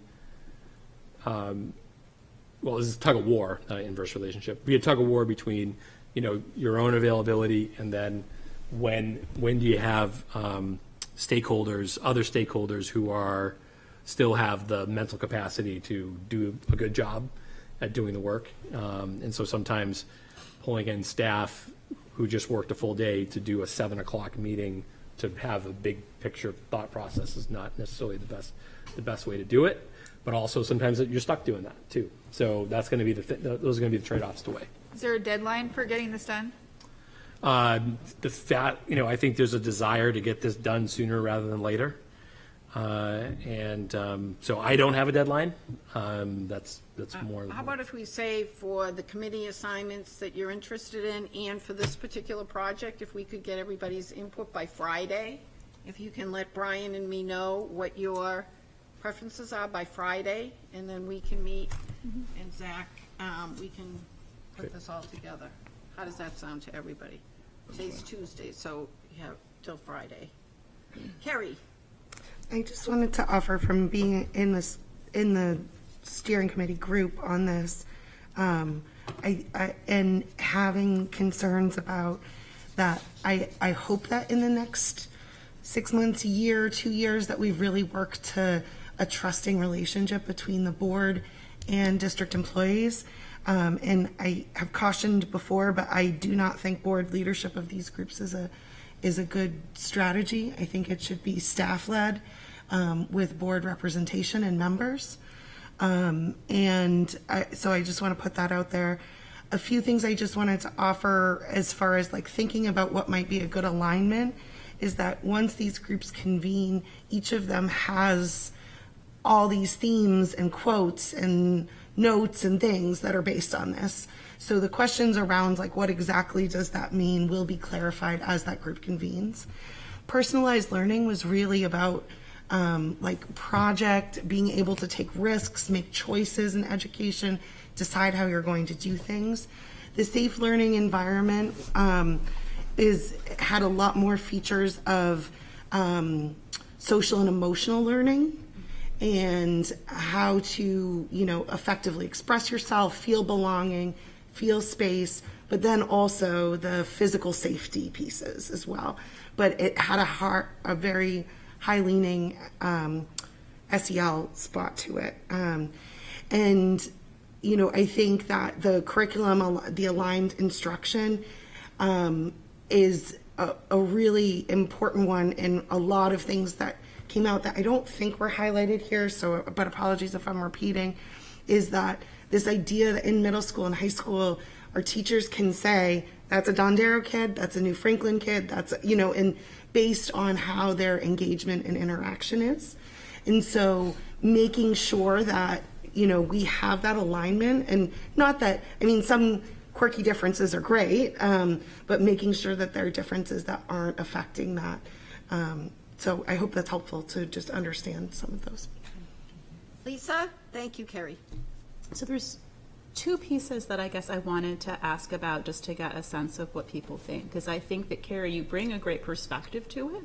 Speaker 4: well, this is tug of war, not an inverse relationship. Be a tug of war between, your own availability, and then when do you have other stakeholders who still have the mental capacity to do a good job at doing the work. And so sometimes pulling in staff who just worked a full day to do a 7:00 meeting to have a big picture thought process is not necessarily the best way to do it. But also sometimes you're stuck doing that too. So that's going to be those are going to be the trade-offs to weigh.
Speaker 5: Is there a deadline for getting this done?
Speaker 4: I think there's a desire to get this done sooner rather than later. So I don't have a deadline. That's more.
Speaker 2: How about if we say for the committee assignments that you're interested in and for this particular project, if we could get everybody's input by Friday? If you can let Brian and me know what your preferences are by Friday, and then we can meet, and Zach, we can put this all together. How does that sound to everybody? Today's Tuesday, so you have till Friday. Carrie?
Speaker 8: I just wanted to offer, from being in the steering committee group on this, and having concerns about that, I hope that in the next 6 months, a year, 2 years, that we've really worked to a trusting relationship between the board and district employees. And I have cautioned before, but I do not think board leadership of these groups is a good strategy. I think it should be staff-led, with board representation and members. So I just want to put that out there. A few things I just wanted to offer as far as like thinking about what might be a good alignment is that once these groups convene, each of them has all these themes and quotes and notes and things that are based on this. So the questions around like what exactly does that mean will be clarified as that group convenes. Personalized learning was really about project, being able to take risks, make choices in education, decide how you're going to do things. The safe learning environment had a lot more features of social and emotional learning, and how to, effectively express yourself, feel belonging, feel space, but then also the physical safety pieces as well. But it had a very high-leaning SEL spot to it. I think that the curriculum, the aligned instruction, is a really important one, and a lot of things that came out that I don't think were highlighted here, but apologies if I'm repeating, is that this idea that in middle school and high school, our teachers can say, that's a Dondero kid, that's a New Franklin kid, that's, and based on how their engagement and interaction is. And so making sure that we have that alignment, and not that, I mean, some quirky differences are great, but making sure that there are differences that aren't affecting that. So I hope that's helpful to just understand some of those.
Speaker 2: Lisa? Thank you, Carrie.
Speaker 13: So there's two pieces that I guess I wanted to ask about just to get a sense of what people think, because I think that, Carrie, you bring a great perspective to it.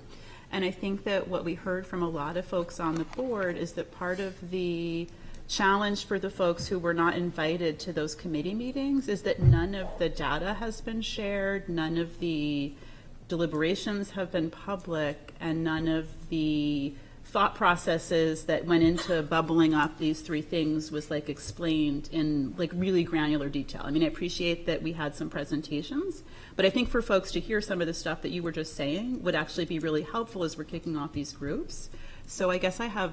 Speaker 13: And I think that what we heard from a lot of folks on the board is that part of the challenge for the folks who were not invited to those committee meetings is that none of the data has been shared, none of the deliberations have been public, and none of the thought processes that went into bubbling up these three things was like explained in like really granular detail. I mean, I appreciate that we had some presentations, but I think for folks to hear some of the stuff that you were just saying would actually be really helpful as we're kicking off these groups. So I guess I have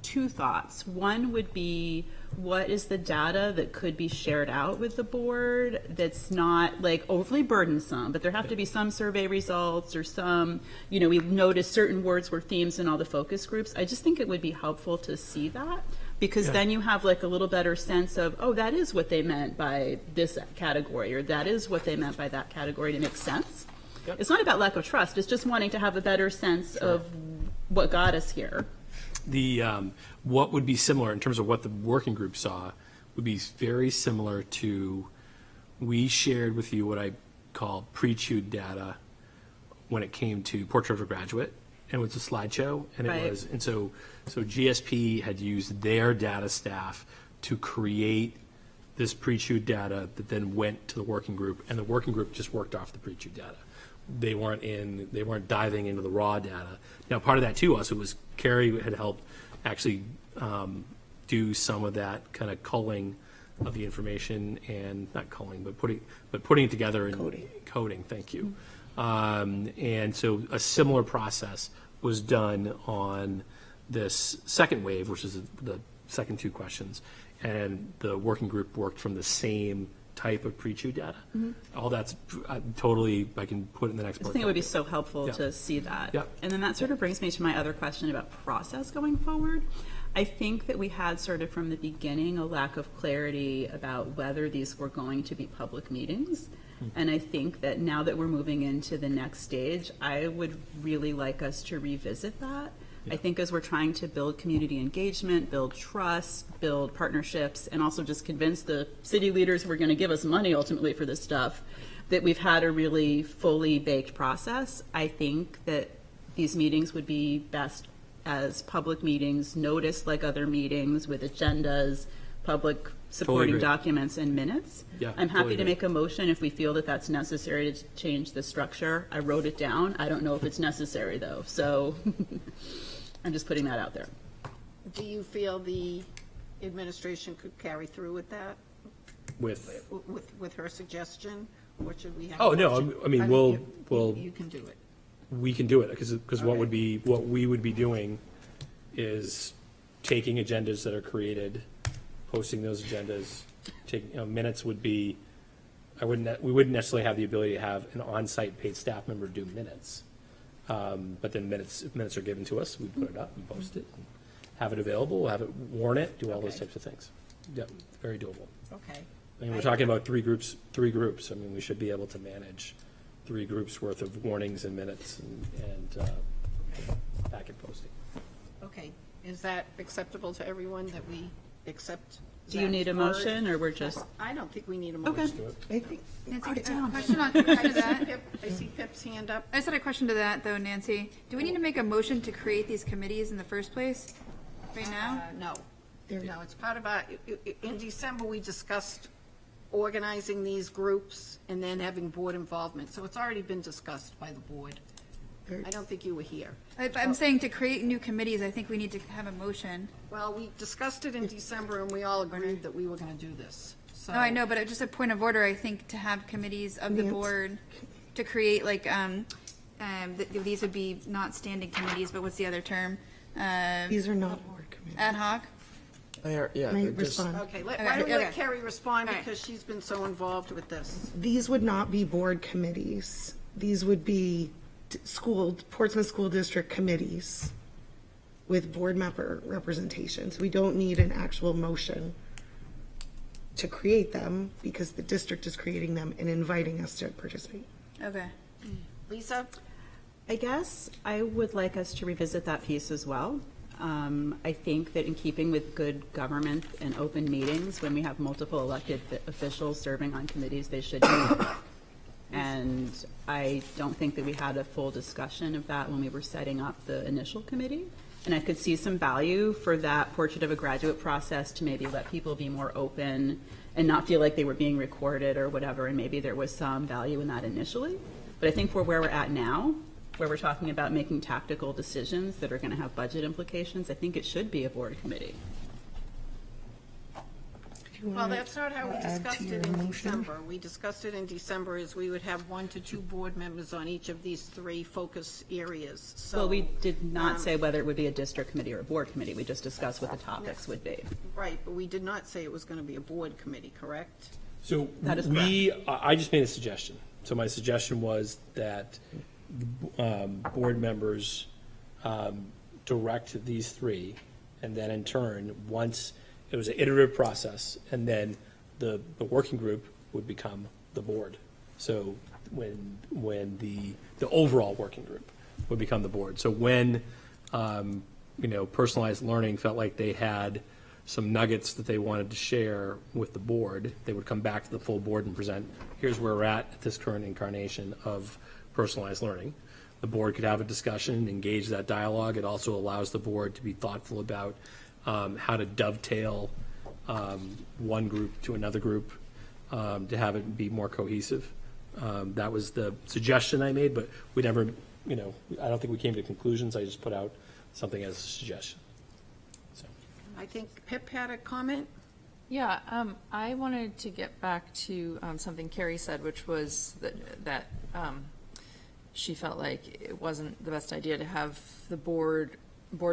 Speaker 13: two thoughts. One would be, what is the data that could be shared out with the board that's not like overly burdensome, but there have to be some survey results or some, we've noticed certain words were themes in all the focus groups. I just think it would be helpful to see that, because then you have like a little better sense of, oh, that is what they meant by this category, or that is what they meant by that category, to make sense. Yep. It's not about lack of trust. It's just wanting to have a better sense of what got us here.
Speaker 4: The what would be similar in terms of what the working group saw would be very similar to, we shared with you what I call pre-chewed data when it came to Portrait of a Graduate, and it was a slideshow, and it was, and so GSP had used their data staff to create this pre-chewed data that then went to the working group, and the working group just worked off the pre-chewed data. They weren't diving into the raw data. Now, part of that too also was Carrie had helped actually do some of that kind of culling of the information, and not culling, but putting it together and coding. Thank you. And so a similar process was done on this second wave, which is the second two questions, and the working group worked from the same type of pre-chewed data. All that's totally, I can put in the next part.
Speaker 13: I think it would be so helpful to see that. And then that sort of brings me to my other question about process going forward. I think that we had sort of from the beginning a lack of clarity about whether these were going to be public meetings. And I think that now that we're moving into the next stage, I would really like us to revisit that. I think as we're trying to build community engagement, build trust, build partnerships, and also just convince the city leaders who are going to give us money ultimately for this stuff, that we've had a really fully baked process. I think that these meetings would be best as public meetings, noticed like other meetings, with agendas, public supporting documents, and minutes. I'm happy to make a motion if we feel that that's necessary to change the structure. I wrote it down. I don't know if it's necessary though, so I'm just putting that out there.
Speaker 2: Do you feel the administration could carry through with that? With her suggestion, or should we have?
Speaker 4: Oh, no, I mean,
Speaker 2: you can do it.
Speaker 4: We can do it, because what we would be doing is taking agendas that are created, posting those agendas, minutes would be, we wouldn't necessarily have the ability to have an on-site paid staff member do minutes. But then if minutes are given to us, we put it up and post it, and have it available, have it, warn it, do all those types of things. Yeah, very doable.
Speaker 2: Okay.
Speaker 4: I mean, we're talking about three groups. I mean, we should be able to manage 3 groups worth of warnings and minutes and packet posting.
Speaker 2: Okay. Is that acceptable to everyone, that we accept?
Speaker 13: Do you need a motion, or we're just?
Speaker 2: I don't think we need a motion.
Speaker 13: Okay.
Speaker 5: Question to that.
Speaker 2: I see Pip's hand up.
Speaker 5: I just had a question to that, though, Nancy. Do we need to make a motion to create these committees in the first place, right now?
Speaker 2: No. No, it's part of our, in December, we discussed organizing these groups and then having board involvement. So it's already been discussed by the board. I don't think you were here.
Speaker 5: I'm saying to create new committees, I think we need to have a motion.
Speaker 2: Well, we discussed it in December, and we all agreed that we were going to do this. So
Speaker 5: No, I know, but just a point of order, I think to have committees of the board to create, like, these would be not standing committees, but what's the other term?
Speaker 8: These are not board committees.
Speaker 5: Ad hoc?
Speaker 8: May respond.
Speaker 2: Okay, why don't we let Carrie respond, because she's been so involved with this.
Speaker 8: These would not be board committees. These would be Portsmouth School District committees. with board member representation. So we don't need an actual motion to create them because the district is creating them and inviting us to participate.
Speaker 5: Okay.
Speaker 2: Lisa?
Speaker 13: I guess I would like us to revisit that piece as well. I think that in keeping with good government and open meetings, when we have multiple elected officials serving on committees, they should meet. And I don't think that we had a full discussion of that when we were setting up the initial committee. And I could see some value for that portrait of a graduate process to maybe let people be more open and not feel like they were being recorded or whatever, and maybe there was some value in that initially. But I think for where we're at now, where we're talking about making tactical decisions that are going to have budget implications, I think it should be a board committee.
Speaker 2: Well, that's not how we discussed it in December. We discussed it in December as we would have 1 to 2 board members on each of these 3 focus areas. So,
Speaker 13: Well, we did not say whether it would be a district committee or a board committee. We just discussed what the topics would be.
Speaker 2: Right, but we did not say it was going to be a board committee, correct?
Speaker 4: So
Speaker 13: That is
Speaker 4: I just made a suggestion. So my suggestion was that board members direct these 3, and then in turn, once it was an iterative process, and then the working group would become the board. So when the overall working group would become the board. So when personalized learning felt like they had some nuggets that they wanted to share with the board, they would come back to the full board and present, here's where we're at this current incarnation of personalized learning. The board could have a discussion, engage that dialogue. It also allows the board to be thoughtful about how to dovetail one group to another group to have it be more cohesive. That was the suggestion I made, but we never, I don't think we came to conclusions. I just put out something as a suggestion. So.
Speaker 2: I think Pip had a comment.
Speaker 14: Yeah, I wanted to get back to something Carrie said, which was that she felt like it wasn't the best idea to have the board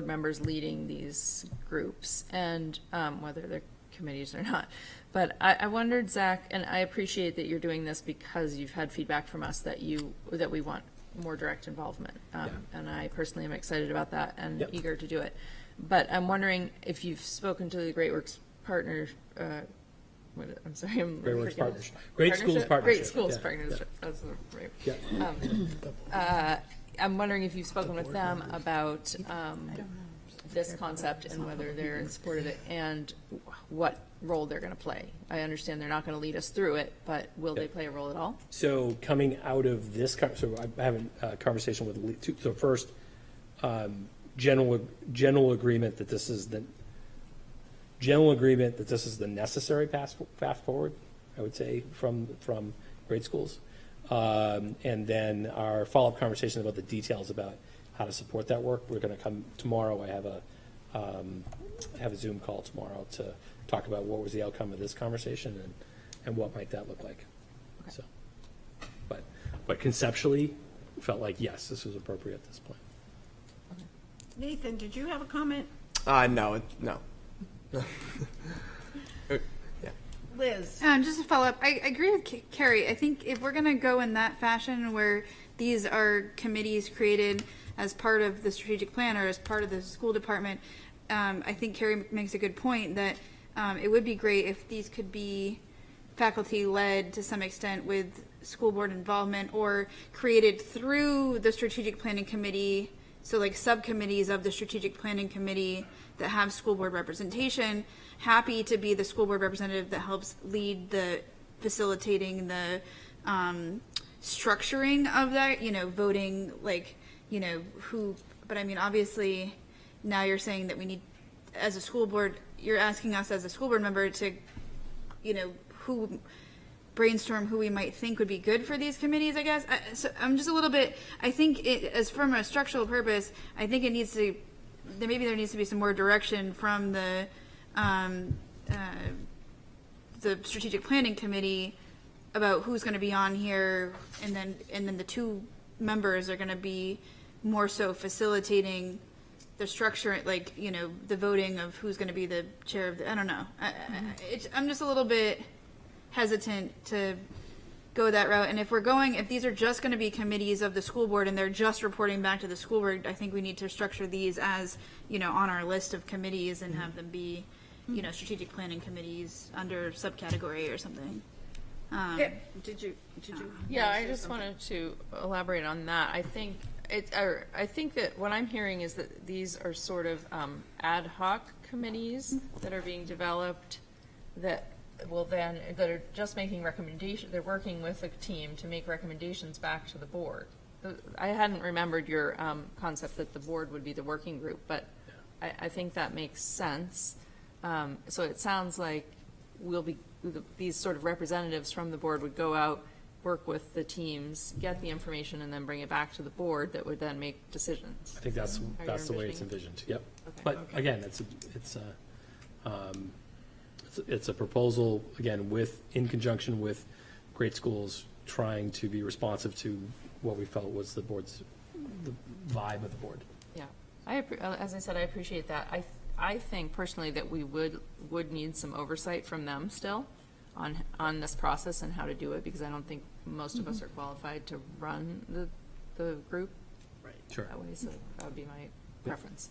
Speaker 14: members leading these groups, and whether they're committees or not. But I wondered, Zach, and I appreciate that you're doing this because you've had feedback from us that we want more direct involvement, and I personally am excited about that and eager to do it. But I'm wondering if you've spoken to the Great Works Partner. I'm sorry,
Speaker 4: Great Works Partnership. Great Schools Partnership.
Speaker 14: Great Schools Partnership. That's the right. I'm wondering if you've spoken with them about this concept and whether they're in support of it and what role they're going to play. I understand they're not going to lead us through it, but will they play a role at all?
Speaker 4: So coming out of this, so I'm having a conversation with, so first, general agreement that this is the necessary path forward, I would say, from grade schools. And then our follow-up conversation about the details about how to support that work. We're going to come tomorrow. I have a Zoom call tomorrow to talk about what was the outcome of this conversation and what might that look like. Okay. So, but conceptually, felt like yes, this was appropriate at this point.
Speaker 2: Okay. Nathan, did you have a comment?
Speaker 16: No.
Speaker 2: Liz.
Speaker 5: Just to follow up, I agree with Carrie. I think if we're going to go in that fashion where these are committees created as part of the strategic plan or as part of the school department, I think Carrie makes a good point that it would be great if these could be faculty-led to some extent with school board involvement or created through the strategic planning committee, so like subcommittees of the strategic planning committee that have school board representation, happy to be the school board representative that helps lead the facilitating the structuring of that, voting, who, but I mean, obviously now you're saying that we need, as a school board, you're asking us as a school board member to, brainstorm who we might think would be good for these committees, I guess. So I'm just a little bit, I think as from a structural purpose, I think it needs to, maybe there needs to be some more direction from the strategic planning committee about who's going to be on here, and then the 2 members are going to be more so facilitating the structure, the voting of who's going to be the chair of the, I don't know. I'm just a little bit hesitant to go that route. And if these are just going to be committees of the school board and they're just reporting back to the school board, I think we need to structure these as, on our list of committees and have them be, strategic planning committees under subcategory or something.
Speaker 2: Did you?
Speaker 14: Yeah, I just wanted to elaborate on that. I think that what I'm hearing is that these are sort of ad hoc committees that are being developed that are just making recommendations. They're working with a team to make recommendations back to the board. I hadn't remembered your concept that the board would be the working group, but I think that makes sense. So it sounds like these sort of representatives from the board would go out, work with the teams, get the information, and then bring it back to the board that would then make decisions.
Speaker 4: I think that's the way it's envisioned, yep. But again, it's a proposal, again, in conjunction with great schools trying to be responsive to what we felt was the vibe of the board.
Speaker 14: Yeah, as I said, I appreciate that. I think personally that we would need some oversight from them still on this process and how to do it, because I don't think most of us are qualified to run the group.
Speaker 2: Right.
Speaker 4: Sure.
Speaker 14: That way, so that would be my preference.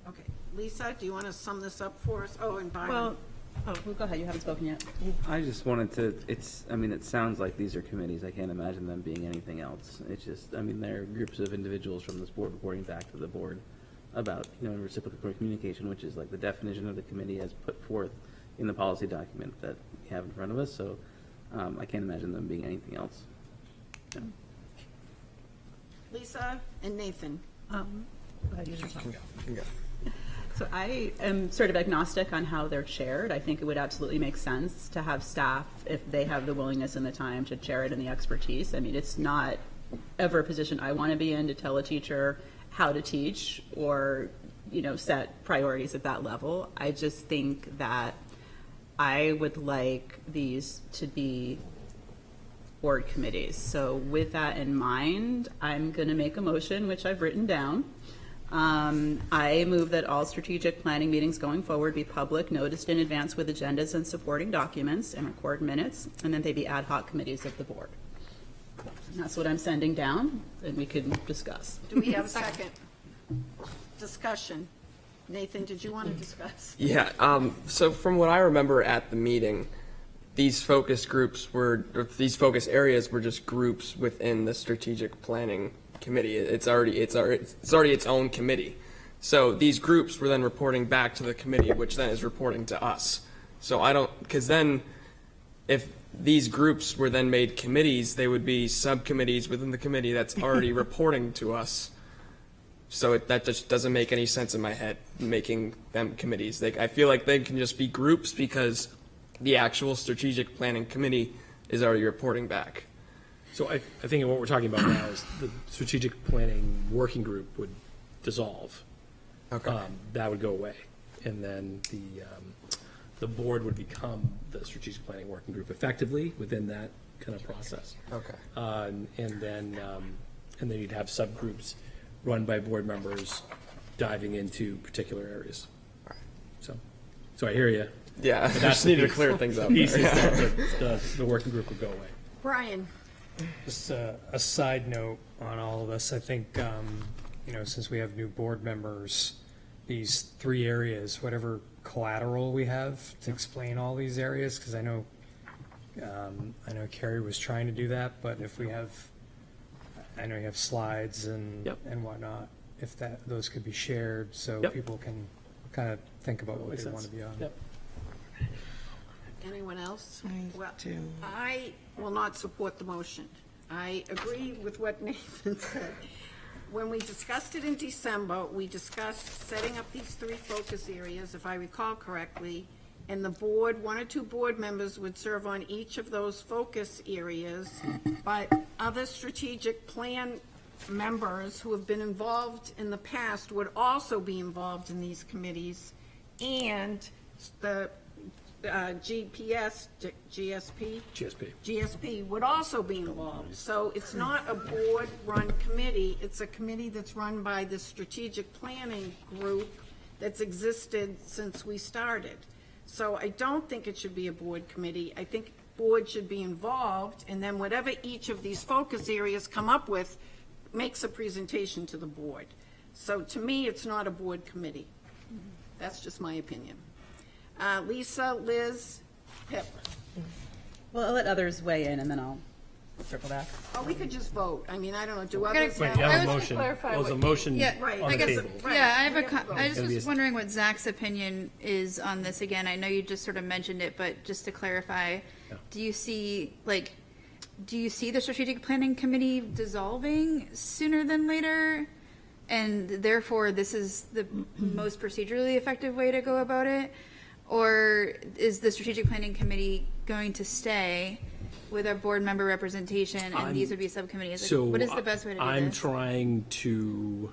Speaker 2: Okay. Lisa, do you want to sum this up for us? Oh, and Byron.
Speaker 13: Well, go ahead, you haven't spoken yet.
Speaker 9: I just wanted to, it sounds like these are committees. I can't imagine them being anything else. It's just, they're groups of individuals from this board reporting back to the board about, reciprocal communication, which is like the definition of the committee as put forth in the policy document that we have in front of us. So I can't imagine them being anything else. Yeah.
Speaker 2: Lisa and Nathan.
Speaker 13: Go ahead, you can go. So I am sort of agnostic on how they're chaired. I think it would absolutely make sense to have staff, if they have the willingness and the time to chair it and the expertise. It's not ever a position I want to be in, to tell a teacher how to teach or, set priorities at that level. I just think that I would like these to be board committees. So with that in mind, I'm going to make a motion, which I've written down. I move that all strategic planning meetings going forward be public, noticed in advance with agendas and supporting documents, and record minutes, and then they be ad hoc committees of the board. And that's what I'm sending down, and we can discuss.
Speaker 2: Do we have a second? Discussion. Nathan, did you want to discuss?
Speaker 16: Yeah, so from what I remember at the meeting, these focus areas were just groups within the strategic planning committee. It's already its own committee. So these groups were then reporting back to the committee, which then is reporting to us. So because then if these groups were then made committees, they would be subcommittees within the committee that's already reporting to us. So that just doesn't make any sense in my head, making them committees. I feel like they can just be groups because the actual strategic planning committee is already reporting back.
Speaker 4: So I think what we're talking about now is the strategic planning working group would dissolve.
Speaker 16: Okay.
Speaker 4: That would go away, and then the board would become the strategic planning working group effectively within that kind of process.
Speaker 16: Okay.
Speaker 4: And then you'd have subgroups run by board members diving into particular areas.
Speaker 16: All right.
Speaker 4: So I hear you.
Speaker 16: Yeah, I just needed to clear things up.
Speaker 4: The working group would go away.
Speaker 2: Brian.
Speaker 11: Just a side note on all of this. I think, since we have new board members, these 3 areas, whatever collateral we have to explain all these areas, because I know Carrie was trying to do that, but if we have, I know you have slides and whatnot, if those could be shared so people can kind of think about what they want to be on.
Speaker 4: Yep.
Speaker 2: Anyone else? I will not support the motion. I agree with what Nathan said. When we discussed it in December, we discussed setting up these 3 focus areas, if I recall correctly, and the board, 1 or 2 board members would serve on each of those focus areas, but other strategic plan members who have been involved in the past would also be involved in these committees, and the GSP would also be involved. So it's not a board-run committee, it's a committee that's run by the strategic planning group that's existed since we started. So I don't think it should be a board committee. I think board should be involved, and then whatever each of these focus areas come up with makes a presentation to the board. So to me, it's not a board committee. That's just my opinion. Lisa, Liz, Pip.
Speaker 13: Well, I'll let others weigh in, and then I'll circle back.
Speaker 2: Oh, we could just vote. I mean, I don't know, do
Speaker 5: gotta-
Speaker 2: others
Speaker 4: Wait,
Speaker 2: have?
Speaker 4: you
Speaker 5: I
Speaker 4: have
Speaker 5: was
Speaker 4: a
Speaker 5: gonna
Speaker 4: motion.
Speaker 2: clarify
Speaker 4: There was a
Speaker 2: what-
Speaker 4: motion
Speaker 5: Yeah,
Speaker 2: Right,
Speaker 4: on
Speaker 5: I
Speaker 4: the
Speaker 5: guess,
Speaker 4: table.
Speaker 5: yeah, I have
Speaker 2: We have to vote.
Speaker 5: I just
Speaker 4: It'll be
Speaker 5: was
Speaker 4: a-
Speaker 5: wondering what Zach's opinion is on this again. I know you just sort of mentioned it, but just to clarify, do you see the strategic planning committee dissolving sooner than later? And therefore, this is the most procedurally effective way to go about it? Or is the strategic planning committee going to stay with our board member representation, and these would be subcommittees? Like,
Speaker 4: So
Speaker 5: what is the best way to do
Speaker 4: I'm
Speaker 5: this?
Speaker 4: trying to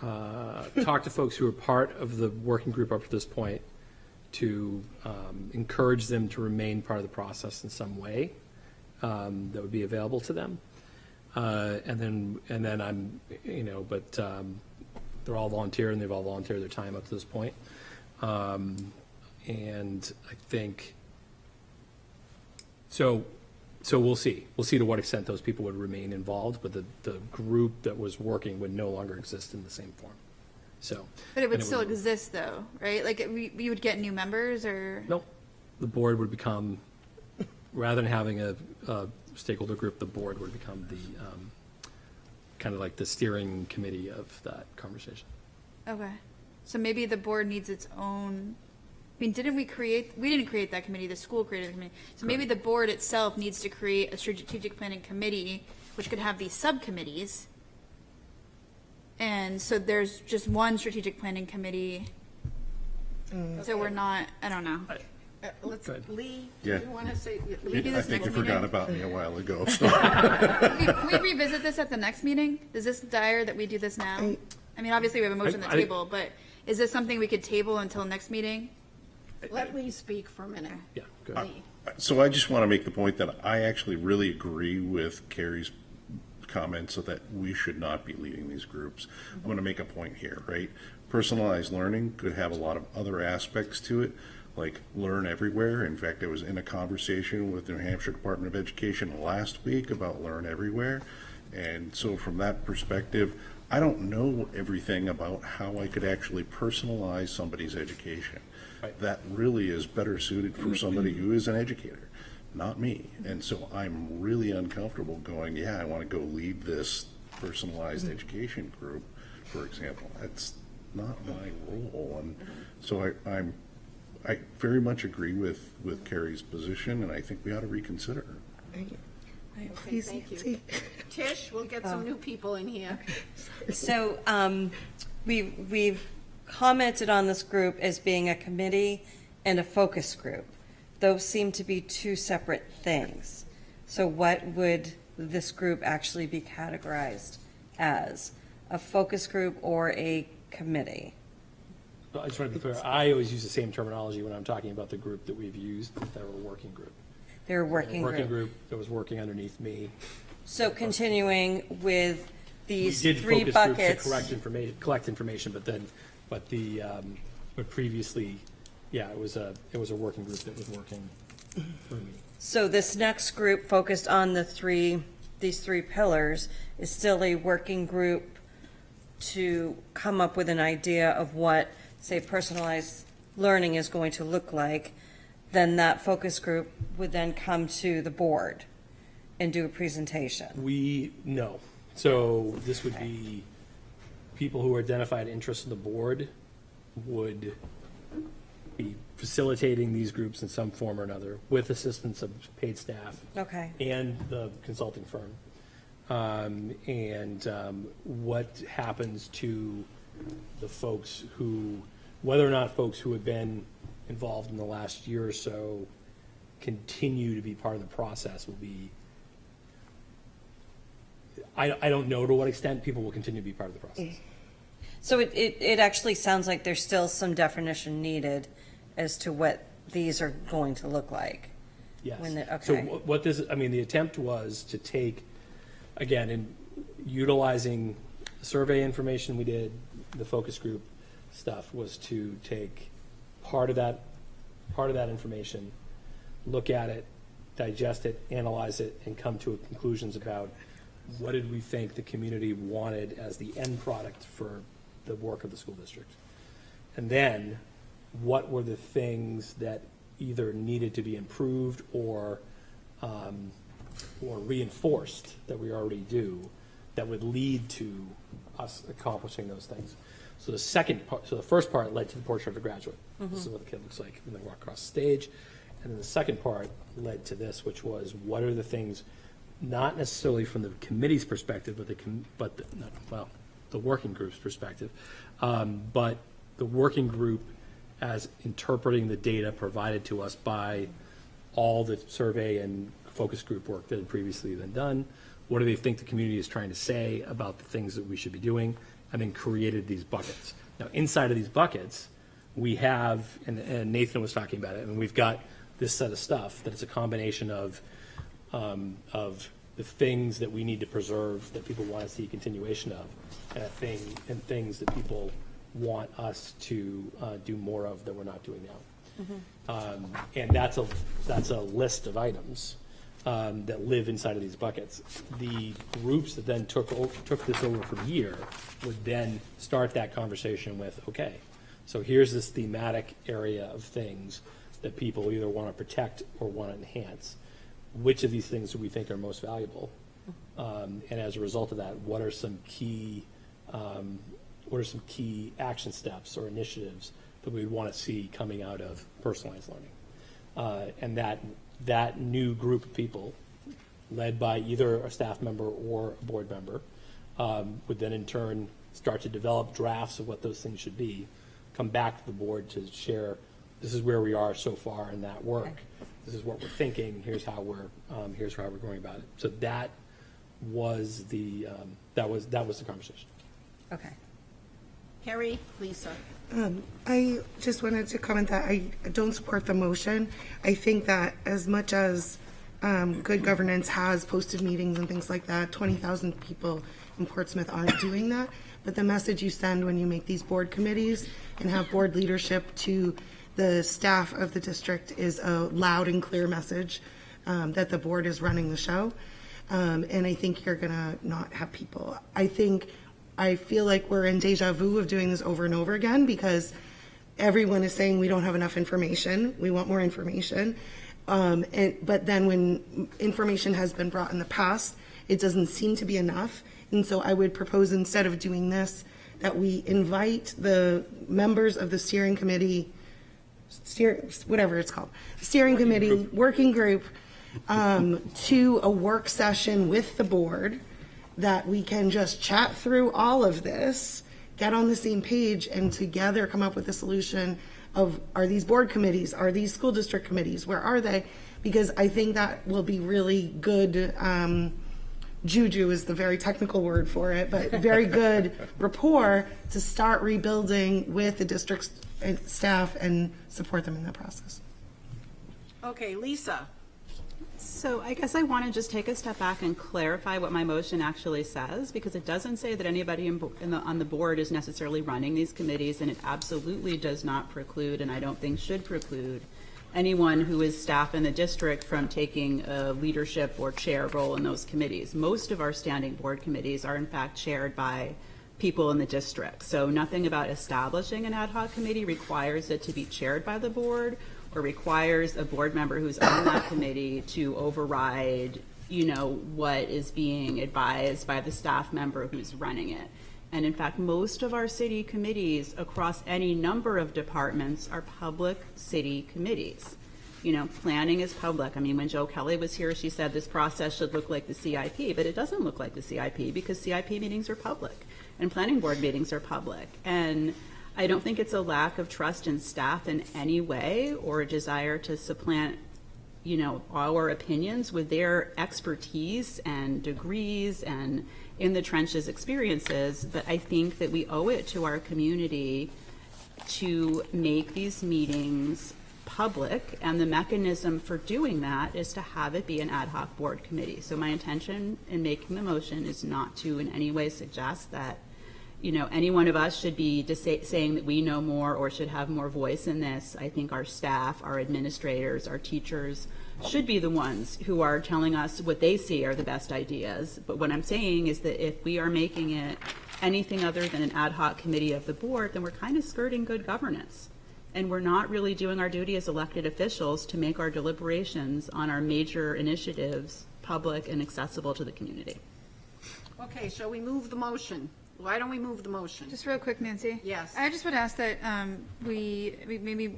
Speaker 4: talk to folks who are part of the working group up to this point to encourage them to remain part of the process in some way that would be available to them. And then I'm, but they're all volunteer and they've all volunteered their time up to this point. And I think, so we'll see. We'll see to what extent those people would remain involved, but the group that was working would no longer exist in the same form. So.
Speaker 5: But it would
Speaker 4: and
Speaker 5: still exist though, right? Like, you would get new members or?
Speaker 4: Nope. The board would become, rather than having a stakeholder group, the board would become the, kind of like the steering committee of that conversation.
Speaker 5: Okay. So maybe the board needs its own, I mean, we didn't create that committee, the school created the committee. So maybe the board itself needs to create a strategic planning committee, which could have these subcommittees. And so there's just one strategic planning committee. So we're not, I don't know.
Speaker 2: Lee,
Speaker 10: Yeah.
Speaker 2: do you want to say?
Speaker 5: Maybe
Speaker 10: I
Speaker 5: this
Speaker 10: think
Speaker 5: next
Speaker 10: you forgot
Speaker 5: meeting?
Speaker 10: about me a while ago. So.
Speaker 5: Can we revisit this at the next meeting? Is this dire that we do this now? I mean, obviously we have a motion on the table, but is this something we could table until next meeting?
Speaker 2: Let Lee speak for a minute.
Speaker 4: Yeah, go ahead.
Speaker 2: Lee.
Speaker 10: So I just want to make the point that I actually really agree with Carrie's comments so that we should not be leading these groups. I'm going to make a point here, right? Personalized learning could have a lot of other aspects to it, like Learn Everywhere. In fact, I was in a conversation with the New Hampshire Department of Education last week about Learn Everywhere. And so from that perspective, I don't know everything about how I could actually personalize somebody's education.
Speaker 4: Right.
Speaker 10: That really is better suited for somebody who is an educator, not me. And so I'm really uncomfortable going, yeah, I want to go lead this personalized education group, for example. That's not my role. And so I very much agree with Carrie's position, and I think we ought to reconsider.
Speaker 2: Okay, thank you. Tish, we'll get some new people in here.
Speaker 15: So we've commented on this group as being a committee and a focus group. Those seem to be two separate things. So what would this group actually be categorized as? A focus group or a committee?
Speaker 4: I just want to be clear, I always use the same terminology when I'm talking about the group that we've used, that they're a working group.
Speaker 15: They're a working
Speaker 4: Working
Speaker 15: group.
Speaker 4: group that was working underneath me.
Speaker 15: So continuing with these
Speaker 4: We did
Speaker 15: three
Speaker 4: focus
Speaker 15: buckets.
Speaker 4: groups to collect information, but previously, yeah, it was a working group that was working for me.
Speaker 15: So this next group focused on these three pillars is still a working group to come up with an idea of what, say, personalized learning is going to look like. Then that focus group would then come to the board and do a presentation.
Speaker 4: No. So this would be people who identified interest in the board would be facilitating these groups in some form or another with assistance of paid staff.
Speaker 15: Okay.
Speaker 4: And the consulting firm. What happens to the folks whether or not folks who have been involved in the last year or so continue to be part of the process will be, I don't know to what extent people will continue to be part of the process.
Speaker 15: So it actually sounds like there's still some definition needed as to what these are going to look like.
Speaker 4: Yes.
Speaker 15: Okay.
Speaker 4: So the attempt was to take, again, in utilizing the survey information we did, the focus group stuff, was to take part of that part of that information, look at it, digest it, analyze it, and come to conclusions about what did we think the community wanted as the end product for the work of the school district. And then, what were the things that either needed to be improved or reinforced that we already do that would lead to us accomplishing those things. So the first part led to the portrait of a graduate. This is what the kid looks like when they walk across the stage. And then the second part led to this, which was what are the things, not necessarily from the committee's perspective, but the working group's perspective, but the working group as interpreting the data provided to us by all the survey and focus group work that had previously been done. What do they think the community is trying to say about the things that we should be doing? And then created these buckets. Now, inside of these buckets, we have, and Nathan was talking about it, and we've got this set of stuff that it's a combination of the things that we need to preserve that people want to see a continuation of, and things that people want us to do more of that we're not doing now. And that's a list of items that live inside of these buckets. The groups that then took this over from here would then start that conversation with, okay, so here's this thematic area of things that people either want to protect or want to enhance. Which of these things do we think are most valuable? And as a result of that, what are some key action steps or initiatives that we'd want to see coming out of personalized learning? And that new group of people, led by either a staff member or a board member, would then in turn start to develop drafts of what those things should be, come back to the board to share, this is where we are so far in that work. This is what we're thinking. Here's how we're going about it. So that was the conversation.
Speaker 2: Okay. Carrie, Lisa.
Speaker 8: I just wanted to comment that I don't support the motion. I think that as much as good governance has posted meetings and things like that, 20,000 people in Portsmouth aren't doing that. But the message you send when you make these board committees and have board leadership to the staff of the district is a loud and clear message that the board is running the show. And I think you're going to not have people. I feel like we're in deja vu of doing this over and over again because everyone is saying we don't have enough information. We want more information. But then when information has been brought in the past, it doesn't seem to be enough. And so I would propose, instead of doing this, that we invite the members of the steering committee, whatever it's called, working group, to a work session with the board, that we can just chat through all of this, get on the same page, and together come up with a solution of, are these board committees, are these school district committees, where are they? Because I think that will be really good, juju is the very technical word for it, but very good rapport to start rebuilding with the district staff and support them in that process.
Speaker 2: Okay, Lisa.
Speaker 13: So I guess I want to just take a step back and clarify what my motion actually says, because it doesn't say that anybody on the board is necessarily running these committees, and it absolutely does not preclude, and I don't think should preclude, anyone who is staff in the district from taking a leadership or chair role in those committees. Most of our standing board committees are in fact chaired by people in the district. So nothing about establishing an ad hoc committee requires it to be chaired by the board or requires a board member who's on that committee to override, what is being advised by the staff member who's running it. And in fact, most of our city committees across any number of departments are public city committees. Planning is public. I mean, when Joe Kelly was here, she said this process should look like the CIP, but it doesn't look like the CIP because CIP meetings are public and planning board meetings are public. And I don't think it's a lack of trust in staff in any way or a desire to supplant, our opinions with their expertise and degrees and in the trenches experiences. But I think that we owe it to our community to make these meetings public, and the mechanism for doing that is to have it be an ad hoc board committee. So my intention in making the motion is not to in any way suggest that any one of us should be just saying that we know more or should have more voice in this. I think our staff, our administrators, our teachers should be the ones who are telling us what they see are the best ideas. But what I'm saying is that if we are making it anything other than an ad hoc committee of the board, then we're kind of skirting good governance. And we're not really doing our duty as elected officials to make our deliberations on our major initiatives public and accessible to the community.
Speaker 2: Okay, shall we move the motion? Why don't we move the motion?
Speaker 5: Just real quick, Nancy.
Speaker 2: Yes.
Speaker 5: I just would ask that maybe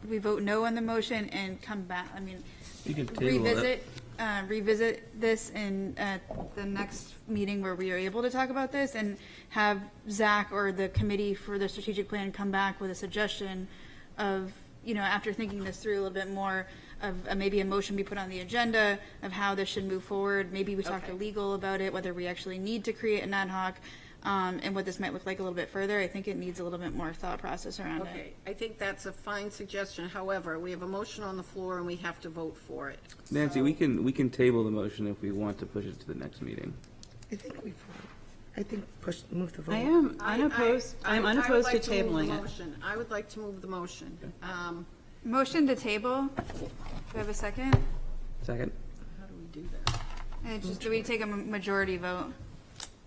Speaker 5: we vote no on the motion and come back,
Speaker 9: You can table it.
Speaker 5: revisit this in the next meeting where we are able to talk about this, and have Zach or the committee for the strategic plan come back with a suggestion of, after thinking this through a little bit more, of maybe a motion be put on the agenda of how this should move forward. Maybe we talk to legal about it, whether we actually need to create an ad hoc, and what this might look like a little bit further. I think it needs a little bit more thought process around it.
Speaker 2: Okay, I think that's a fine suggestion. However, we have a motion on the floor and we have to vote for it.
Speaker 9: Nancy, we can table the motion if we want to push it to the next meeting.
Speaker 8: Move the vote.
Speaker 13: I am unopposed. I am unopposed to tabling it.
Speaker 2: I would like to move the motion.
Speaker 5: Motion to table. Do I have a second?
Speaker 9: Second.
Speaker 2: How do we do that?
Speaker 5: And do we take a majority vote?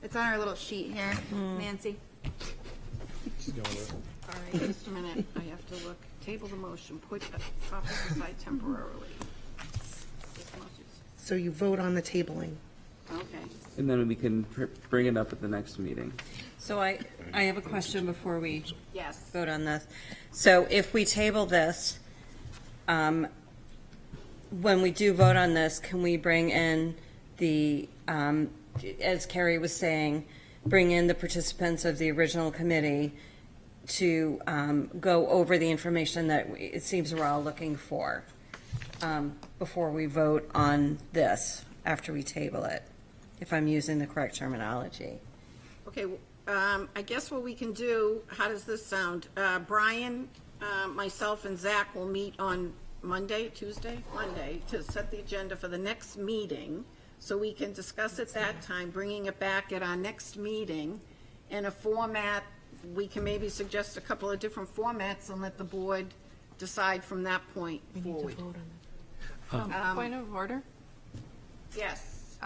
Speaker 5: It's on our little sheet here, Nancy.
Speaker 2: All right, just a minute, I have to look. Table the motion, put topic aside temporarily.
Speaker 8: So you vote on the tabling.
Speaker 2: Okay.
Speaker 9: And then we can bring it up at the next meeting.
Speaker 15: So I have a question before we
Speaker 2: Yes.
Speaker 15: vote on this. So if we table this, when we do vote on this, can we bring in the, as Carrie was saying, bring in the participants of the original committee to go over the information that it seems we're all looking for before we vote on this, after we table it, if I'm using the correct terminology?
Speaker 2: Okay, I guess what we can do, how does this sound? Brian, myself, and Zach will meet on Monday to set the agenda for the next meeting, so we can discuss at that time, bringing it back at our next meeting in a format. We can maybe suggest a couple of different formats and let the board decide from that point forward.
Speaker 14: Point of order?
Speaker 2: Yes.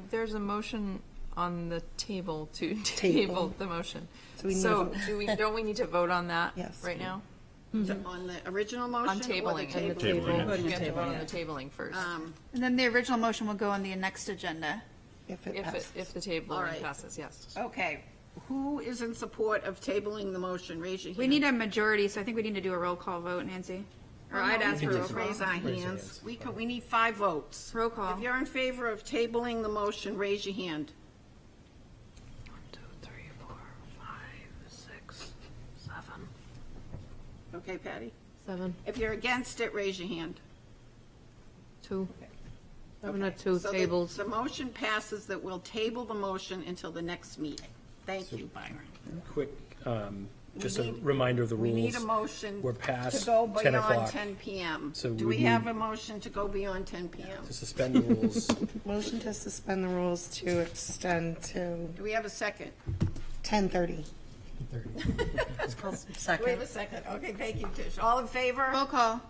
Speaker 14: There's a motion on the table to table the motion.
Speaker 8: So we need to
Speaker 14: So
Speaker 8: vote.
Speaker 14: don't we need to vote on that
Speaker 8: Yes.
Speaker 14: right now?
Speaker 2: On the original motion?
Speaker 14: On tabling
Speaker 2: or
Speaker 14: it.
Speaker 2: the table?
Speaker 14: We have to vote on the tabling first.
Speaker 5: And then the original motion will go on the next agenda.
Speaker 8: If
Speaker 14: If the table
Speaker 2: All right.
Speaker 14: passes, yes.
Speaker 2: Okay, who is in support of tabling the motion? Raise your hand.
Speaker 5: We need a majority, so I think we need to do a roll call vote, Nancy. Or I'd ask for a roll call.
Speaker 2: Raise our hands. We need 5 votes.
Speaker 5: Roll call.
Speaker 2: If you're in favor of tabling the motion, raise your hand.
Speaker 14: 1, 2, 3, 4, 5, 6, 7.
Speaker 2: Okay, Patty?
Speaker 12: 7,
Speaker 2: If you're against it, raise your hand.
Speaker 12: 2. 7 or 2
Speaker 2: So
Speaker 12: tables.
Speaker 2: the motion passes that we'll table the motion until the next meeting. Thank you, Byron.
Speaker 4: Quick, just a
Speaker 2: need-
Speaker 4: reminder of the
Speaker 2: We
Speaker 4: rules.
Speaker 2: need a motion
Speaker 4: We're
Speaker 2: to
Speaker 4: past
Speaker 2: go
Speaker 4: 10
Speaker 2: beyond
Speaker 4: o'clock.
Speaker 2: 10 PM.
Speaker 4: So
Speaker 2: Do
Speaker 4: we
Speaker 2: we have
Speaker 4: need-
Speaker 2: a motion to go beyond 10 PM?
Speaker 4: To suspend the rules.
Speaker 8: Motion to suspend the rules to extend to
Speaker 2: Do we have a second?
Speaker 8: 10:30.
Speaker 2: Do we have a second? Okay, thank you, Tish. All in favor?
Speaker 5: Roll call.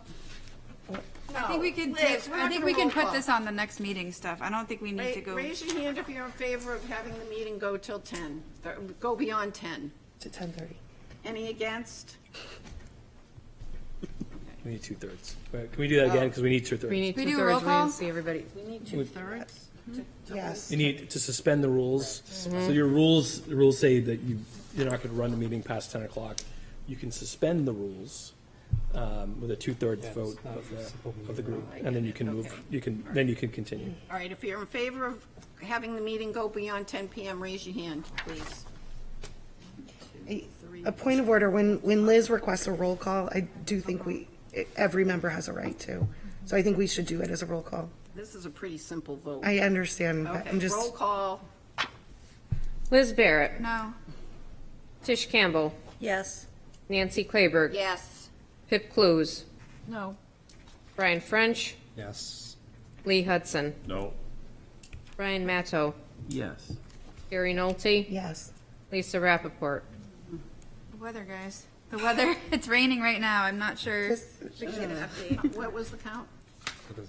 Speaker 5: I think we can
Speaker 2: Liz, we're
Speaker 5: I
Speaker 2: not
Speaker 5: think
Speaker 2: gonna
Speaker 5: we can
Speaker 2: roll
Speaker 5: put
Speaker 2: call.
Speaker 5: this on the next meeting stuff. I don't think we need to go.
Speaker 2: Raise your hand if you're in favor of having the meeting go till 10, go beyond 10.
Speaker 8: To 10:30.
Speaker 2: Any against?
Speaker 4: We need 2/3. Can we do that again? Because we need 2/3.
Speaker 12: We need
Speaker 5: We do a roll
Speaker 12: 2/3,
Speaker 5: call?
Speaker 12: Nancy, everybody.
Speaker 2: We need 2/3?
Speaker 8: Yes.
Speaker 4: You need to suspend the rules. So your rules, the rules say that you're not going to run the meeting past 10 o'clock. You can suspend the rules with a 2/3 vote
Speaker 11: not
Speaker 4: of
Speaker 11: a simple
Speaker 4: the
Speaker 11: meeting.
Speaker 4: group, and then you can move. Then you can continue.
Speaker 2: All right, if you're in favor of having the meeting go beyond 10 PM, raise your hand, please.
Speaker 8: A point of order, when Liz requests a roll call, I do think every member has a right to. So I think we should do it as a roll call.
Speaker 2: This is a pretty simple vote.
Speaker 8: I understand, but
Speaker 2: Okay,
Speaker 8: I'm just.
Speaker 2: roll call.
Speaker 12: Liz Barrett,
Speaker 5: No.
Speaker 12: Tish Campbell,
Speaker 15: Yes.
Speaker 12: Nancy Claiberg,
Speaker 2: Yes.
Speaker 12: Pip Clues,
Speaker 14: No.
Speaker 12: Brian French,
Speaker 11: Yes.
Speaker 12: Lee Hudson,
Speaker 10: No.
Speaker 12: Brian Matto,
Speaker 9: Yes.
Speaker 12: Gary Nolte,
Speaker 8: Yes.
Speaker 12: Lisa Rappaport.
Speaker 5: The weather, guys. The weather. It's raining right now. I'm not sure.
Speaker 2: We get an update. What was the count?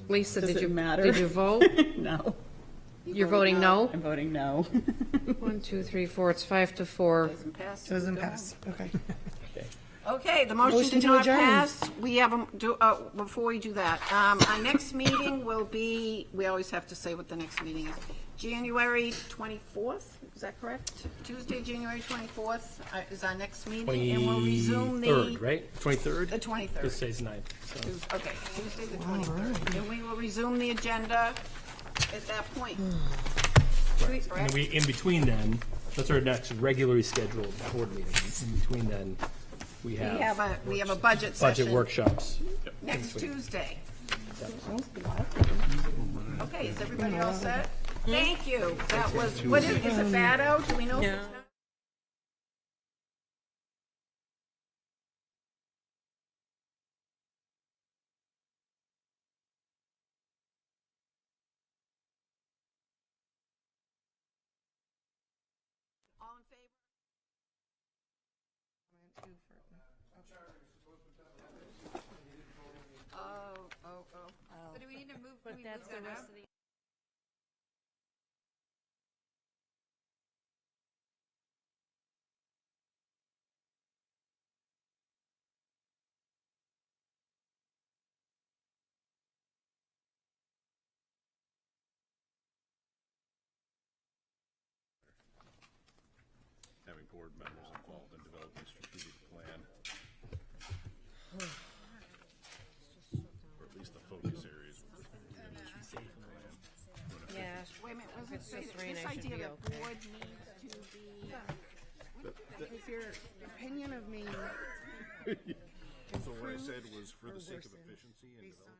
Speaker 12: Lisa,
Speaker 13: Does
Speaker 12: did
Speaker 13: it
Speaker 12: you,
Speaker 13: matter?
Speaker 12: did you vote?
Speaker 13: No.
Speaker 12: You're voting no?
Speaker 13: I'm voting no.
Speaker 12: 1, 2, 3, 4, it's 5-4.
Speaker 2: Doesn't pass.
Speaker 8: Doesn't pass, okay.
Speaker 2: Okay, the motion
Speaker 8: Motion
Speaker 2: did
Speaker 8: to
Speaker 2: not
Speaker 8: adjourn.
Speaker 2: pass. We have, before we do that, our next meeting will be, we always have to say what the next meeting is, January 24th, is that correct? Tuesday, January 24th is our next meeting, and we'll resume the...
Speaker 4: 23rd, right? 23rd?
Speaker 2: The 23rd.
Speaker 4: This says 9th, so.
Speaker 2: Okay, Tuesday the 23rd. And we will resume the agenda at that point.
Speaker 4: And then we, in between then, that's our next regularly scheduled board meeting. In between then, we have
Speaker 2: We have a budget session.
Speaker 4: budget workshops.
Speaker 2: Next Tuesday. Okay, is everybody all set? Thank you. That was, what is it Fado? Do we know? if it's Fado? All in favor? Oh.
Speaker 5: So do we need to move?
Speaker 12: But that's the rest of the.
Speaker 10: Having board members involved in developing a strategic plan. Or at least the focus areas.
Speaker 12: Yeah.
Speaker 2: Wait a minute, was it
Speaker 12: It's
Speaker 2: say
Speaker 12: just
Speaker 2: that
Speaker 12: rain,
Speaker 2: this
Speaker 12: I should
Speaker 2: idea
Speaker 12: be
Speaker 2: that
Speaker 12: okay.
Speaker 2: board needs to be...
Speaker 8: Is your opinion of me
Speaker 10: So what I said was for the sake of efficiency and development.